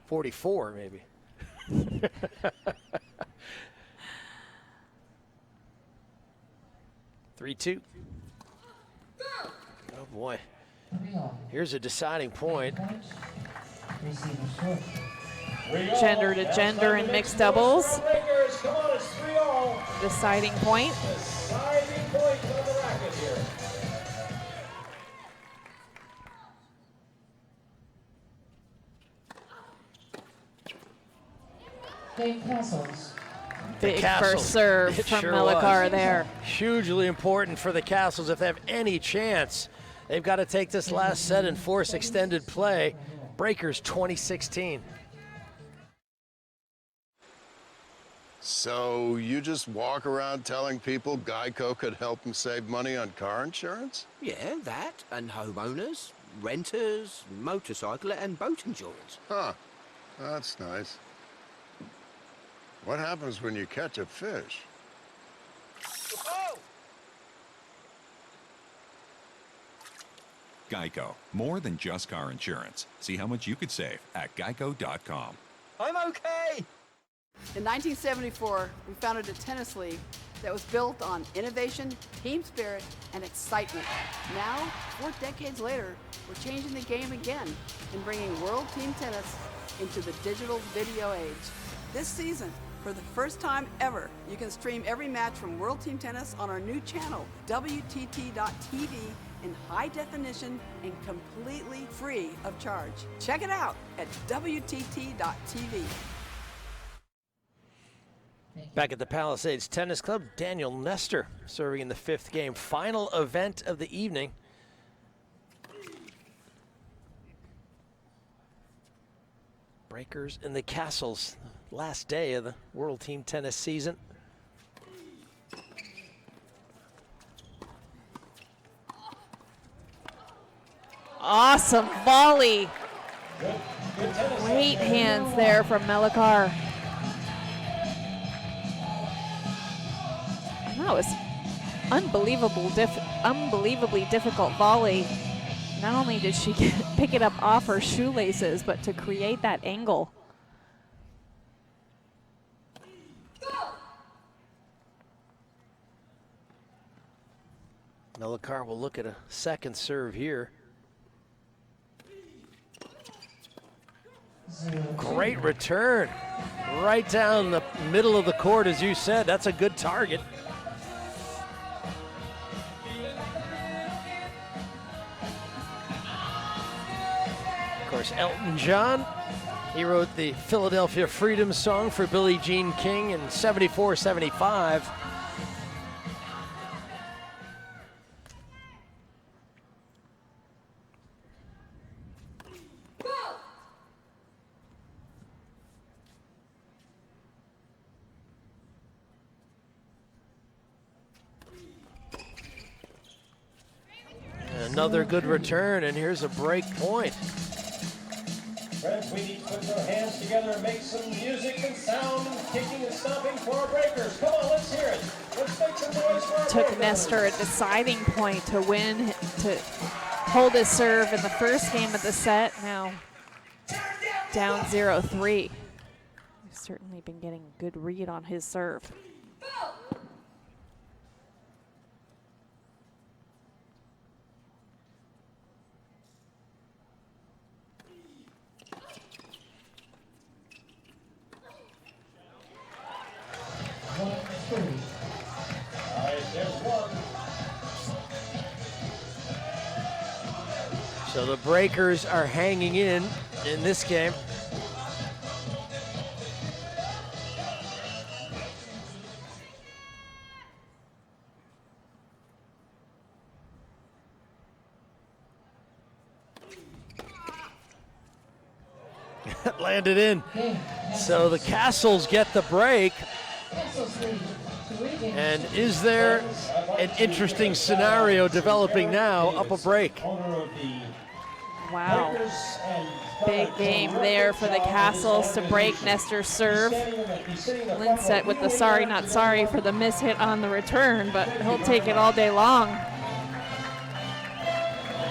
44, maybe. Three-two. Oh boy. Here's a deciding point. Gender to gender in mixed doubles. Deciding point. Kastles. Big first serve from Melikar there. Hugely important for the Kastles if they have any chance. They've got to take this last set and force extended play. Breakers 2016. So you just walk around telling people Geico could help them save money on car insurance? Yeah, that, and homeowners, renters, motorcycle and boat insurance. Huh, that's nice. What happens when you catch a fish? Geico, more than just car insurance. See how much you could save at geico.com. I'm okay. In 1974, we founded a tennis league that was built on innovation, team spirit, and excitement. Now, 4 decades later, we're changing the game again and bringing World Team Tennis into the digital video age. This season, for the first time ever, you can stream every match from World Team Tennis on our new channel, WTT.tv, in high definition and completely free of charge. Check it out at WTT.tv. Back at the Palisades Tennis Club, Daniel Nestor serving in the 5th game. Final event of the evening. Breakers and the Kastles, last day of the World Team Tennis season. Awesome volley. Great hands there from Melikar. That was unbelievably difficult volley. Not only did she pick it up off her shoelaces, but to create that angle. Melikar will look at a second serve here. Great return. Right down the middle of the court, as you said. That's a good target. Of course, Elton John, he wrote the Philadelphia Freedom song for Billie Jean King in 74-75. Another good return, and here's a break point. Friends, we need to put our hands together and make some music and sound and kicking and stomping for our breakers. Come on, let's hear it. Let's make some noise for our Took breakers. Nestor a deciding point to win, to hold his serve in the first game of the set. Now down 0-3. He's certainly been getting a good read on his serve. So the breakers are hanging in this game. Landed in. So the Kastles get the break. And is there an interesting scenario developing now up a break? Wow. Big game there for the Kastles to break Nestor's serve. Lindstedt with the sorry not sorry for the miss hit on the return, but he'll take it all day long.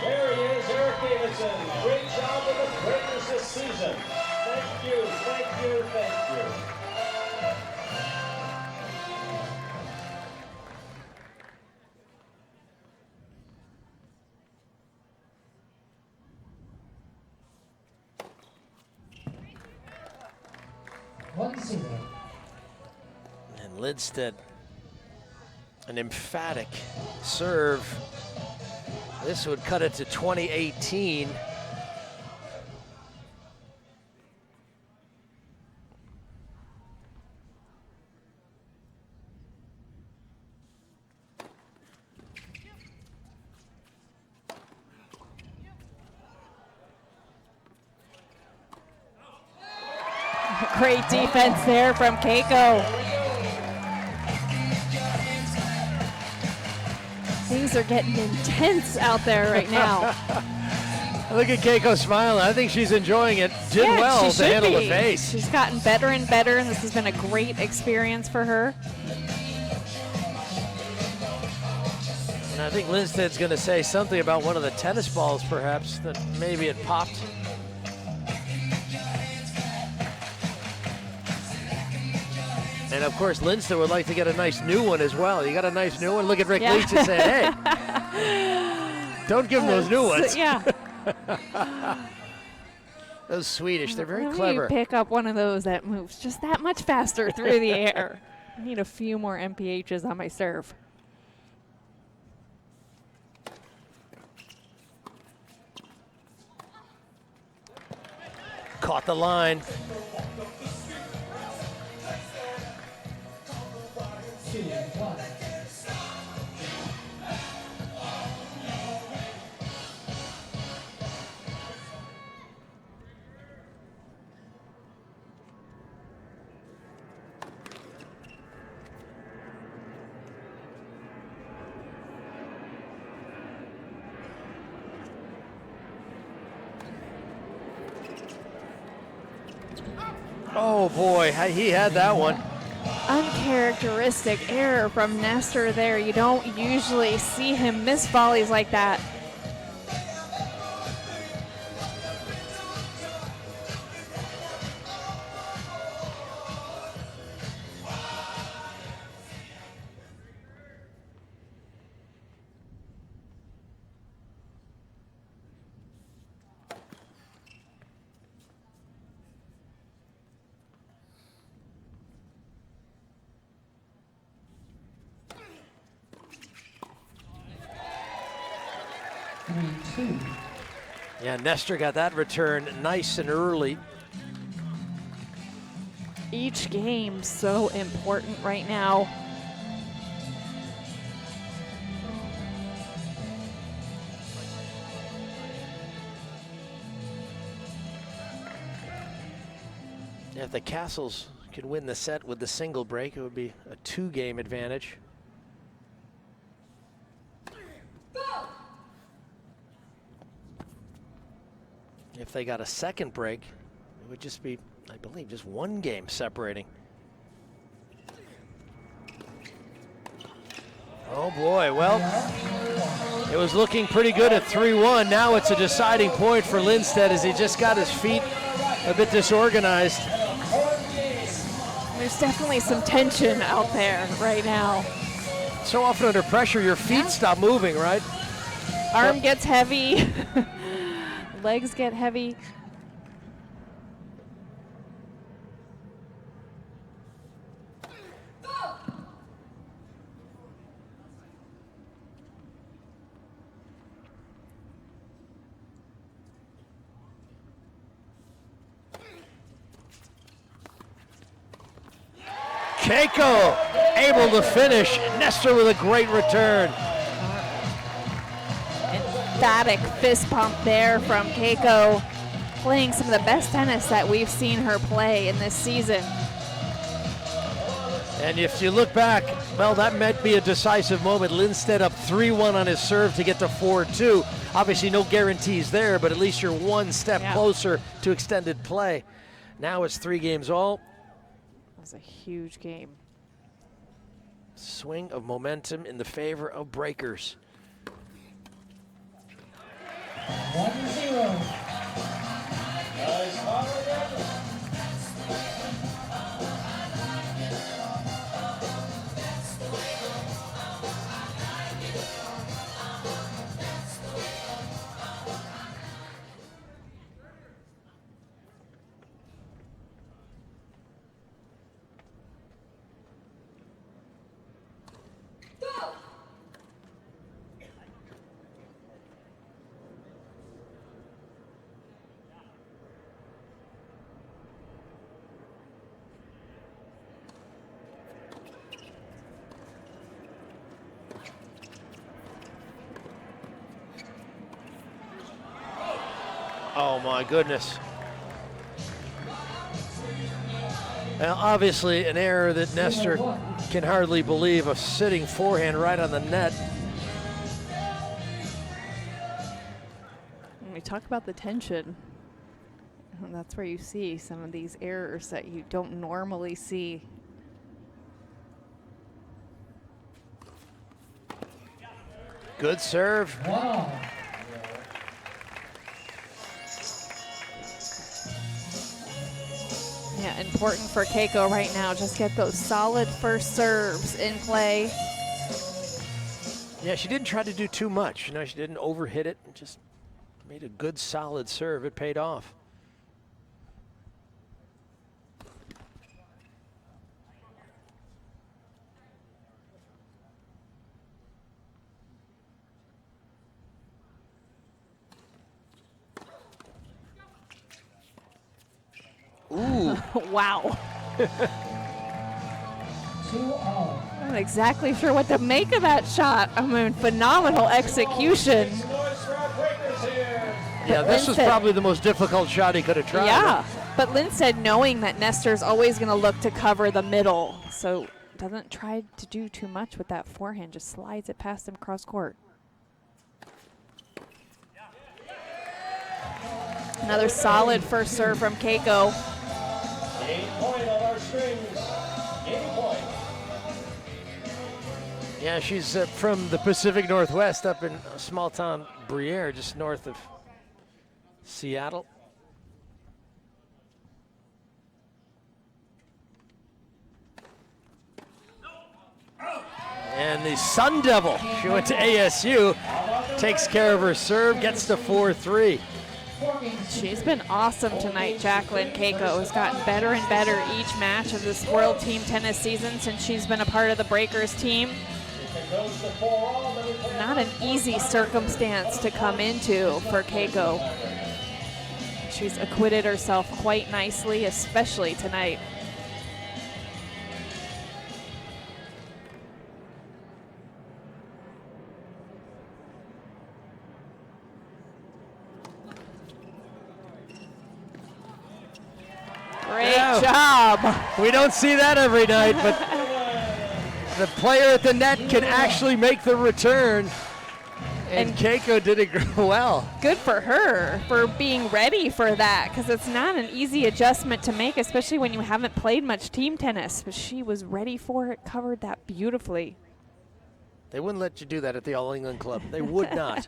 There he is, Eric Davidson. Great job with the breakers this season. Thank you, thank you, thank you. And Lindstedt, an emphatic serve. This would cut it to 2018. Great defense there from Keiko. Things are getting intense out there right now. Look at Keiko smiling. I think she's enjoying it. Did Yeah, well she to should handle be. the face. She's gotten better and better, and this has been a great experience for her. And I think Lindstedt's going to say something about one of the tennis balls, perhaps, that maybe it popped. And of course, Lindstedt would like to get a nice new one as well. You got a nice new one? Look at Rick Leach and saying, hey, don't give him those new ones. Yeah. Those Swedish, they're very Why don't clever. you pick up one of those that moves just that much faster through the air. I need a few more MPHs on my serve. Caught the line. Oh boy, he had that one. Uncharacteristic error from Nestor there. You don't usually see him miss volleys like that. Yeah, Nestor got that return nice and early. Each game so important right now. Yeah, if the Kastles could win the set with the single break, it would be a 2-game advantage. If they got a second break, It would just be, I believe, just one game separating. Oh boy, well, it was looking pretty good at 3-1. Now it's a deciding point for Lindstedt as he just got his feet a bit disorganized. There's definitely some tension out there right now. So often under pressure, your feet stop moving, right? Arm gets heavy, legs get heavy. Keiko able to finish. Nestor with a great return. Emphatic fist pump there from Keiko, playing some of the best tennis that we've seen her play in this season. And if you look back, well, that might be a decisive moment. Lindstedt up 3-1 on his serve to get to 4-2. Obviously no guarantees there, but at least you're one step closer to extended play. Now it's 3 games all. That was a huge game. Swing of momentum in the favor of breakers. 1-0. Oh my goodness. Well, obviously an error that Nestor can hardly believe, a sitting forehand right on the net. When we talk about the tension, that's where you see some of these errors that you don't normally see. Good serve. Wow. Yeah, important for Keiko right now. Just get those solid first serves in play. Yeah, she didn't try to do too much. You know, she didn't overhit it. Just made a good, solid serve. It paid off. Ooh. Wow. 2-0. I'm not exactly sure what to make of that shot. I mean, phenomenal execution. Yeah, this was probably the most difficult shot he could have tried. Yeah, but Lindstedt, knowing that Nestor's always going to look to cover the middle, so doesn't try to do too much with that forehand, just slides it past him cross court. Another solid first serve from Keiko. Game point on our strings. Game point. Yeah, she's from the Pacific Northwest up in a small town, Briere, just north of Seattle. And the Sun Devil, she went to ASU, takes care of her serve, gets to 4-3. She's been awesome tonight, Jacqueline Keiko. Has gotten better and better each match of this World Team Tennis season since she's been a part of the Breakers team. Not an easy circumstance to come into for Keiko. She's acquitted herself quite nicely, especially tonight. Great job. We don't see that every night, but the player at the net can actually make the return. And Keiko did it well. Good for her for being ready for that, because it's not an easy adjustment to make, especially when you haven't played much team tennis. But she was ready for it, covered that beautifully. They wouldn't let you do that at the All England Club. They would not.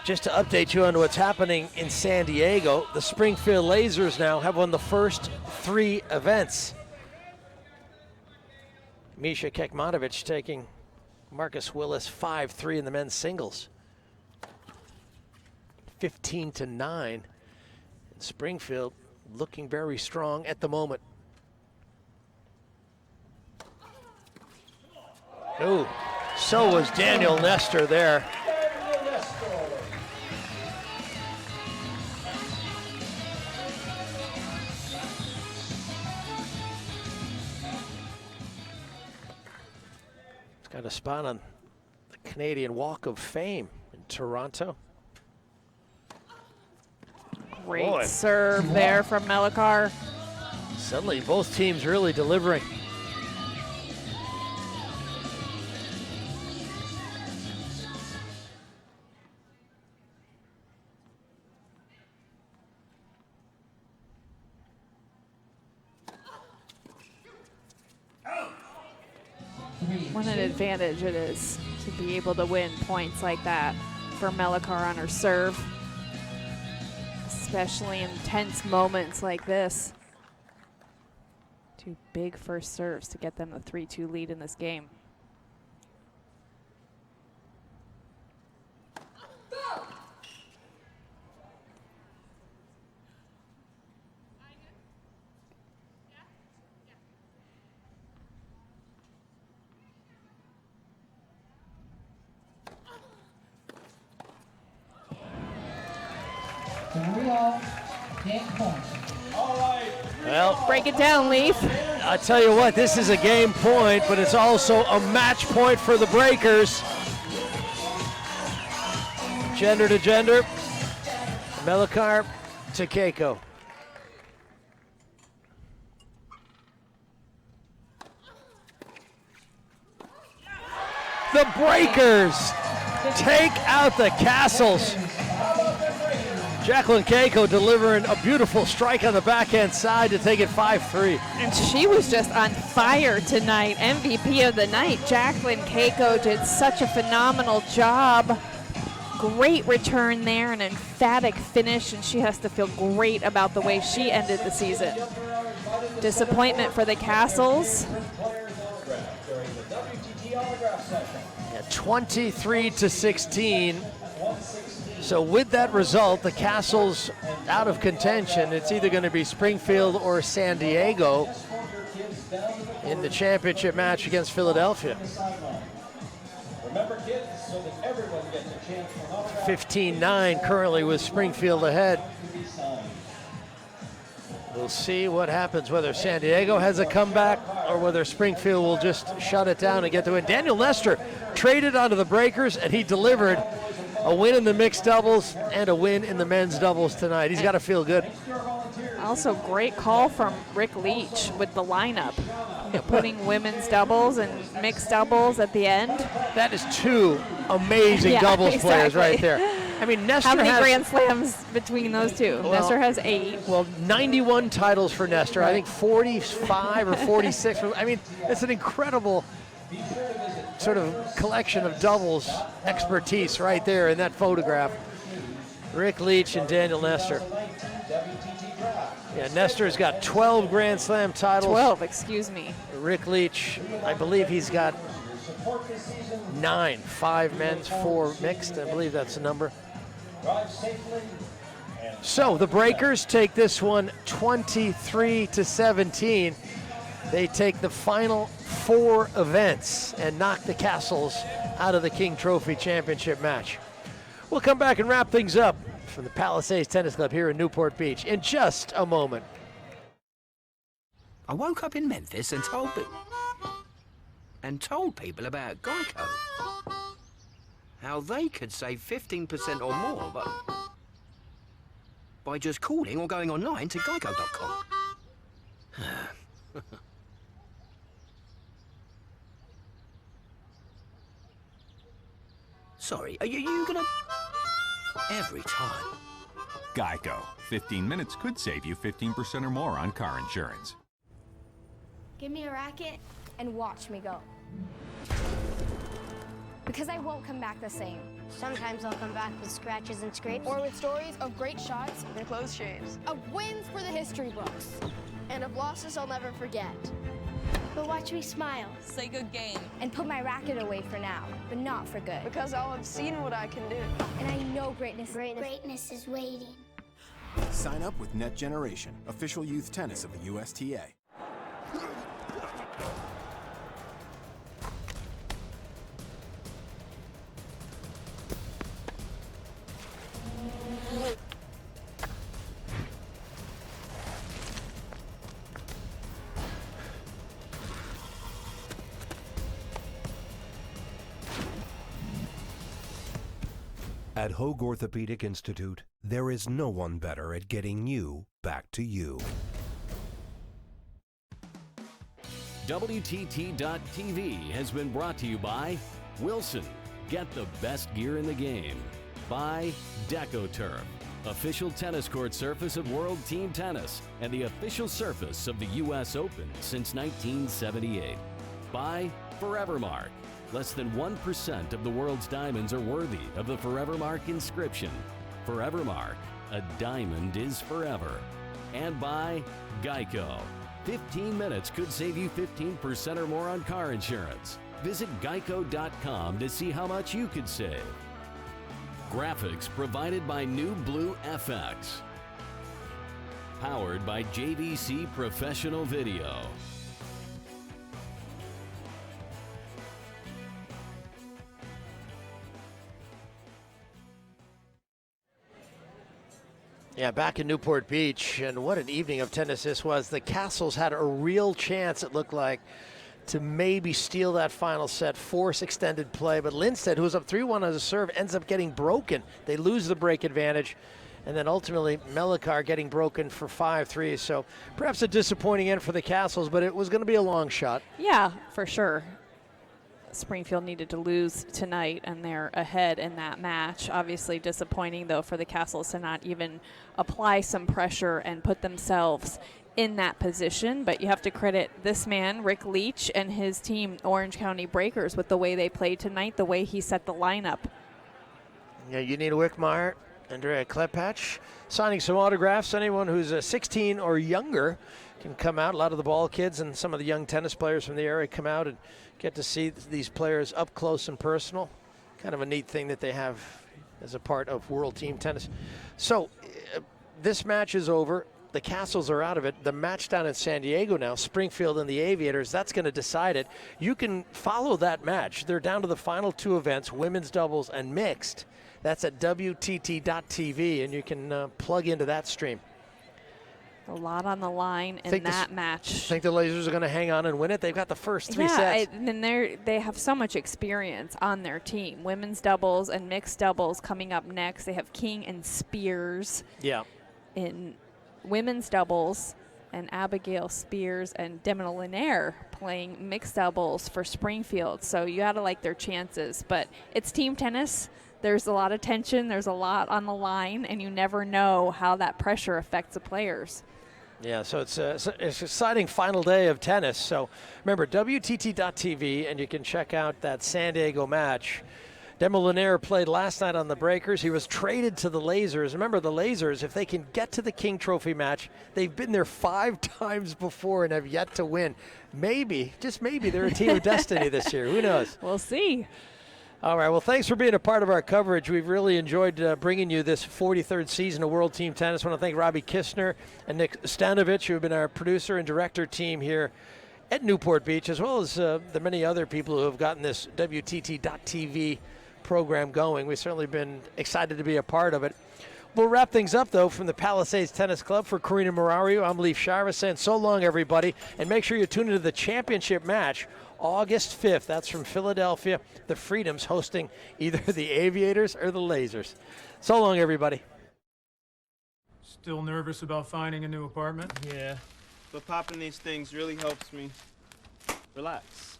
Just to update you on what's happening in San Diego, the Springfield Lasers now have won the first 3 events. Misha Kekmanovic taking Marcus Willis 5-3 in the men's singles. 15-9. And Springfield looking very strong at the moment. Oh, so was Daniel Nestor there. He's got a spot on the Canadian Walk of Fame in Toronto. Great serve there from Melikar. Suddenly both teams really delivering. What an advantage it is to be able to win points like that for Melikar on her serve, especially in tense moments like this. 2 big first serves to get them the 3-2 lead in this game. Well, break it down, Leaf. I tell you what, this is a game point, but it's also a match point for the Breakers. Gender to gender. Melikar to Keiko. The Breakers take out the Kastles. Jacqueline Keiko delivering a beautiful strike on the backhand side to take it 5-3. And she was just on fire tonight. MVP of the night. Jacqueline Keiko did such a phenomenal job. Great return there, an emphatic finish, and she has to feel great about the way she ended the season. Disappointment for the Kastles. Yeah, 23-16. So with that result, the Kastles out of contention. It's either going to be Springfield or San Diego in the championship match against Philadelphia. 15-9 currently with Springfield ahead. We'll see what happens, whether San Diego has a comeback or whether Springfield will just shut it down and get the win. Daniel Nestor traded onto the Breakers, and he delivered a win in the mixed doubles and a win in the men's doubles tonight. He's got to feel good. Also, great call from Rick Leach with the lineup. Putting women's doubles and mixed doubles at the end. That is 2 amazing doubles players right there. I mean, Nestor How many has Grand Slams between those 2? Well, Nestor has 8. Well, 91 titles for Nestor. Right. I think 45 or 46. I mean, it's an incredible sort of collection of doubles expertise right there in that photograph. Rick Leach and Daniel Nestor. Yeah, Nestor's got 12 Grand Slam titles. 12, excuse me. Rick Leach, I believe he's got 9, 5 men's, 4 mixed. I believe that's the number. So the Breakers take this one 23-17. They take the final 4 events and knock the Kastles out of the King Trophy Championship match. We'll come back and wrap things up from the Palisades Tennis Club here in Newport Beach in just a moment. I woke up in Memphis and told people about Geico. How they could save 15% or more, but by just calling or going online to Geico.com. Sorry, are you gonna... Every time. Geico. 15 minutes could save you 15% or more on car insurance. Give me a racket and watch me go. Because I won't come back the same. Sometimes I'll come back with scratches and scrapes. Or with stories of great shots and close shaves. Of wins for the history books. And of losses I'll never forget. But watch me smile. Say good game. And put my racket away for now, but not for good. Because I'll have seen what I can do. And I know greatness is waiting. Sign up with Net Generation, official youth tennis of the USTA. At Hoag Orthopedic Institute, there is no one better at getting you back to you. WTT.TV has been brought to you by Wilson. Get the best gear in the game. By DecoTurf, official tennis court surface of World Team Tennis and the official surface of the U.S. Open since 1978. By Forevermark. Less than 1% of the world's diamonds are worthy of the Forevermark inscription. Forevermark, a diamond is forever. And by Geico. 15 minutes could save you 15% or more on car insurance. Visit geico.com to see how much you could save. Graphics provided by New Blue FX. Powered by JVC Professional Video. Yeah, back in Newport Beach, and what an evening of tennis this was. The Kastles had a real chance, it looked like, to maybe steal that final set, force extended play, but Lindstedt, who was up 3-1 on the serve, ends up getting broken. They lose the break advantage, and then ultimately Mela getting broken for 5-3. So perhaps a disappointing end for the Kastles, but it was going to be a long shot. Yeah, for sure. Springfield needed to lose tonight, and they're ahead in that match. Obviously disappointing, though, for the Kastles to not even apply some pressure and put themselves in that position. But you have to credit this man, Rick Leach, and his team, Orange County Breakers, with the way they played tonight, the way he set the lineup. Yeah, you need a Wittmeyer, Andrea Klepach, signing some autographs. Anyone who's 16 or younger can come out. A lot of the ball kids and some of the young tennis players from the area come out and get to see these players up close and personal. Kind of a neat thing that they have as a part of World Team Tennis. So this match is over. The Kastles are out of it. The match down in San Diego now, Springfield and the Aviators, that's going to decide it. You can follow that match. They're down to the final two events, women's doubles and mixed. That's at WTT.TV, and you can plug into that stream. A lot on the line in that match. Think the Lasers are going to hang on and win it? They've got the first three sets. Yeah, and they have so much experience on their team. Women's doubles and mixed doubles coming up next. They have King and Spears in women's doubles, and Abigail Spears and Demelinaire playing mixed doubles for Springfield. So you got to like their chances. But it's team tennis. There's a lot of tension. There's a lot on the line, and you never know how that pressure affects the players. Yeah, so it's an exciting final day of tennis. So remember, WTT.TV, and you can check out that San Diego match. Demelinaire played last night on the Breakers. He was traded to the Lasers. Remember, the Lasers, if they can get to the King Trophy match, they've been there 5 times before and have yet to win. Maybe, just maybe, they're a team of destiny this year. Who knows? We'll see. All right, well, thanks for being a part of our coverage. We've really enjoyed bringing you this 43rd season of World Team Tennis. I want to thank Robbie Kistner and Nick Stanovich, who have been our producer and director team here at Newport Beach, as well as the many other people who have gotten this WTT.TV program going. We've certainly been excited to be a part of it. We'll wrap things up, though, from the Palisades Tennis Club. For Karina Murario, I'm Leif Shara saying so long, everybody, and make sure you tune into the championship match August 5th. That's from Philadelphia. The Freedoms hosting either the Aviators or the Lasers. So long, everybody. Still nervous about finding a new apartment? Yeah, but popping these things really helps me relax.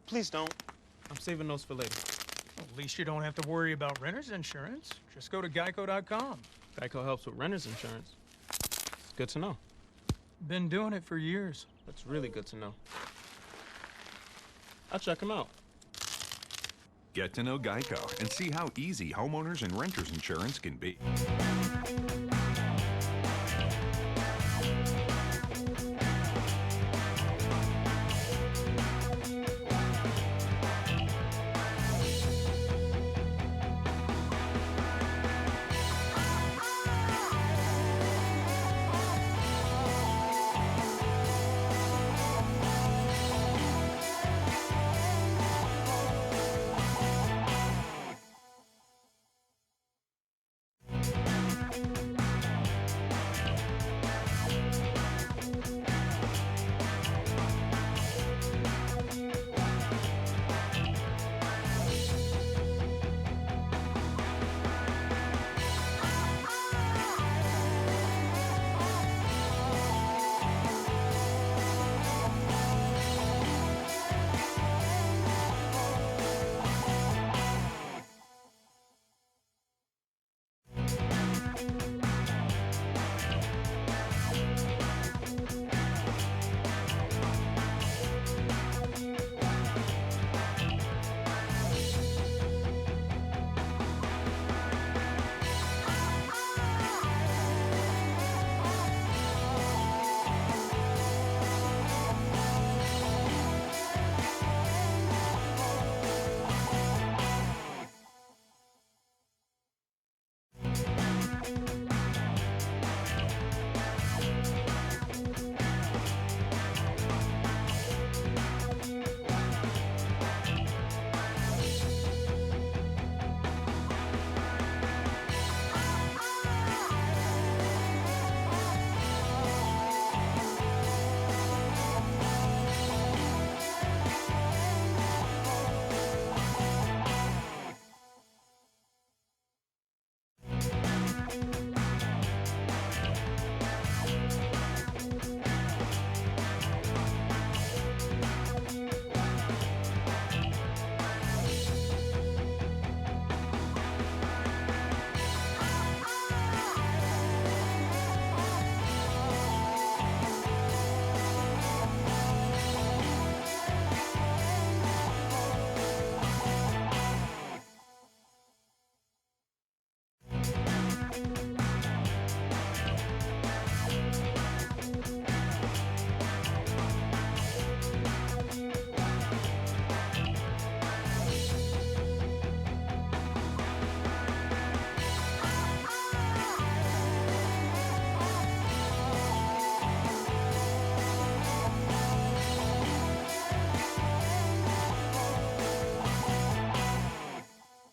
Please don't. I'm saving those for later. Well, at least you don't have to worry about renter's insurance. Just go to Geico.com. Geico helps with renter's insurance. It's good to know. Been doing it for years. That's really good to know. I'll check them out. Get to know Geico and see how easy homeowners and renters insurance can be.